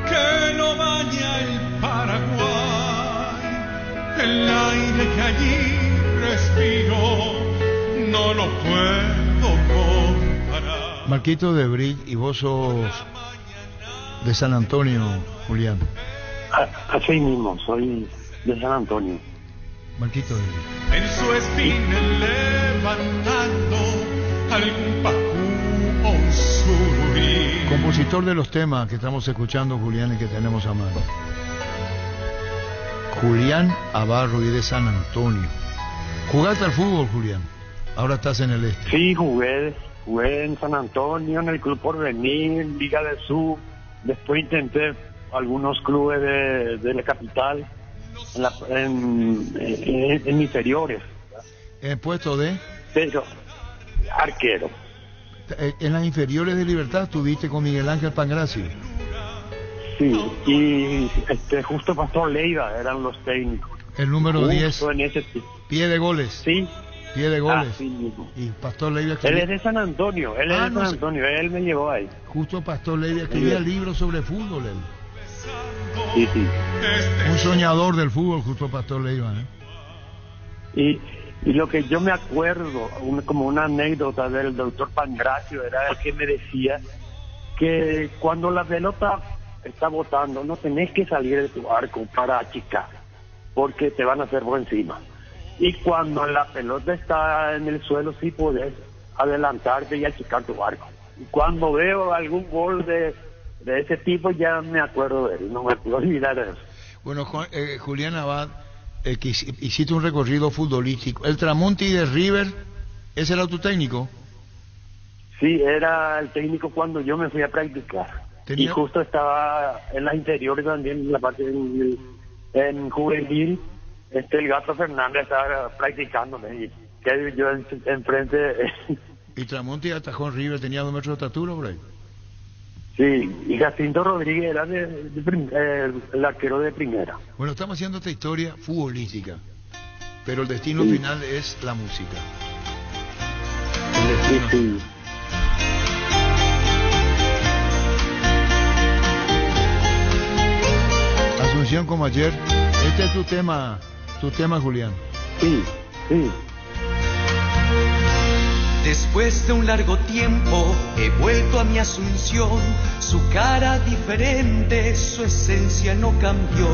que lo baña el Paraguay, el aire que allí respiro no lo puedo comparar.
Marquito de Brick, y vos sos de San Antonio, Julián.
Así mismo, soy de San Antonio.
Marquito de Brick.
En su espina levantando algún pacú o un surubí.
Compositor de los temas que estamos escuchando, Julián, y que tenemos a mano. Julián Abad Ruiz de San Antonio. ¿Jugaste al fútbol, Julián? Ahora estás en el este.
Sí, jugué en San Antonio, en el Club Porvenir, Liga del Sur. Después intenté algunos clubes de la capital, en inferiores.
¿En puesto de?
Pero, arquero.
En las inferiores de Libertad estuviste con Miguel Ángel Pangracio.
Sí, y justo Pastor Leiva eran los técnicos.
El número
Justo
10.
En ese...
Pie de goles.
Sí.
Pie de goles.
Así mismo.
Y Pastor Leiva
Él es de San Antonio, él me llevó ahí.
Justo Pastor Leiva escribía libros sobre fútbol, él.
Sí, sí.
Un soñador del fútbol, justo Pastor Leiva,
Y lo que yo me acuerdo, como una anécdota del doctor Pangracio, era el que me decía que cuando la pelota está botando, no tenés que salir de tu arco para achicar, porque te van a hacer por encima. Y cuando la pelota está en el suelo, sí podés adelantarte y achicar tu arco. Y cuando veo algún gol de ese tipo, ya me acuerdo de él, no me puedo olvidar de eso.
Bueno, Julián Abad, que hiciste un recorrido futbolístico. ¿El Tramonti de River, ese era tu técnico?
Sí, era el técnico cuando yo me fui a practicar. Y justo estaba en las interiores también, en la parte en juvenil, el Gato Fernández estaba practicando, y que yo enfrente.
¿Y Tramonti atajó en River, tenía 2 metros de estatura por ahí?
Sí, y Jacinto Rodríguez era el arquero de primera.
Bueno, estamos haciendo esta historia futbolística, pero el destino final es la música. El destino.
Sí.
Asunción como ayer. Este es tu tema, Julián.
Sí, sí.
Después de un largo tiempo he vuelto a mi Asunción, su cara diferente, su esencia no cambió.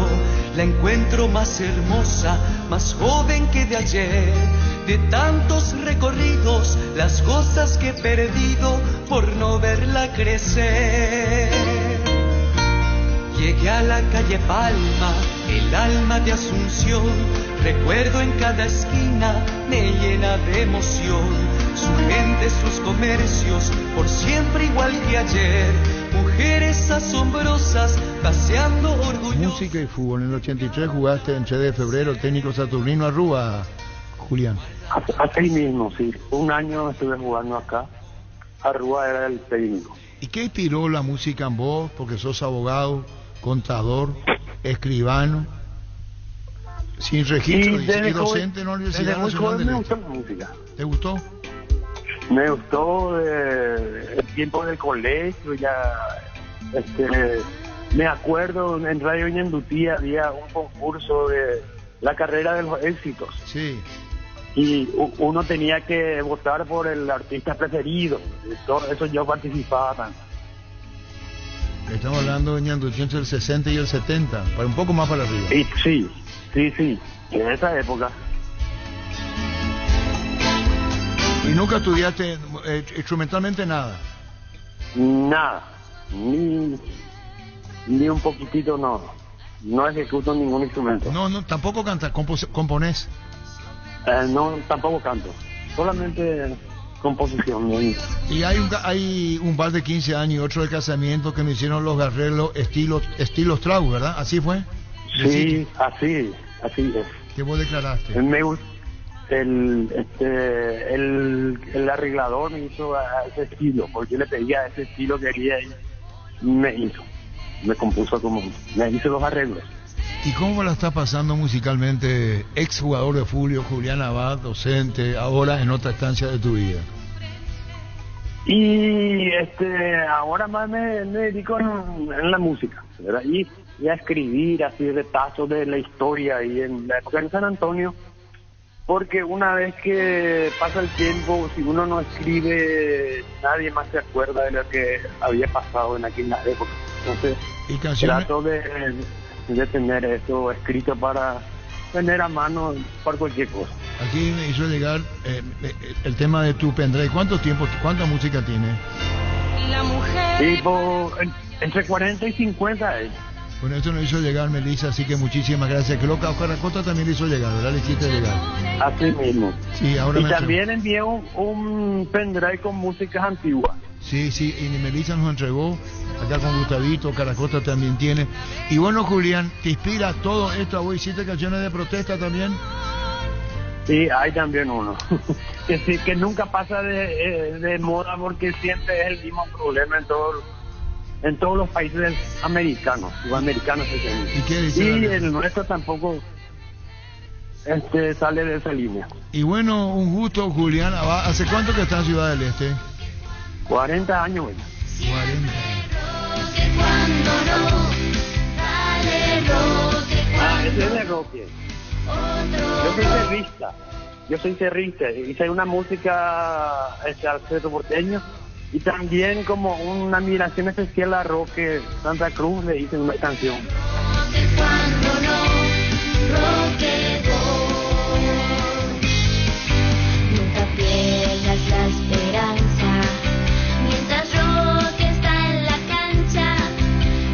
La encuentro más hermosa, más joven que de ayer. De tantos recorridos, las cosas que he perdido por no verla crecer. Llegué a la calle Palma, el alma de Asunción. Recuerdo en cada esquina, me llena de emoción. Su gente, sus comercios, por siempre igual que ayer. Mujeres asombrosas, paseando orgullosos.
Música y fútbol. En el 83 jugaste en 3 de febrero, técnico Saturnino Arrúa, Julián.
Así mismo, sí. Un año estuve jugando acá. Arrúa era el técnico.
¿Y qué inspiró la música en vos? Porque sos abogado, contador, escribano, sin registro y docente en la Universidad Nacional de
me gustó la música.
¿Te gustó?
Me gustó el tiempo del colegio, ya me acuerdo en Radio Ñandutí había un concurso de la carrera de los éxitos.
Sí.
Y uno tenía que votar por el artista preferido. Todo eso yo participaba también.
Estamos hablando de Ñandutí entre el 60 y el 70, para un poco más para arriba.
Y sí, en esa época.
¿Y nunca estudiaste instrumentalmente nada?
Nada, ni un poquitito, no ejecuto ningún instrumento.
No, tampoco cantas, componés.
No, tampoco canto, solamente composición. ¿No?
Y hay un bar de 15 años y otro de casamiento que me hicieron los Garrelos estilo Strauss, ¿verdad? ¿Así fue?
Sí, así es.
¿Qué vos declaraste?
Me gusta. El arreglador me hizo a ese estilo, porque yo le pedía ese estilo que quería y me compuso me hizo los arreglos.
¿Y cómo la está pasando musicalmente, ex jugador de fútbol, Julián Abad, docente, ahora en otra estancia de tu vida?
Y ahora más me dedico en la música, ¿verdad? Y a escribir así retazos de la historia y en la época de San Antonio. Porque una vez que pasa el tiempo, si uno no escribe, nadie más se acuerda de lo que había pasado en aquella época. Entonces, trato de tener eso escrito para tener a mano para cualquier cosa.
Aquí me hizo llegar el tema de tu pendrive. ¿Cuánta música tiene?
La mujer.
Tipo, entre 40 y 50 es.
Bueno, esto nos hizo llegar Melissa, así que muchísimas gracias. Creo que a Oscar Acosta también le hizo llegar, ¿verdad? Le hiciste llegar.
Así mismo.
Sí, ahora
y también envié un pendrive con músicas antiguas.
Sí, y Melissa nos entregó, acá con Gustavito, Caracosta también tiene. Y bueno, Julián, ¿te inspira todo esto? ¿Vos hiciste canciones de protesta también?
Sí, hay también uno. que nunca pasa de moda porque siempre es el mismo problema en todos los países americanos, sudamericanos.
¿Y qué dice?
Y el nuestro tampoco sale de esa línea.
Y bueno, un gusto, Julián. ¿Hace cuánto que está en Ciudad del Este?
40 años, güey.
40.
Ese es de Roque. Yo soy cerrista. Hice una música al centro porteño. Y también como una admiración especial a Roque Santa Cruz le hice una canción.
Nunca pierdas la esperanza, mientras Roque está en la cancha,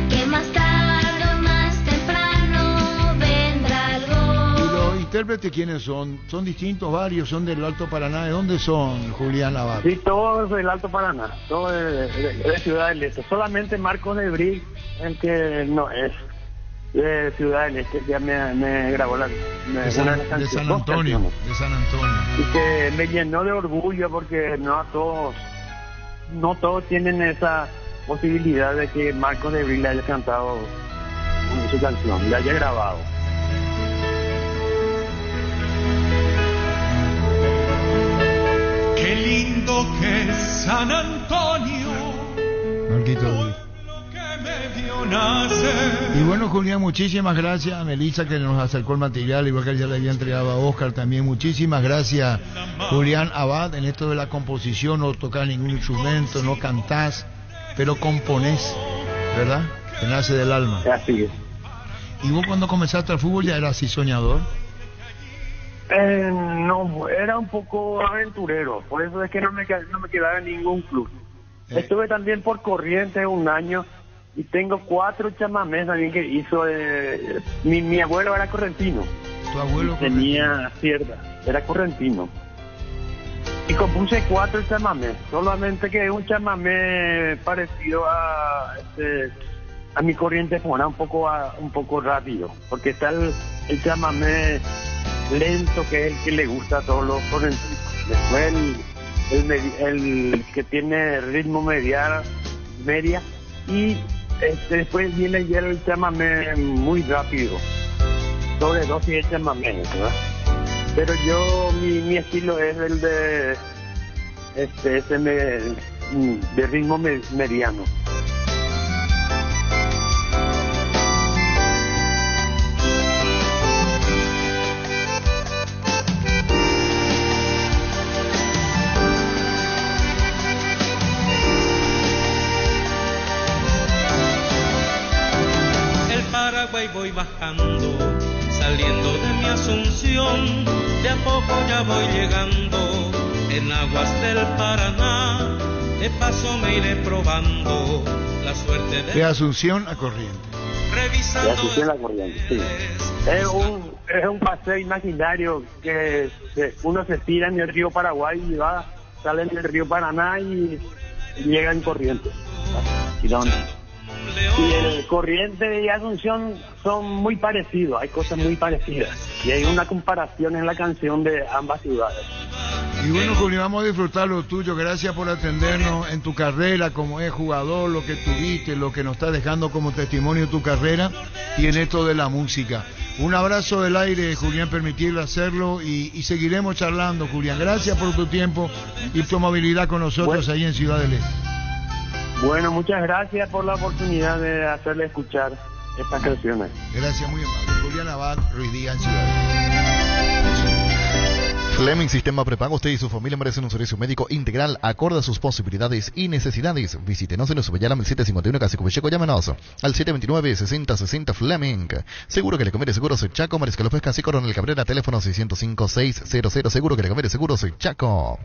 que más tarde o más temprano vendrá el gol.
¿Y los intérpretes quiénes son? ¿Son distintos, varios? ¿Son del Alto Paraná? ¿De dónde son, Julián Abad?
Sí, todos del Alto Paraná, todos de Ciudad del Este. Solamente Marcos de Brig, el que no es de Ciudad del Este, ya me grabó
de San Antonio.
Y que me llenó de orgullo porque no todos tienen esa posibilidad de que Marcos de Brig le haya cantado su canción, le haya grabado.
Qué lindo que es San Antonio,
Marquito.
que me vio nacer.
Y bueno, Julián, muchísimas gracias a Melissa que nos acercó el material, igual que ya le había entregado a Oscar también. Muchísimas gracias, Julián Abad, en esto de la composición. No tocás ningún instrumento, no cantás, pero componés, ¿verdad? Que nace del alma.
Así es.
¿Y vos cuando comenzaste al fútbol ya eras así soñador?
No, era un poco aventurero, por eso es que no me quedaba en ningún club. Estuve también por Corrientes un año y tengo 4 chamamés también que hizo. Mi abuelo era correntino.
¿Tu abuelo?
Tenía cierta, era correntino. Y compuse 4 chamamés, solamente que un chamamé parecido a mi corriente fuera un poco rápido, porque está el chamamé lento, que es el que le gusta a todos los correntinos. Después el que tiene ritmo mediano media, y después viene ya el chamamé muy rápido, sobredosis de chamamé, ¿verdad? Pero yo, mi estilo es el de de ritmo mediano.
El Paraguay voy bajando, saliendo de mi Asunción, de a poco ya voy llegando en aguas del Paraná, de paso me iré probando la suerte
de Asunción a Corrientes.
De Asunción a Corrientes, sí. Es un paseo imaginario que uno se tira en el río Paraguay y sale en el río Paraná y llega en Corrientes. Y el Corrientes y Asunción son muy parecidos, hay cosas muy parecidas. Y hay una comparación en la canción de ambas ciudades.
Y bueno, Julio, vamos a disfrutar lo tuyo. Gracias por atendernos en tu carrera como jugador, lo que tuviste, lo que nos está dejando como testimonio tu carrera y en esto de la música. Un abrazo del aire, Julián, permitirle hacerlo y seguiremos charlando, Julián. Gracias por tu tiempo y tu amabilidad con nosotros ahí en Ciudad del Este.
Bueno, muchas gracias por la oportunidad de hacerle escuchar estas canciones.
Gracias, muy amable. Julián Abad, Ruiz Díaz, en Ciudad del Este.
Fleming Sistema Prepago. Usted y su familia merecen un servicio médico integral acorde a sus posibilidades y necesidades. Visítenos en Usubayalam, el 751 Casicopecheco. Llámenos al 729-6060 Fleming. Seguro que le conviene Seguros Chaco. Mariscal López Casi Coronel Cabrera. Teléfono 605-600. Seguro que le conviene Seguros Chaco.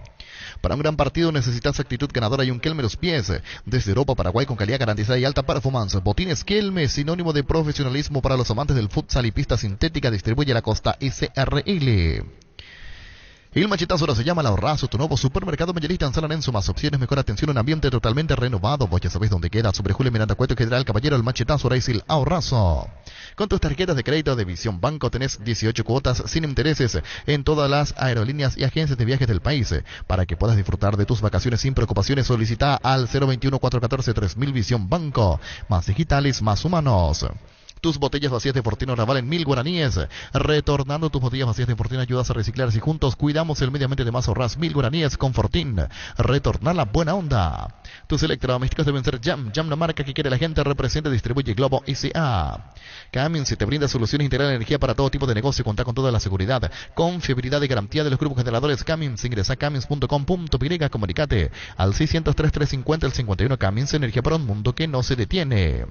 Para un gran partido necesitas actitud ganadora y un Kelme pies. Desde Europa, Paraguay, con calidad garantizada y alta performance. Botines Kelme, sinónimo de profesionalismo para los amantes del futsal y pista sintética. Distribuye la Costa SRL. El machetazo ahora se llama El Ahorrazo, tu nuevo supermercado mayorista en San Lorenzo. Más opciones, mejor atención, un ambiente totalmente renovado. Vos ya sabés dónde queda. Sobre Julio Miranda Cueto y General Caballero, el machetazo ahora es El Ahorrazo. Con tus tarjetas de crédito de Visión Banco tenés 18 cuotas sin intereses en todas las aerolíneas y agencias de viajes del país. Para que puedas disfrutar de tus vacaciones sin preocupaciones, solicita al 021-414-3000 Visión Banco. Más digitales, más humanos. Tus botellas vacías de Fortino ahora valen 1000 guaraníes. Retornando tus botellas vacías de Fortino ayudas a reciclar. Si juntos cuidamos el medio ambiente, de más ahorras 1000 guaraníes con Fortín. Retornar la buena onda. Tus electrodomésticos deben ser Jam. Jam, la marca que quiere la gente, representa y distribuye Globo SA. Cummins te brinda soluciones integrales de energía para todo tipo de negocio. Cuenta con toda la seguridad, confiabilidad y garantía de los grupos generadores Cummins. Ingresa a cummins.com.py. Comunicate al 603-350 el 51. Cummins, energía para un mundo que no se detiene.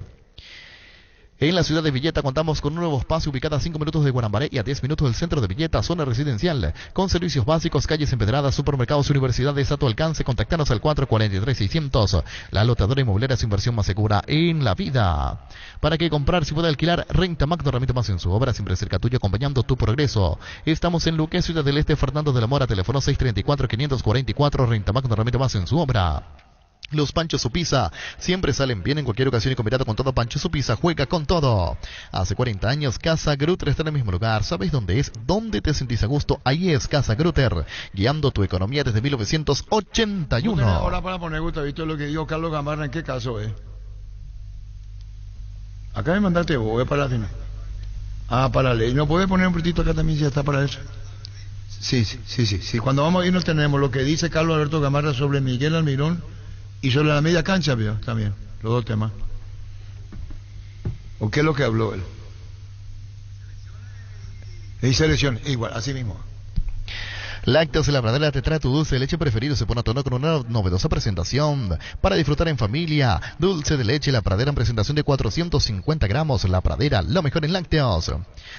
En la ciudad de Villeta contamos con un nuevo espacio ubicado a 5 minutos de Guarambaré y a 10 minutos del centro de Villeta, zona residencial, con servicios básicos, calles empedradas, supermercados, universidades a tu alcance. Contactanos al 443-600. La lotadora inmobiliaria es inversión más segura en la vida. ¿Para qué comprar si puede alquilar? Renta Magno, remite más en su obra, siempre cerca tuyo, acompañando tu progreso. Estamos en Luque, Ciudad del Este, Fernando de la Mora, teléfono 634-544. Renta Magno, remite más en su obra. Los Pancho Supisa siempre salen bien en cualquier ocasión y combinado con todo. Pancho Supisa juega con todo. Hace 40 años Casa Grutter está en el mismo lugar. ¿Sabes dónde es? ¿Dónde te sentís a gusto? Ahí es Casa Grutter, guiando tu economía desde 1981.
Ahora para poner gusto, ¿viste lo que dijo Carlos Gamarra? ¿En qué caso es? Acá me mandaste vos, es para la final. Para la ley. ¿No puedes poner un poquitito acá también si está para eso? Sí. Cuando vamos a irnos tenemos lo que dice Carlos Alberto Gamarra sobre Miguel Almirón y sobre la media cancha, veo también, los dos temas. ¿O qué es lo que habló él? Y selecciones, igual, así mismo.
Lácteos La Pradera te trae tu dulce de leche preferido. Se pone a tono con una novedosa presentación para disfrutar en familia. Dulce de leche La Pradera en presentación de 450 gramos. La Pradera, lo mejor en lácteos.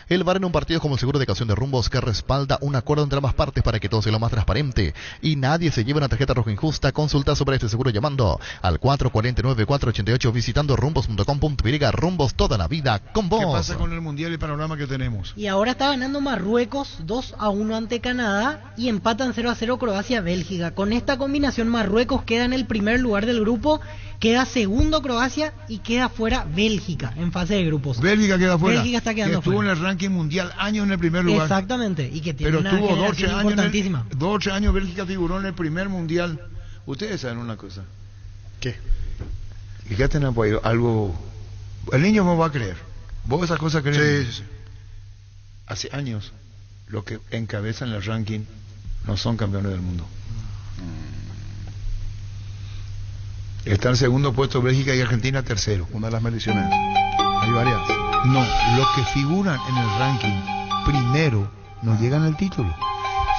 El bar en un partido como el seguro de caución de rumbos que respalda un acuerdo entre ambas partes para que todo sea lo más transparente y nadie se lleve una tarjeta roja injusta. Consulta sobre este seguro llamando al 449-488, visitando rumbos.com.py. Rumbos, toda la vida con vos.
¿Qué pasa con el mundial y el panorama que tenemos?
Y ahora está ganando Marruecos 2-1 ante Canadá y empatan 0-0 Croacia-Bélgica. Con esta combinación Marruecos queda en el primer lugar del grupo, queda segundo Croacia y queda fuera Bélgica en fase de grupos.
Bélgica queda fuera.
Bélgica está quedando
estuvo
fuera.
En el ranking mundial años en el primer lugar.
Exactamente, y que tiene
pero
una
tuvo 12 años
importantísima.
12 años Bélgica figuró en el primer mundial. Ustedes saben una cosa.
¿Qué?
Fíjate en algo. El niño no va a creer. ¿Vos esas cosas crees?
Sí.
Hace años, los que encabezan el ranking no son campeones del mundo. Está en segundo puesto Bélgica y Argentina tercero.
Una de las mediciones. Hay varias.
No, los que figuran en el ranking primero no llegan al título.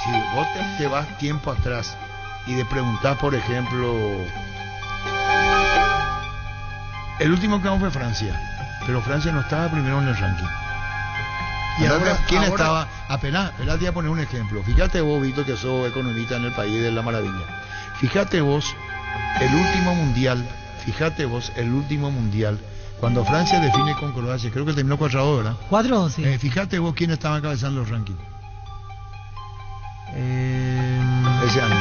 Si vos te vas tiempo atrás y de preguntar, por ejemplo, el último campeón fue Francia, pero Francia no estaba primero en el ranking. Y ahora, ¿quién estaba? Apenas te voy a poner un ejemplo. Fíjate vos, Víctor, que sos economista en el país de la maravilla. Fíjate vos, el último mundial, cuando Francia define con Croacia, creo que terminó 4-2, ¿verdad?
4-2, sí.
Fíjate vos quién estaba encabezando los rankings. Ese año.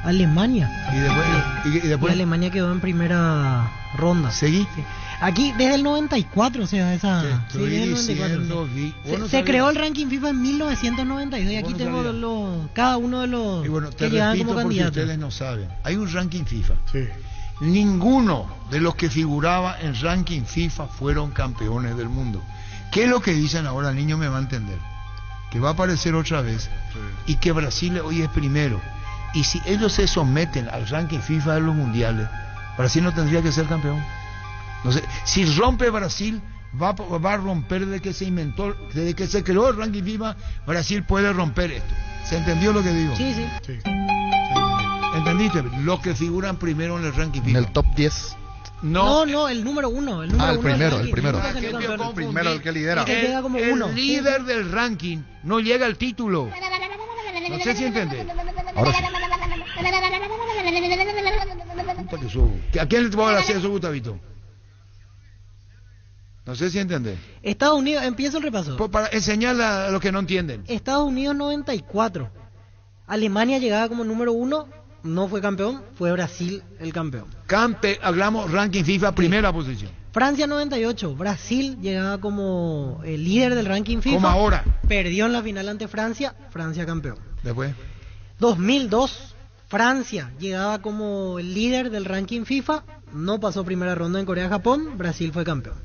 Alemania.
Y después.
Y Alemania quedó en primera ronda.
¿Seguí?
Sí. Aquí desde el 94, o sea, esa.
Te estoy diciendo,
se creó el ranking FIFA en 1992 y aquí tengo cada uno de los
y bueno,
que llegan como candidatos.
Ustedes no saben. Hay un ranking FIFA. Sí. Ninguno de los que figuraba en ranking FIFA fueron campeones del mundo. ¿Qué es lo que dicen ahora? El niño me va a entender. Que va a aparecer otra vez y que Brasil hoy es primero. Y si ellos se someten al ranking FIFA de los mundiales, Brasil no tendría que ser campeón. No sé, si rompe Brasil, va a romper desde que se inventó, desde que se creó el ranking FIFA, Brasil puede romper esto. ¿Se entendió lo que digo?
Sí.
¿Entendiste? Los que figuran primero en el ranking FIFA.
En el top 10.
No, el número uno. El
primero.
El primero, el que lidera.
El líder del ranking no llega al título. No sé si entiende.
Ahora sí.
¿A quién le va a hacer eso, Gustavito? No sé si entiende.
Estados Unidos, empiezo el repaso.
Para enseñar a los que no entienden.
Estados Unidos 94. Alemania llegaba como número 1, no fue campeón, fue Brasil el campeón.
Hablamos ranking FIFA, primera posición.
Francia 98, Brasil llegaba como el líder del ranking FIFA.
Como ahora.
Perdió en la final ante Francia, Francia campeón.
Después.
2002, Francia llegaba como el líder del ranking FIFA, no pasó primera ronda en Corea-Japón, Brasil fue campeón.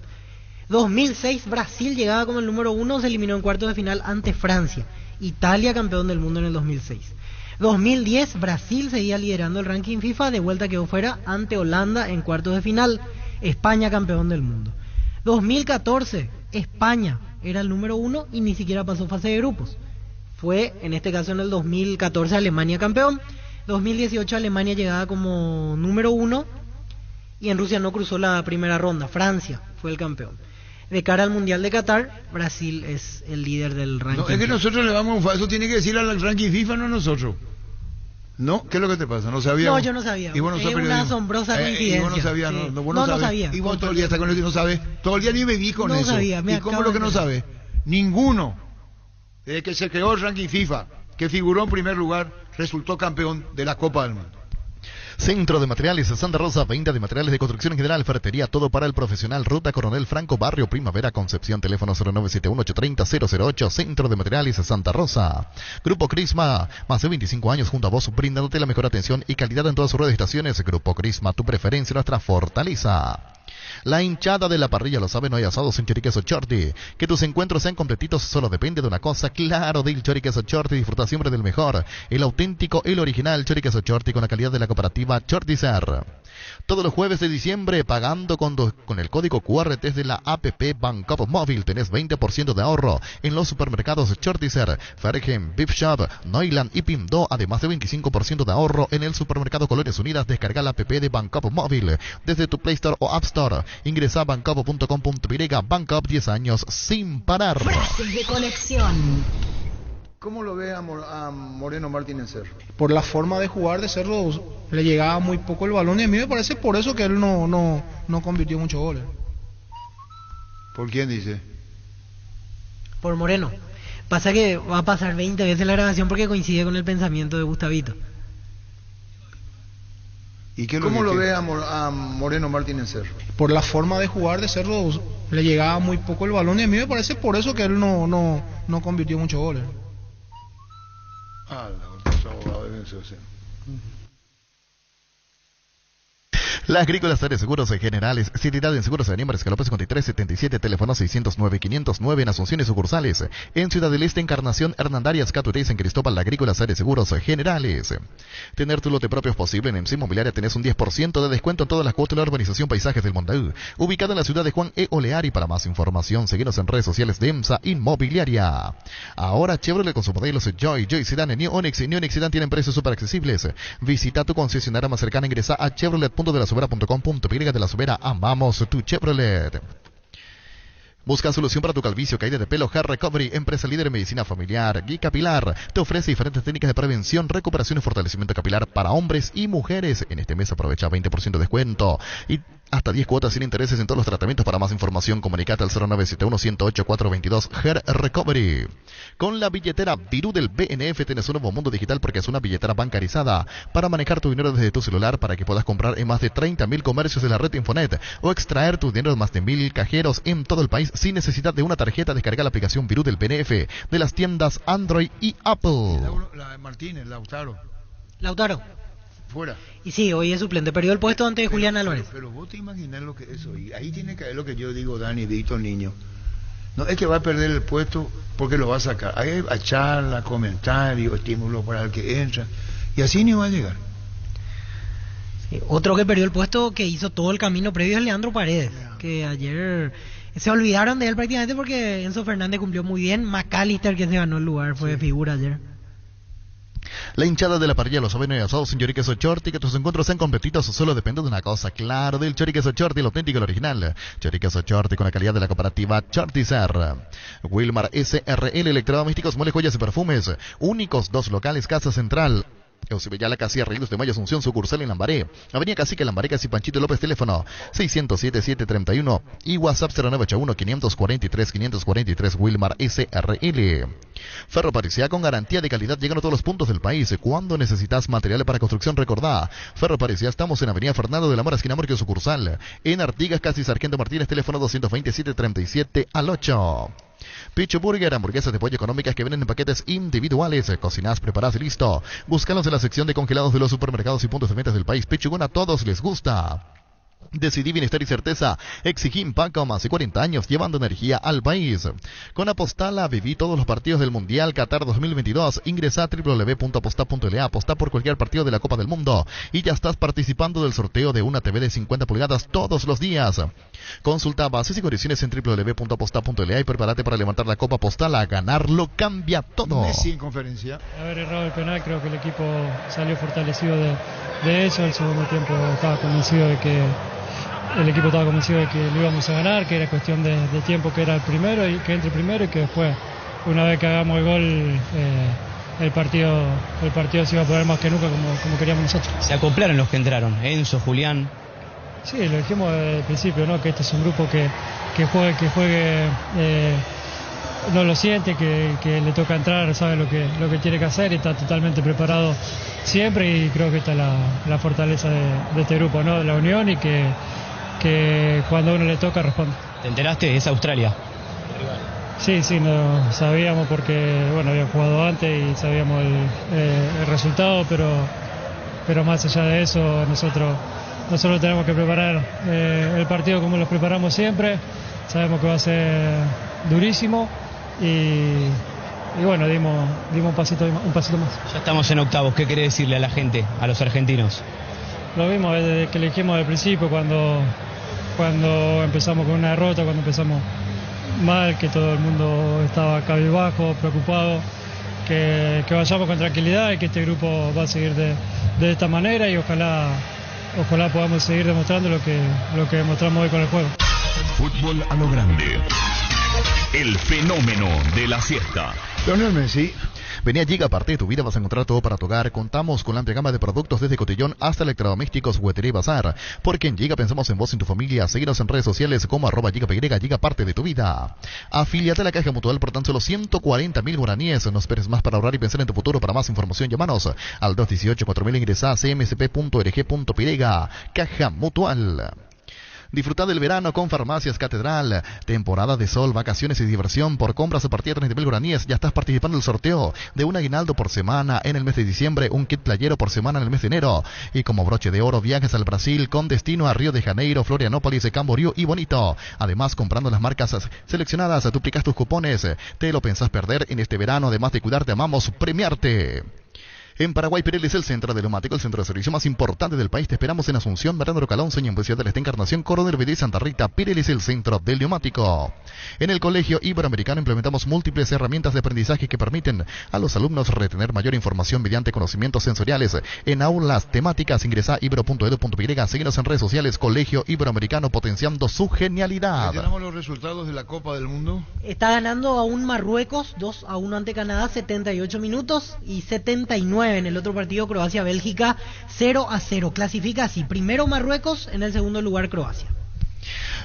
2006, Brasil llegaba como el número 1, se eliminó en cuartos de final ante Francia. Italia campeón del mundo en el 2006. 2010, Brasil seguía liderando el ranking FIFA, de vuelta quedó fuera ante Holanda en cuartos de final. España campeón del mundo. 2014, España era el número 1 y ni siquiera pasó fase de grupos. Fue, en este caso en el 2014, Alemania campeón. 2018, Alemania llegaba como número 1 y en Rusia no cruzó la primera ronda. Francia fue el campeón. De cara al Mundial de Qatar, Brasil es el líder del ranking.
No, es que nosotros le vamos, eso tiene que decir al ranking FIFA, no nosotros. ¿No? ¿Qué es lo que te pasa? ¿No sabías?
No, yo no sabía.
¿Y vos no
es una asombrosa coincidencia.
¿Y vos no sabías?
Sí.
No
sabía.
Y vos todo el día estás con eso y no sabes. Todo el día ni me vi con eso.
No sabía.
¿Y cómo es lo que no sabes? Ninguno, desde que se creó el ranking FIFA, que figuró en primer lugar, resultó campeón de la Copa del Mundo.
Centro de Materiales Santa Rosa, venta de materiales de construcción en general, ferretería, todo para el profesional. Ruta Coronel Franco, Barrio Primavera, Concepción, teléfono 0971-830-008, Centro de Materiales Santa Rosa. Grupo Crisma, más de 25 años junto a vos, brindándote la mejor atención y calidad en todas sus redes de estaciones. Grupo Crisma, tu preferencia, nuestra fortaleza. La hinchada de la parrilla lo sabe, no hay asados sin Choriqueso Chorti. Que tus encuentros sean completitos solo depende de una cosa, claro, del Choriqueso Chorti. Disfruta siempre del mejor, el auténtico, el original Choriqueso Chorti con la calidad de la cooperativa Chortizer. Todos los jueves de diciembre, pagando con el código QR desde la APP Bancopo Móvil, tenés 20% de ahorro en los supermercados Chortizer, Fergen, Beef Shop, Neuland y Pimdo, además de 25% de ahorro en el supermercado Colonias Unidas. Descarga la APP de Bancopo Móvil desde tu Play Store o App Store. Ingresa a bancopo.com.py. Bancop, 10 años sin parar.
Frases de colección.
¿Cómo lo ve a Moreno Martínez Cerro?
Por la forma de jugar de Cerro, le llegaba muy poco el balón y a mí me parece por eso que él no convirtió muchos goles.
¿Por quién dice?
Por Moreno. Pasa que va a pasar 20 veces la grabación porque coincide con el pensamiento de Gustavito.
¿Y cómo lo ve a Moreno Martínez Cerro?
Por la forma de jugar de Cerro, le llegaba muy poco el balón y a mí me parece por eso que él no convirtió muchos goles.
eso. O sea.
La Agrícola Sare Seguros Generales, Seriedad en Seguros de Animales, Escalopes 5377, teléfono 609-509 en Asunción y sucursales. En Ciudad del Este, Encarnación, Hernandarias, Caturés, en Cristóbal, la Agrícola Sare Seguros Generales. Tener tu lote propio es posible. En MC Inmobiliaria tenés un 10% de descuento en todas las cuotas de la urbanización Paisajes del Montaú, ubicada en la ciudad de Juan E. Oleari. Para más información, seguinos en redes sociales de EMSA Inmobiliaria. Ahora Chevrolet con sus modelos Joy Sedan, New Onix y New Onix Sedan tienen precios súper accesibles. Visita tu concesionaria más cercana, ingresa a chevrolet.com.py. De la Sobera, amamos tu Chevrolet. Busca solución para tu calvicie, caída de pelo. Hair Recovery, empresa líder en medicina familiar. Guy Capilar te ofrece diferentes técnicas de prevención, recuperación y fortalecimiento capilar para hombres y mujeres. En este mes aprovecha 20% de descuento y hasta 10 cuotas sin intereses en todos los tratamientos. Para más información, comunicate al 0971-108-422. Hair Recovery. Con la billetera Virú del BNF tienes un nuevo mundo digital, porque es una billetera bancarizada para manejar tu dinero desde tu celular, para que puedas comprar en más de 30.000 comercios de la red Infonet o extraer tu dinero de más de 1.000 cajeros en todo el país sin necesidad de una tarjeta. Descarga la aplicación Virú del BNF de las tiendas Android y Apple.
La Martínez, Lautaro. Fuera.
Y sí, hoy es suplente, perdió el puesto ante Julián Álvarez.
Pero vos te imaginas lo que es eso. Y ahí tiene que ver lo que yo digo, Dani, Víctor, niño. No es que va a perder el puesto porque lo va a sacar. Hay a charla, comentarios, estímulos para el que entra. Y así ni va a llegar.
Sí, otro que perdió el puesto, que hizo todo el camino previo, es Leandro Paredes. Que ayer se olvidaron de él prácticamente porque Enzo Fernández cumplió muy bien. McAllister, que se ganó el lugar, fue de figura ayer.
La hinchada de la parrilla Los Sabenos y Asados en Choriqueso Chorti, que tus encuentros sean competitos solo depende de una cosa, claro, del Choriqueso Chorti, el auténtico, el original. Choriqueso Chorti con la calidad de la cooperativa Chortizer. Wilmar SRL Electrodomésticos, Muebles, Joyas y Perfumes. Únicos 2 locales, Casa Central. Eusebio Casilla, Reguilos de Mayo, Asunción, sucursal en Lambaré. Avenida Cacique, Lambaré, Casi Panchito López, teléfono 607-731 y WhatsApp 0981-543-543, Wilmar SRL. Ferro Parisía, con garantía de calidad, llegan a todos los puntos del país. Cuando necesitas materiales para construcción, recordá, Ferro Parisía, estamos en Avenida Fernando de la Mora, esquina Morquio, sucursal. En Artigas, Casi Sargento Martínez, teléfono 227-37 Pichu Burger, hamburguesas de pollo económicas que vienen en paquetes individuales. Cocinas, preparadas y listo. Búscalos en la sección de congelados de los supermercados y puntos de ventas del país. Pichugón, a todos les gusta. Decidí bienestar y certeza. Exigí impacto, más de 40 años llevando energía al país. Con Apostala viví todos los partidos del Mundial Qatar 2022. Ingresa a www.aposta.la. Apostá por cualquier partido de la Copa del Mundo y ya estás participando del sorteo de una TV de 50 pulgadas todos los días. Consulta bases y condiciones en www.aposta.la y prepárate para levantar la Copa Apostala. Ganarlo cambia todo.
Messi en conferencia.
Haber errado el penal, creo que el equipo salió fortalecido de eso. El segundo tiempo estaba convencido de que el equipo estaba convencido de que lo íbamos a ganar, que era cuestión de tiempo, que era el primero y que entre primero, y que después, una vez que hagamos el gol, el partido se iba a poner más que nunca como queríamos nosotros.
Se acoplaron los que entraron, Enzo, Julián.
Sí, lo dijimos desde el principio, ¿no? Que este es un grupo que juegue, no lo siente, que le toca entrar, sabe lo que tiene que hacer y está totalmente preparado siempre, y creo que esta es la fortaleza de este grupo, ¿no? De la unión, y que cuando a uno le toca responde.
¿Te enteraste? Es Australia.
Sí, no sabíamos porque había jugado antes y sabíamos el resultado, pero más allá de eso, nosotros tenemos que preparar el partido como lo preparamos siempre. Sabemos que va a ser durísimo y dimos un pasito más.
Ya estamos en octavos. ¿Qué querés decirle a la gente, a los argentinos?
Lo mismo desde que elegimos al principio, cuando empezamos con una derrota, cuando empezamos mal, que todo el mundo estaba cabizbajo, preocupado, que vayamos con tranquilidad y que este grupo va a seguir de esta manera, y ojalá podamos seguir demostrando lo que demostramos hoy con el juego.
Fútbol a lo grande. El fenómeno de la siesta.
Lionel Messi.
Vení a Giga, parte de tu vida, vas a encontrar todo para tu hogar. Contamos con la amplia gama de productos desde cotillón hasta electrodomésticos, juguetería y bazar. Porque en Giga pensamos en vos y en tu familia. Síguenos en redes sociales como @GigaPY, Giga, parte de tu vida. Afíliate a la Caja Mutual por tan solo 140.000 guaraníes. No esperes más para ahorrar y pensar en tu futuro. Para más información, llámanos al 218-4000, ingresa a cmsp.org.py. Caja Mutual. Disfruta del verano con Farmacias Catedral. Temporada de sol, vacaciones y diversión. Por compras a partir de 30.000 guaraníes ya estás participando en el sorteo de un aguinaldo por semana en el mes de diciembre, un kit playero por semana en el mes de enero. Y como broche de oro, viajes al Brasil con destino a Río de Janeiro, Florianópolis, Camboriú y Bonito. Además, comprando las marcas seleccionadas, duplicas tus cupones. ¿Te lo pensás perder en este verano? Además de cuidarte, amamos premiarte. En Paraguay, Pirelli es el centro de neumático, el centro de servicio más importante del país. Te esperamos en Asunción, Barandro Calón, Señor Ciudad de la Encarnación, Coronel Vidí, Santa Rita. Pirelli es el centro del neumático. En el Colegio Iberoamericano implementamos múltiples herramientas de aprendizaje que permiten a los alumnos retener mayor información mediante conocimientos sensoriales. En aulas temáticas, ingresa ibero.edu.py, síguenos en redes sociales, Colegio Iberoamericano, potenciando su genialidad.
¿Tenemos los resultados de la Copa del Mundo?
Está ganando aún Marruecos, 2-1 ante Canadá, 78 minutos y 79 en el otro partido, Croacia-Bélgica, 0-0. Clasifica así, primero Marruecos, en el segundo lugar Croacia.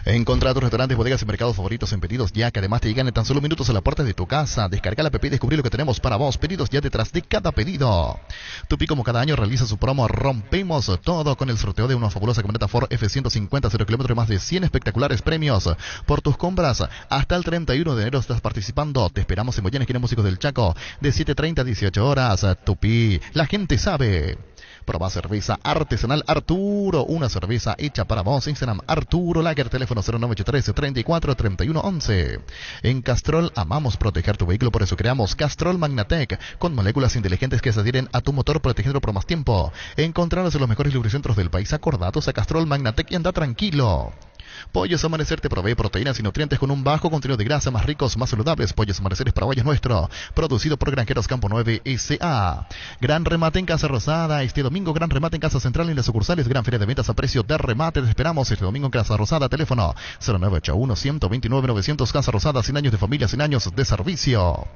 Encontrá tus restaurantes, bodegas y mercados favoritos en Pedidos Ya, que además te llegan en tan solo minutos a la puerta de tu casa. Descarga la app y descubrí lo que tenemos para vos. Pedidos Ya detrás de cada pedido. Tupi, como cada año, realiza su promo Rompemos Todo con el sorteo de una fabulosa camioneta Ford F-150 0 kilómetros, más de 100 espectaculares premios. Por tus compras, hasta el 31 de enero estás participando. Te esperamos en Boyanes, Músicos del Chaco, de 7:30 a 18 horas. Tupi, la gente sabe. Proba cerveza artesanal Arturo, una cerveza hecha para vos. Instagram Arturo Lager, teléfono 0983 34 31 11. En Castrol amamos proteger tu vehículo, por eso creamos Castrol Magnatec, con moléculas inteligentes que se adhieren a tu motor, protegiéndolo por más tiempo. Encontrarlos en los mejores lubricentros del país, acordados a Castrol Magnatec y anda tranquilo. Pollos Amanecer te provee proteínas y nutrientes con un bajo contenido de grasa, más ricos, más saludables. Pollos Amanecer es paraguayo nuestro, producido por Granjeros Campo 9 S.A. Gran remate en Casa Rosada este domingo, gran remate en Casa Central y en las sucursales, gran feria de ventas a precio de remate. Te esperamos este domingo en Casa Rosada, teléfono 0981 129 900. Casa Rosada, 100 años de familia, 100 años de servicio.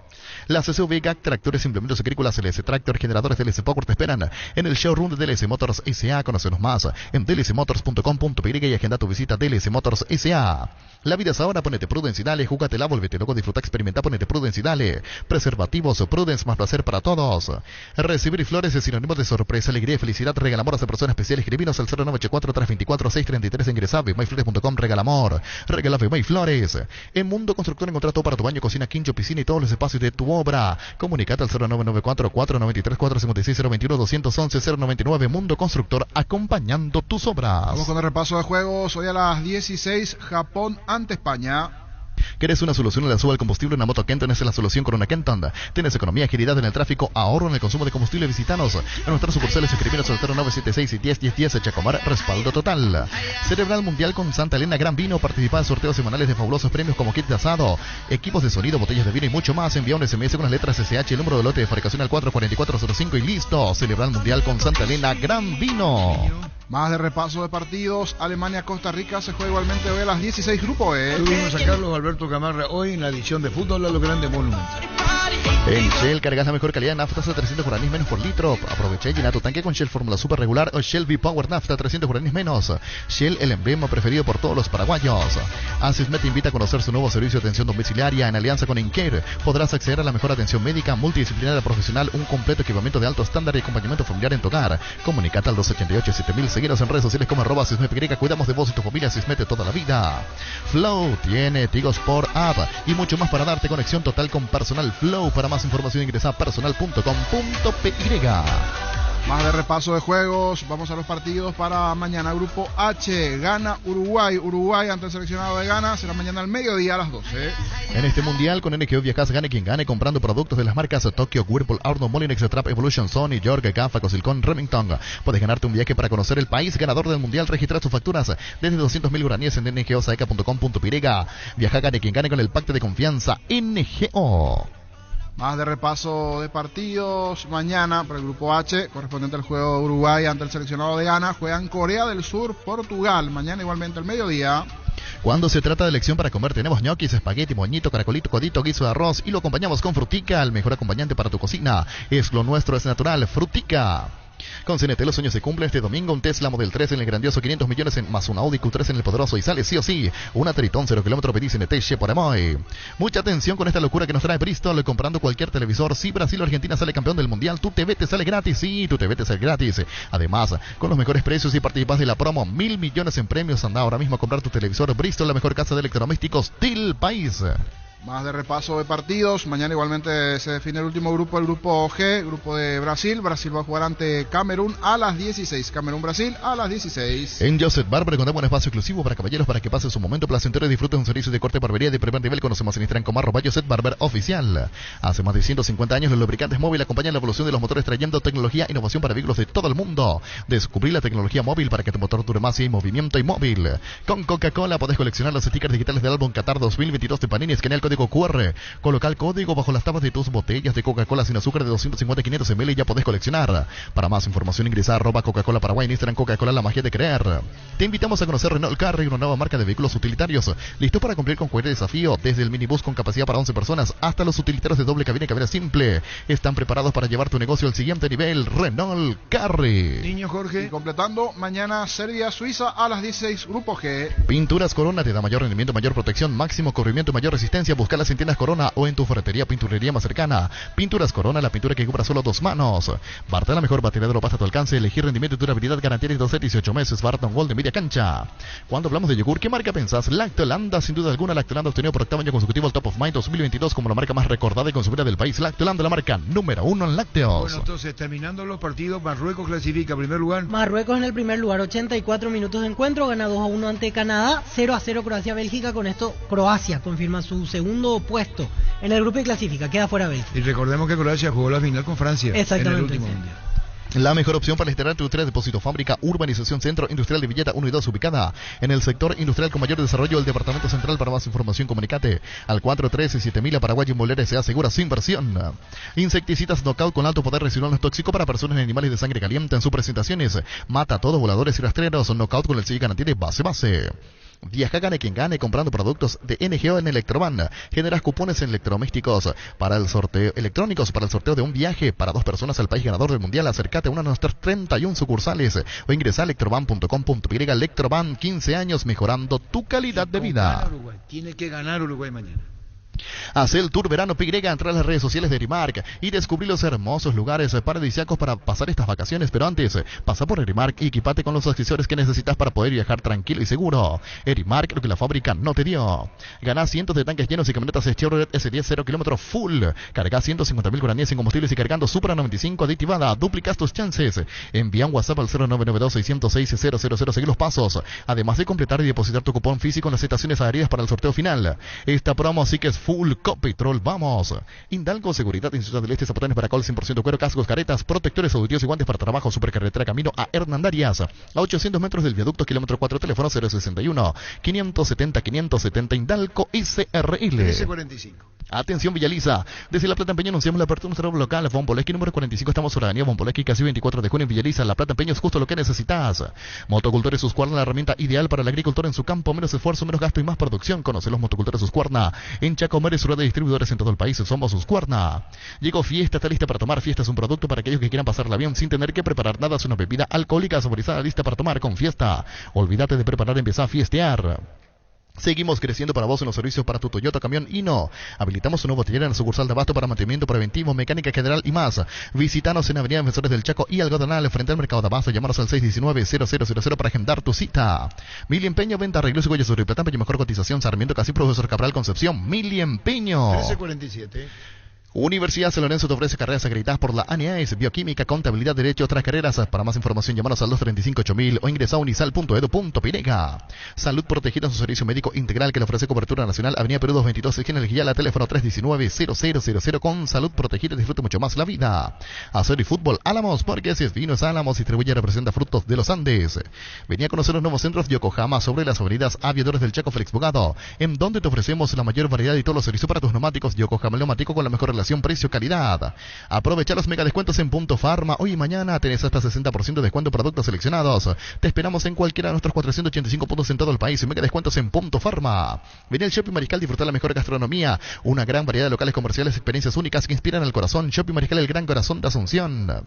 Las SUV GAC, tractores, implementos agrícolas, LS Tractor, generadores LS Power te esperan en el showroom de DLC Motors S.A. Conocenos más en dlcmotors.com.py y agenda tu visita. DLC Motors S.A. La vida es ahora, ponete Prudence y dale, júgatela, volvete loco, disfruta, experimenta, ponete Prudence y dale. Preservativos, Prudence, más placer para todos. Recibir flores es sinónimo de sorpresa, alegría y felicidad. Regala amor a personas especiales. Escribinos al 0984-324-633. Ingresa a bmayflores.com. Regala amor, regala Flores. En Mundo Constructor encontrá todo para tu baño, cocina, quincho, piscina y todos los espacios de tu obra. Comunicate al 0994-493-456-021-211-099. Mundo Constructor, acompañando tus obras.
Vamos con el repaso de juegos. Hoy a las 16, Japón ante España.
¿Querés una solución a la suba del combustible? Una moto Kenton es la solución con una Kenton. Tienes economía, agilidad en el tráfico, ahorro en el consumo de combustible. Visitanos en nuestras sucursales, escribinos al 0976 y 101010. Chacomar, respaldo total. Celebra el Mundial con Santa Elena Gran Vino. Participa en sorteos semanales de fabulosos premios como kit de asado, equipos de sonido, botellas de vino y mucho más. Envía un SMS con las letras SH, el número de lote de fabricación al 44405 y listo. Celebra el Mundial con Santa Elena Gran Vino.
Más de repaso de partidos. Alemania-Costa Rica se juega igualmente hoy a las 16, grupo E.
Tuvimos a Carlos Alberto Camarra hoy en la edición de Fútbol a los Grandes Monumentos.
En Shell cargas la mejor calidad de naftas a 300 guaraníes menos por litro. Aprovecha y llena tu tanque con Shell Fórmula Super Regular o Shell V-Power Nafta, 300 guaraníes menos. Shell, el emblema preferido por todos los paraguayos. Asismet te invita a conocer su nuevo servicio de atención domiciliaria en alianza con Incare. Podrás acceder a la mejor atención médica, multidisciplinaria profesional, un completo equipamiento de alto estándar y acompañamiento familiar en tu hogar. Comunicate al 288-7000. Seguinos en redes sociales como @SismetY. Cuidamos de vos y tu familia. Sismet de toda la vida. Flow tiene Tigo Sport App y mucho más para darte conexión total con personal Flow. Para más información ingresa a personal.com.py.
Más de repaso de juegos. Vamos a los partidos para mañana. Grupo H, gana Uruguay. Uruguay ante el seleccionado de Ghana. Será mañana al mediodía a las 12.
En este mundial con NGO Viajas, gane quien gane comprando productos de las marcas Tokyo, Whirlpool, Arno, Molinex, Trap, Evolution, Sony, York, Gafa, Cosilcon, Remington. Puedes ganarte un viaje para conocer el país ganador del mundial. Registrar tus facturas desde 200.000 guaraníes en ngosaeca.com.py. Viaja, gane quien gane con el pacto de confianza NGO.
Más de repaso de partidos. Mañana para el grupo H, correspondiente al juego de Uruguay ante el seleccionado de Ghana, juegan Corea del Sur, Portugal. Mañana igualmente al mediodía.
Cuando se trata de elección para comer, tenemos ñoquis, espagueti, moñito, caracolito, codito, guiso de arroz y lo acompañamos con Frutica, el mejor acompañante para tu cocina. Es lo nuestro, es natural. Frutica. Con CNT los sueños se cumplen este domingo. Un Tesla Model 3 en el grandioso 500 millones más un Audi Q3 en el poderoso y sale sí o sí. Una Triton 0 km pedí CNT Cheporemoy. Mucha atención con esta locura que nos trae Bristol. Comprando cualquier televisor. Si Brasil o Argentina sale campeón del mundial, tu TV te sale gratis. Sí, tu TV te sale gratis. Además, con los mejores precios y participas de la promo 1.000 millones en premios. Anda ahora mismo a comprar tu televisor. Bristol, la mejor casa de electrodomésticos del país.
Más de repaso de partidos. Mañana igualmente se define el último grupo, el grupo G, grupo de Brasil. Brasil va a jugar ante Camerún a las 16. Camerún-Brasil a las 16.
En Joseph Barber contamos un espacio exclusivo para caballeros para que pasen su momento placentero y disfruten un servicio de corte de barbería de primer nivel. Conocemos en Instagram como @Joseph Barber Oficial. Hace más de 150 años los lubricantes móvil acompañan la evolución de los motores trayendo tecnología e innovación para vehículos de todo el mundo. Descubrir la tecnología móvil para que tu motor dure más y movimiento y móvil. Con Coca-Cola podés coleccionar los stickers digitales del álbum Qatar 2022 de Panini. Escanea el código QR. Coloca el código bajo las tapas de tus botellas de Coca-Cola sin azúcar de 250 y 500 ml y ya podés coleccionar. Para más información ingresa a @Coca-Cola Paraguay en Instagram. Coca-Cola, la magia de creer. Te invitamos a conocer Renault Carry, una nueva marca de vehículos utilitarios. Listo para cumplir con cualquier desafío, desde el minibús con capacidad para 11 personas hasta los utilitarios de doble cabina y cabina simple. Están preparados para llevar tu negocio al siguiente nivel. Renault Carry.
Niño Jorge.
Y completando, mañana Serbia-Suiza a las 16, grupo G.
Pinturas Corona te da mayor rendimiento, mayor protección, máximo corrimiento, mayor resistencia. Busca las tiendas Corona o en tu ferretería pinturería más cercana. Pinturas Corona, la pintura que cubra solo 2 manos. Barta, la mejor batería de pasa a tu alcance. Elegir rendimiento y durabilidad, garantía de 12 a 18 meses. Barta, un gol de media cancha. Cuando hablamos de yogur, ¿qué marca pensás? Lactolanda, sin duda alguna. Lactolanda obtenido por 8º año consecutivo el Top of Mind 2022 como la marca más recordada y consumida del país. Lactolanda, la marca número 1 en lácteos.
Bueno, entonces, terminando los partidos, Marruecos clasifica en primer lugar.
Marruecos en el primer lugar, 84 minutos de encuentro, gana 2-1 ante Canadá, 0-0 Croacia-Bélgica. Con esto, Croacia confirma su segundo puesto en el grupo y clasifica, queda fuera Bélgica.
Y recordemos que Croacia jugó la final con Francia en el último mundial.
La mejor opción para instalar tu industria, depósito, fábrica, urbanización, centro industrial de Villeta 1 y 2, ubicada en el sector industrial con mayor desarrollo del departamento central. Para más información, comunicate al 413-7000 a Paraguay. Inmobiliaria se asegura su inversión. Insecticidas Knockout con alto poder residual no tóxico para personas y animales de sangre caliente. En sus presentaciones, mata a todos voladores y rastreros. Knockout con el sello garantía de base. Viaja, gane quien gane comprando productos de NGO en Electroban. Generas cupones en electrodomésticos para el sorteo, electrónicos para el sorteo de un viaje para 2 personas al país ganador del mundial. Acércate a una de nuestras 31 sucursales o ingresa a electroban.com.py. Electroban, 15 años mejorando tu calidad de vida.
Tiene que ganar Uruguay mañana.
Haz el tour verano PY, entra a las redes sociales de Erimark y descubrí los hermosos lugares paradisíacos para pasar estas vacaciones. Pero antes, pasa por Erimark y equipate con los accesorios que necesitas para poder viajar tranquilo y seguro. Erimark, lo que la fábrica no te dio. Ganás cientos de tanques llenos y camionetas Chevrolet S10 0 km full. Cargas 150.000 guaraníes en combustibles y cargando Supra 95 aditivada. Duplicas tus chances. Envía un WhatsApp al 0992-606-000. Seguí los pasos. Además de completar y depositar tu cupón físico en las estaciones adheridas para el sorteo final. Esta promo sí que es full Copetrol, vamos. Indalco Seguridad en Ciudad del Este, zapatones para col 100% cuero, cascos, caretas, protectores auditivos y guantes para trabajo. Supercarretera camino a Hernandarias, a 800 metros del viaducto, kilómetro 4, teléfono 061-570-570, Indalco SRL.
1345.
Atención Villaliza, desde La Plata Empeño anunciamos la apertura de nuestro local Bomboleski número 45, estamos sobre la avenida Bomboleski, casi 24 de junio en Villaliza. La Plata Empeño es justo lo que necesitas. Motocultores Suscuarna, la herramienta ideal para el agricultor en su campo, menos esfuerzo, menos gasto y más producción. Conoce los Motocultores Suscuarna en Chacomer, su red de distribuidores en todo el país. Somos Suscuarna. Llegó Fiesta, está lista para tomar. Fiesta es un producto para aquellos que quieran pasarla bien sin tener que preparar nada. Es una bebida alcohólica saborizada lista para tomar con Fiesta. Olvídate de preparar, empieza a fiestear. Seguimos creciendo para vos en los servicios para tu Toyota Camión Hino. Habilitamos un nuevo taller en la sucursal de Abasto para mantenimiento preventivo, mecánica general y más. Visítanos en Avenida Defensores del Chaco y Algodonal frente al Mercado de Abasto. Llámanos al 619-0000 para agendar tu cita. Mili Empeño, venta, arreglos y huellas sobre Platán, y mejor cotización. Sarmiento Casi, Profesor Cabral, Concepción. Mili Empeño.
1347.
Universidad San Lorenzo te ofrece carreras acreditadas por la ANEAES, bioquímica, contabilidad, derecho, otras carreras. Para más información, llámanos al 235-8000 o ingresa a unisal.edu.py. Salud Protegida es un servicio médico integral que le ofrece cobertura nacional. Avenida Perú 222, esquina El Guiala, teléfono 319-0000. Con Salud Protegida disfruta mucho más la vida. Hacer y fútbol Álamos, porque si es vinos Álamos, distribuye y representa frutos de los Andes. Venía a conocer los nuevos centros de Yokohama sobre las avenidas Aviadores del Chaco, Félix Bogado, en donde te ofrecemos la mayor variedad y todos los servicios para tus neumáticos. Yokohama neumático con la mejor relación relación precio-calidad. Aprovecha los mega descuentos en Punto Farma. Hoy y mañana tenés hasta 60% de descuento en productos seleccionados. Te esperamos en cualquiera de nuestros 485 puntos en todo el país. Mega descuentos en Punto Farma. Vení al Shopping Mariscal, disfrutar la mejor gastronomía. Una gran variedad de locales comerciales, experiencias únicas que inspiran al corazón. Shopping Mariscal, el gran corazón de Asunción.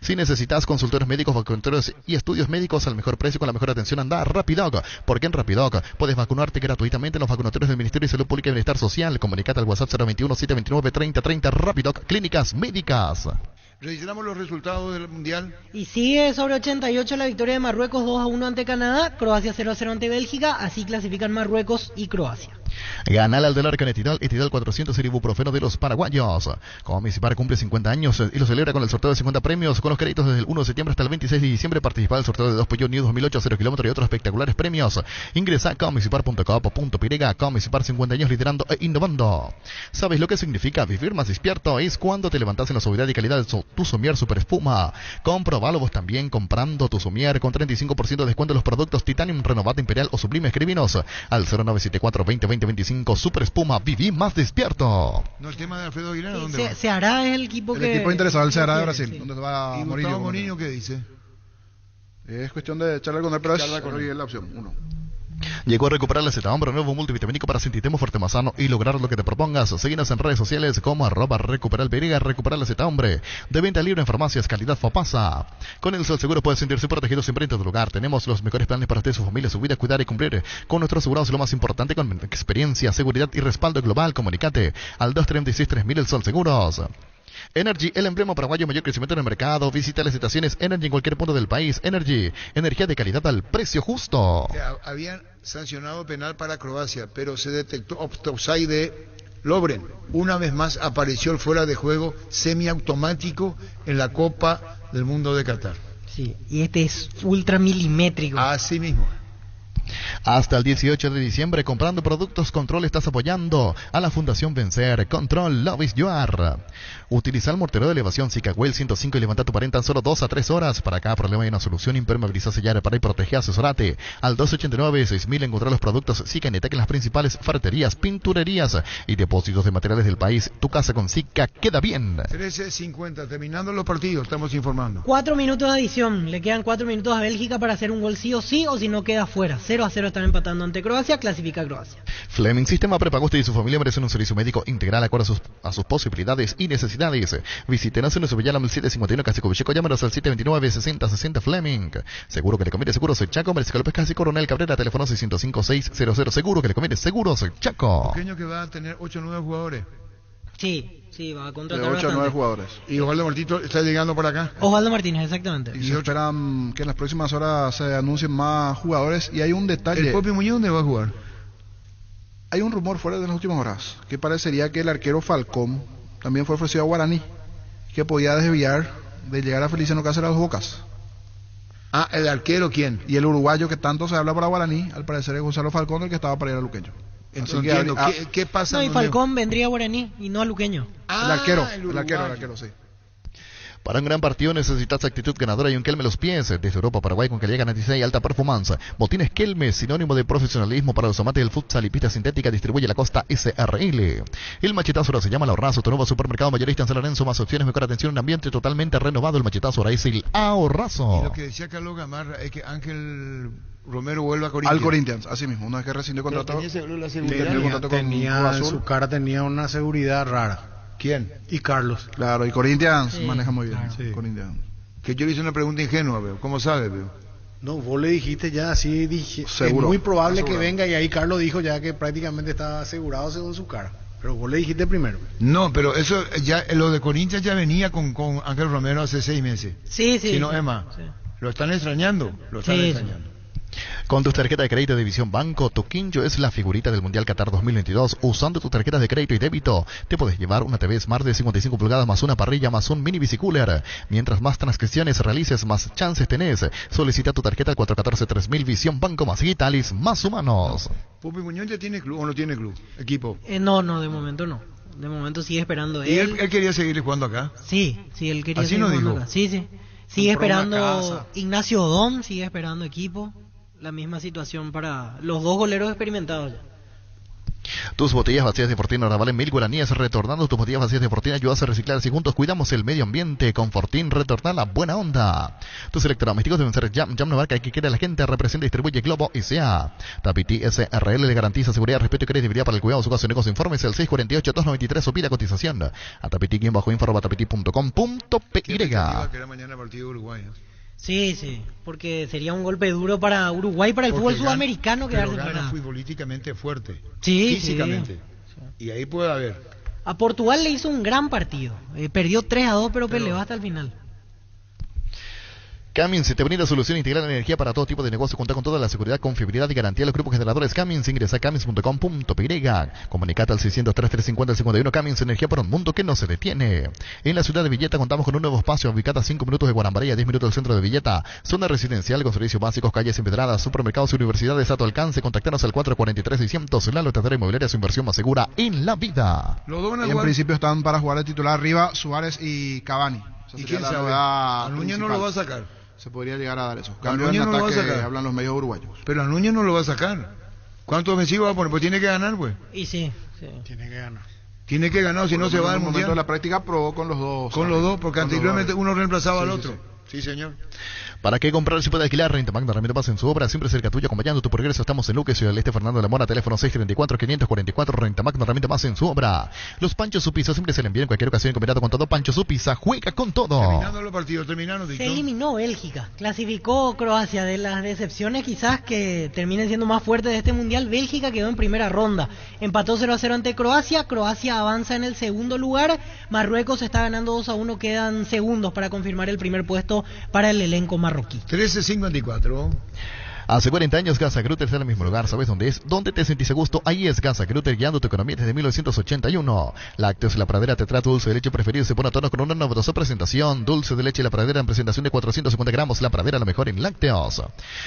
Si necesitas consultores médicos, vacunatorios y estudios médicos al mejor precio con la mejor atención, anda a Rapidoc. Porque en Rapidoc puedes vacunarte gratuitamente en los vacunatorios del Ministerio de Salud Pública y Bienestar Social. Comunicate al WhatsApp 021-729-3030. Rapidoc Clínicas Médicas.
Registramos los resultados del Mundial.
Y sigue sobre 88 la victoria de Marruecos 2-1 ante Canadá, Croacia 0-0 ante Bélgica, así clasifican Marruecos y Croacia.
Gana al del Arca en Etidal 400 el ibuprofeno de los paraguayos. Comicipar cumple 50 años y lo celebra con el sorteo de 50 premios con los créditos desde el 1 de septiembre hasta el 26 de diciembre. Participa del sorteo de 2 Peugeot New 2008 0 km y otros espectaculares premios. Ingresa a comicipar.com.py. Comicipar 50 años liderando e innovando. ¿Sabes lo que significa vivir más despierto? Es cuando te levantas en la suavidad y calidad de tu somier super espuma. Comprobalo vos también comprando tu somier con 35% de descuento en los productos Titanium, Renovata Imperial o Sublime. Escribinos al 0974 202025. Super espuma, viví más despierto.
No, el tema de Alfredo Aguilera, ¿dónde va?
Ceará es el equipo
El equipo interesado, el Ceará de Brasil,
sí.
donde va
¿Y
Mourinho.
Gustavo Mourinho qué dice?
Es cuestión de charlar con él, pero
Charlar con él.
es la opción 1.
Llegó a recuperar la Z-Hombre, nuevo multivitamínico para sentirte fuerte, más sano y lograr lo que te propongas. Seguinos en redes sociales como @recuperalperiga, recuperar la Z-Hombre. De venta libre en farmacias, calidad Fopasa. Con el Sol Seguro puedes sentirse protegido siempre en tu lugar. Tenemos los mejores planes para usted, su familia, su vida, cuidar y cumplir. Con nuestros asegurados lo más importante, con experiencia, seguridad y respaldo global. Comunicate al 236-3000 el Sol Seguros. Energy, el emblema paraguayo, mayor crecimiento en el mercado. Visita las estaciones Energy en cualquier punto del país. Energy, energía de calidad al precio justo.
Habían sancionado penal para Croacia, pero se detectó offside de Lovren. Una vez más apareció el fuera de juego semiautomático en la Copa del Mundo de Qatar.
Sí, y este es ultra milimétrico.
Así mismo.
Hasta el 18 de diciembre, comprando productos Control, estás apoyando a la Fundación Vencer. Control, Love is Your. Utiliza el mortero de elevación Sikawell 105 y levanta tu pared en tan solo 2 a 3 horas. Para cada problema hay una solución. Impermeabiliza, sellar, reparar y proteger. Asesorate al 289-6000. Encontrar los productos Sika en las principales ferreterías, pinturerías y depósitos de materiales del país. Tu casa con Sika queda bien.
13:50, terminando los partidos, estamos informando.
4 minutos de adición, le quedan 4 minutos a Bélgica para hacer un gol sí o sí, o si no queda fuera. 0-0 están empatando ante Croacia, clasifica Croacia.
Fleming Sistema Prepago. Usted y su familia merecen un servicio médico integral acorde a sus posibilidades y necesidades. Visítenos en nuestro Villalam 751 Casicovicheco. Llámenos al 729-6060 Fleming. Seguro que le conviene Seguros el Chaco. Mariscal López Casi Coronel Cabrera. Teléfono 605-600. Seguro que le conviene Seguros el Chaco.
Pequeño que va a tener 8 o 9 jugadores.
Sí, va a contratar
De 8 a 9 jugadores.
¿Y Osvaldo Martito está llegando por acá?
Osvaldo Martínez, exactamente.
Y se esperan que en las próximas horas se anuncien más jugadores. Y hay un detalle.
¿El Popi Muñoz dónde va a jugar?
Hay un rumor fuera de las últimas horas que parecería que el arquero Falcón también fue ofrecido a Guaraní, que podía desviar de llegar a Feliciano Cáceres a los Bocas.
Ah, ¿el arquero quién?
Y el uruguayo que tanto se habla para Guaraní, al parecer es Gonzalo Falcón, el que estaba para ir a Luqueño.
Entiendo. ¿Qué pasa?
No, y Falcón vendría a Guaraní y no a Luqueño.
El arquero, sí.
Para un gran partido necesitas actitud ganadora y un Kelme los pies. Desde Europa, Paraguay, con calidad garantizada y alta performance. Botines Kelme, sinónimo de profesionalismo para los amantes del futsal y pista sintética, distribuye la Costa SRL. El Machetazo ahora se llama La Ahorrazo, tu nuevo supermercado mayorista en San Lorenzo. Más opciones, mejor atención, un ambiente totalmente renovado. El Machetazo ahora es el Ahorrazo.
Y lo que decía Carlos Gamarra es que Ángel Romero vuelve a Corinthians.
Al Corinthians, así mismo, una vez que rescindió contrato.
Tenía en su cara tenía una seguridad rara.
¿Quién?
Y Carlos.
Claro, y Corinthians maneja muy bien.
Claro. Sí.
Corinthians.
Que yo le hice una pregunta ingenua, veo. ¿Cómo sabe, veo?
No, vos le dijiste ya así, dije,
Seguro.
es muy probable
Asegurado.
que venga, y ahí Carlos dijo ya que prácticamente estaba asegurado según su cara. Pero vos le dijiste primero.
No, pero eso ya, lo de Corinthians ya venía con Ángel Romero hace 6 meses.
Sí.
Si no, Emma,
Sí.
lo están extrañando.
Con tus tarjetas de crédito de División Banco, Toquinho es la figurita del Mundial Qatar 2022. Usando tus tarjetas de crédito y débito, te puedes llevar una TV Smart de 55 pulgadas más una parrilla más un mini bicicooler. Mientras más transcripciones realices, más chances tenés. Solicita tu tarjeta al 414-3000. Visión Banco, más digitales, más humanos.
¿Pupi Muñoz ya tiene club o no tiene club? Equipo.
No, de momento no. De momento sigue esperando
¿Y él quería seguir jugando acá?
Sí, él quería
¿Así
seguir
no
jugando
dijo?
acá. Sí. Sigue esperando Ignacio Odón, sigue esperando equipo. La misma situación para los dos goleros experimentados ya.
Tus botellas vacías de Fortín ahora valen 1000 guaraníes. Retornando tus botellas vacías de Fortín ayudas a reciclar. Si juntos cuidamos el medio ambiente, con Fortín retorna la buena onda. Tus electrodomésticos deben ser Jam no marca que quiere la gente. Representa y distribuye Globo y sea. Tapiti SRL le garantiza seguridad, respeto y credibilidad para el cuidado de su caso de negocio. Informes el 648-293 o pida cotización a tapiti-info@tapiti.com.py.
Que era mañana partido de Uruguay, ¿no?
Sí, sí, porque sería un golpe duro para Uruguay, para el fútbol sudamericano quedarse
pero
fuera.
gana futbolísticamente fuerte,
Sí,
físicamente,
sí.
y ahí puede haber.
A Portugal le hizo un gran partido, perdió 3-2, pero peleó hasta el final.
Cummins te brinda solución integral de energía para todo tipo de negocio. Cuenta con toda la seguridad, confiabilidad y garantía de los grupos generadores Cummins. Ingresa a cummins.com.py. Comunicate al 603-350-51. Cummins, energía para un mundo que no se detiene. En la ciudad de Villeta contamos con un nuevo espacio ubicado a 5 minutos de Guarambaré, a 10 minutos del centro de Villeta. Zona residencial con servicios básicos, calles empedradas, supermercados y universidades a tu alcance. Contactanos al 443-600. La Lotadora Inmobiliaria, su inversión más segura en la vida.
Y en principio están para jugar de titular arriba Suárez y Cavani.
¿Y quién sabe? A Núñez no lo va a sacar.
Se podría llegar a dar eso.
Cambio en
ataque,
no lo va a sacar.
hablan los medios uruguayos.
Pero a Núñez no lo va a sacar. ¿Cuánto ofensivo va a poner? Pues tiene que ganar, pues.
Y sí.
Tiene que ganar.
Tiene que ganar, si no se va al
mundial. En el momento de la práctica probó con los dos.
Con los dos, porque anteriormente uno reemplazaba al otro. Sí, señor.
¿Para qué comprar si puede alquilar? Renta Magna Ramiro Paz en su obra, siempre cerca tuyo, acompañando tu progreso. Estamos en Luque, Ciudad del Este, Fernando de la Mora, teléfono 634-544, Renta Magna Ramiro Paz en su obra. Los Panchos su Pizza siempre se le envían en cualquier ocasión, combinado con todo. Pancho su Pizza, juega con todo.
Terminando los partidos,
Se eliminó Bélgica, clasificó Croacia. De las decepciones quizás que terminen siendo más fuertes de este mundial, Bélgica quedó en primera ronda, empató 0-0 ante Croacia. Croacia avanza en el segundo lugar, Marruecos está ganando 2-1, quedan segundos para confirmar el primer puesto para el elenco marroquí.
13:54.
Hace 40 años Casa Grutter está en el mismo lugar. ¿Sabes dónde es? ¿Dónde te sentís a gusto? Ahí es Casa Grutter, guiando tu economía desde 1981. Lácteos La Pradera te trae tu dulce de leche preferido. Se pone a tono con una novedosa presentación. Dulce de leche La Pradera en presentación de 450 gramos. La Pradera, lo mejor en lácteos.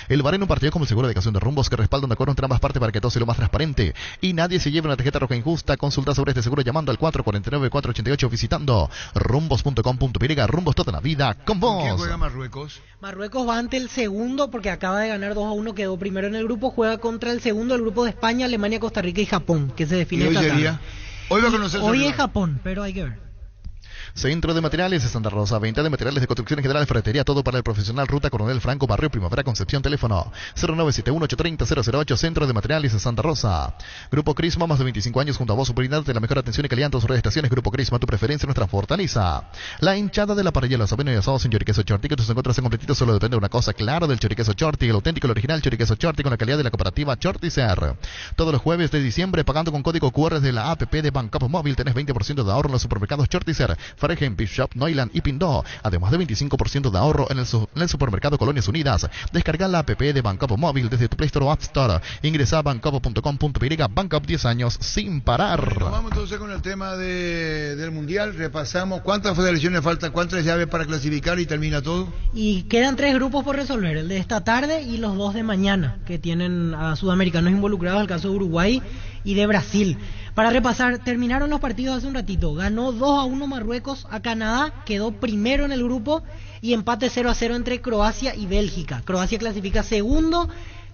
El bar en un partido como el seguro de ocasión de Rumbos, que respalda un acuerdo entre ambas partes para que todo sea lo más transparente y nadie se lleve una tarjeta roja injusta. Consulta sobre este seguro llamando al 449-488, visitando rumbos.com.py. Rumbos toda la vida con vos.
¿Quién juega Marruecos?
Marruecos va ante el segundo porque acaba de ganar 2-1, quedó primero en el grupo, juega contra el segundo, el grupo de España, Alemania, Costa Rica y Japón, que se define esta tarde.
Hoy va a conocer.
Hoy es Japón, pero hay que ver.
Centro de Materiales de Santa Rosa, venta de materiales de construcción en general, ferretería, todo para el profesional. Ruta Coronel Franco, Barrio Primavera, Concepción, teléfono 0971-830-008, Centro de Materiales de Santa Rosa. Grupo Crisma, más de 25 años junto a vos, brindándote la mejor atención y calidad en tus redes estaciones. Grupo Crisma, tu preferencia, nuestra fortaleza. La hinchada de la parrilla, los sabenos y asados en Choriqueso Chorti, que tus encuentros en completito solo depende de una cosa, claro, del Choriqueso Chorti, el auténtico, el original Choriqueso Chorti, con la calidad de la cooperativa Chorticer. Todos los jueves de diciembre, pagando con código QR de la APP de Bancopo Móvil, tenés 20% de ahorro en los supermercados Chorticer, Faregen, Bishop, Noiland y Pindó, además de 25% de ahorro en el supermercado Colonias Unidas. Descarga la app de Bancopo Móvil desde tu Play Store o App Store. Ingresa a bancopo.com.py. Bancopo, 10 años sin parar.
Bueno, vamos entonces con el tema del Mundial. Repasamos cuántas federaciones faltan, cuántas llaves para clasificar y termina todo.
Y quedan 3 grupos por resolver, el de esta tarde y los 2 de mañana, que tienen a sudamericanos involucrados, el caso de Uruguay y de Brasil. Para repasar, terminaron los partidos hace un ratito. Ganó 2-1 Marruecos a Canadá, quedó primero en el grupo, y empate 0-0 entre Croacia y Bélgica. Croacia clasifica segundo,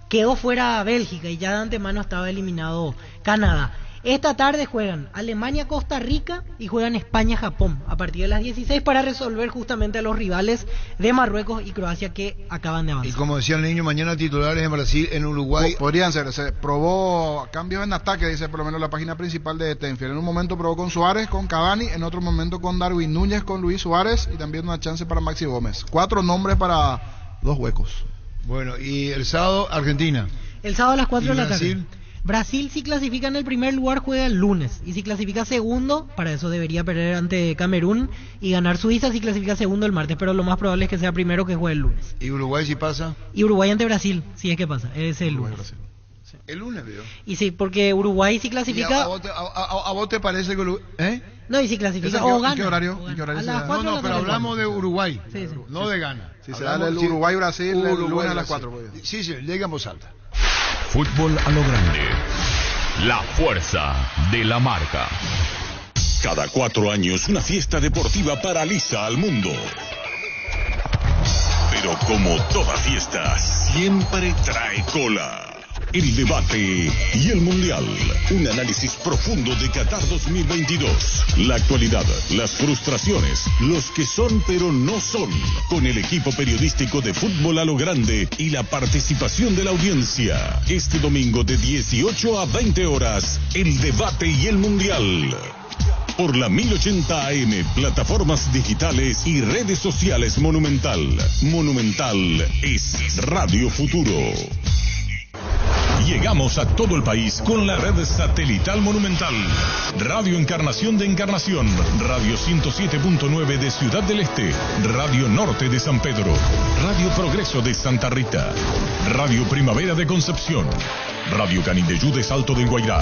quedó fuera Bélgica y ya de antemano estaba eliminado Canadá. Esta tarde juegan Alemania-Costa Rica y juegan España-Japón a partir de las 16 para resolver justamente a los rivales de Marruecos y Croacia que acaban de avanzar.
Y como decía el niño, mañana titulares en Brasil, en Uruguay.
Podrían ser, se probó cambios en ataque, dice por lo menos la página principal de Tenfield. En un momento probó con Suárez, con Cavani, en otro momento con Darwin Núñez, con Luis Suárez y también una chance para Maxi Gómez. 4 nombres para 2 huecos.
Bueno, y el sábado, Argentina.
El sábado a las 4 de la tarde. Brasil, si clasifica en el primer lugar, juega el lunes. Y si clasifica segundo, para eso debería perder ante Camerún y ganar Suiza. Si clasifica segundo el martes, pero lo más probable es que sea primero, que juegue el lunes.
¿Y Uruguay si pasa?
Y Uruguay ante Brasil, si es que pasa, es el lunes.
Sí. El lunes, veo.
Y sí, porque Uruguay si clasifica...
¿A vos te parece que Uruguay...
No, y si clasifica o gana.
¿En qué horario?
A las 4
no, pero hablamos de Uruguay, no de Ghana.
Si se da el Uruguay-Brasil, el lunes a las 4.
Sí, llega en voz alta.
Fútbol a lo grande. La fuerza de la marca.
Cada 4 años una fiesta deportiva paraliza al mundo. Pero como toda fiesta, siempre trae cola. el debate y el mundial. Un análisis profundo de Qatar 2022. La actualidad, las frustraciones, los que son pero no son. Con el equipo periodístico de Fútbol a lo Grande y la participación de la audiencia. Este domingo de 18 a 20 horas, el debate y el mundial. Por la 1080 AM, plataformas digitales y redes sociales Monumental. Monumental es Radio Futuro. Llegamos a todo el país con la red satelital Monumental. Radio Encarnación de Encarnación, Radio 107.9 de Ciudad del Este, Radio Norte de San Pedro, Radio Progreso de Santa Rita, Radio Primavera de Concepción, Radio Canindeyú de Salto del Guairá,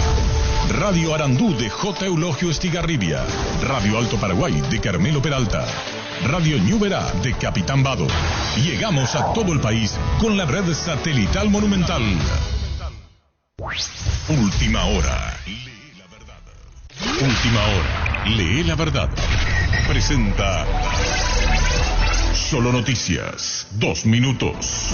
Radio Arandú de J. Eulogio Estigarribia, Radio Alto Paraguay de Carmelo Peralta, Radio Ñuberá de Capitán Vado. Llegamos a todo el país con la red satelital Monumental. Última hora. Lee la verdad. Última hora. Lee la verdad. Presenta Solo Noticias. 2 minutos.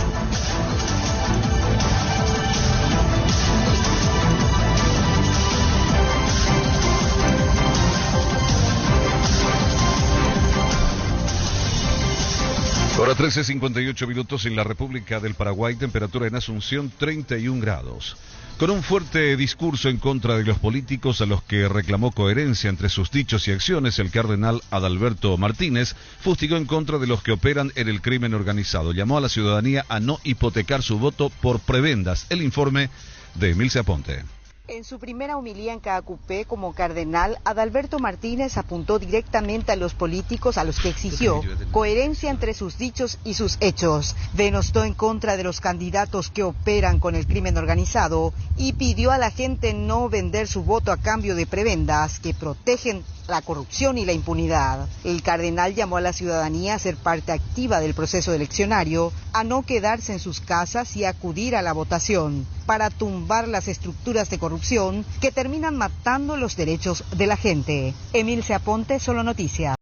Hora 13:58 minutos en la República del Paraguay, temperatura en Asunción 31 grados. Con un fuerte discurso en contra de los políticos a los que reclamó coherencia entre sus dichos y acciones, el cardenal Adalberto Martínez fustigó en contra de los que operan en el crimen organizado. Llamó a la ciudadanía a no hipotecar su voto por prebendas. El informe de Emilce Aponte.
En su primera homilía en Caacupé como cardenal, Adalberto Martínez apuntó directamente a los políticos a los que exigió coherencia entre sus dichos y sus hechos. Denostó en contra de los candidatos que operan con el crimen organizado y pidió a la gente no vender su voto a cambio de prebendas que protegen la corrupción y la impunidad. El cardenal llamó a la ciudadanía a ser parte activa del proceso eleccionario, a no quedarse en sus casas y acudir a la votación para tumbar las estructuras de corrupción que terminan matando los derechos de la gente. Emilce Aponte, Solo Noticias.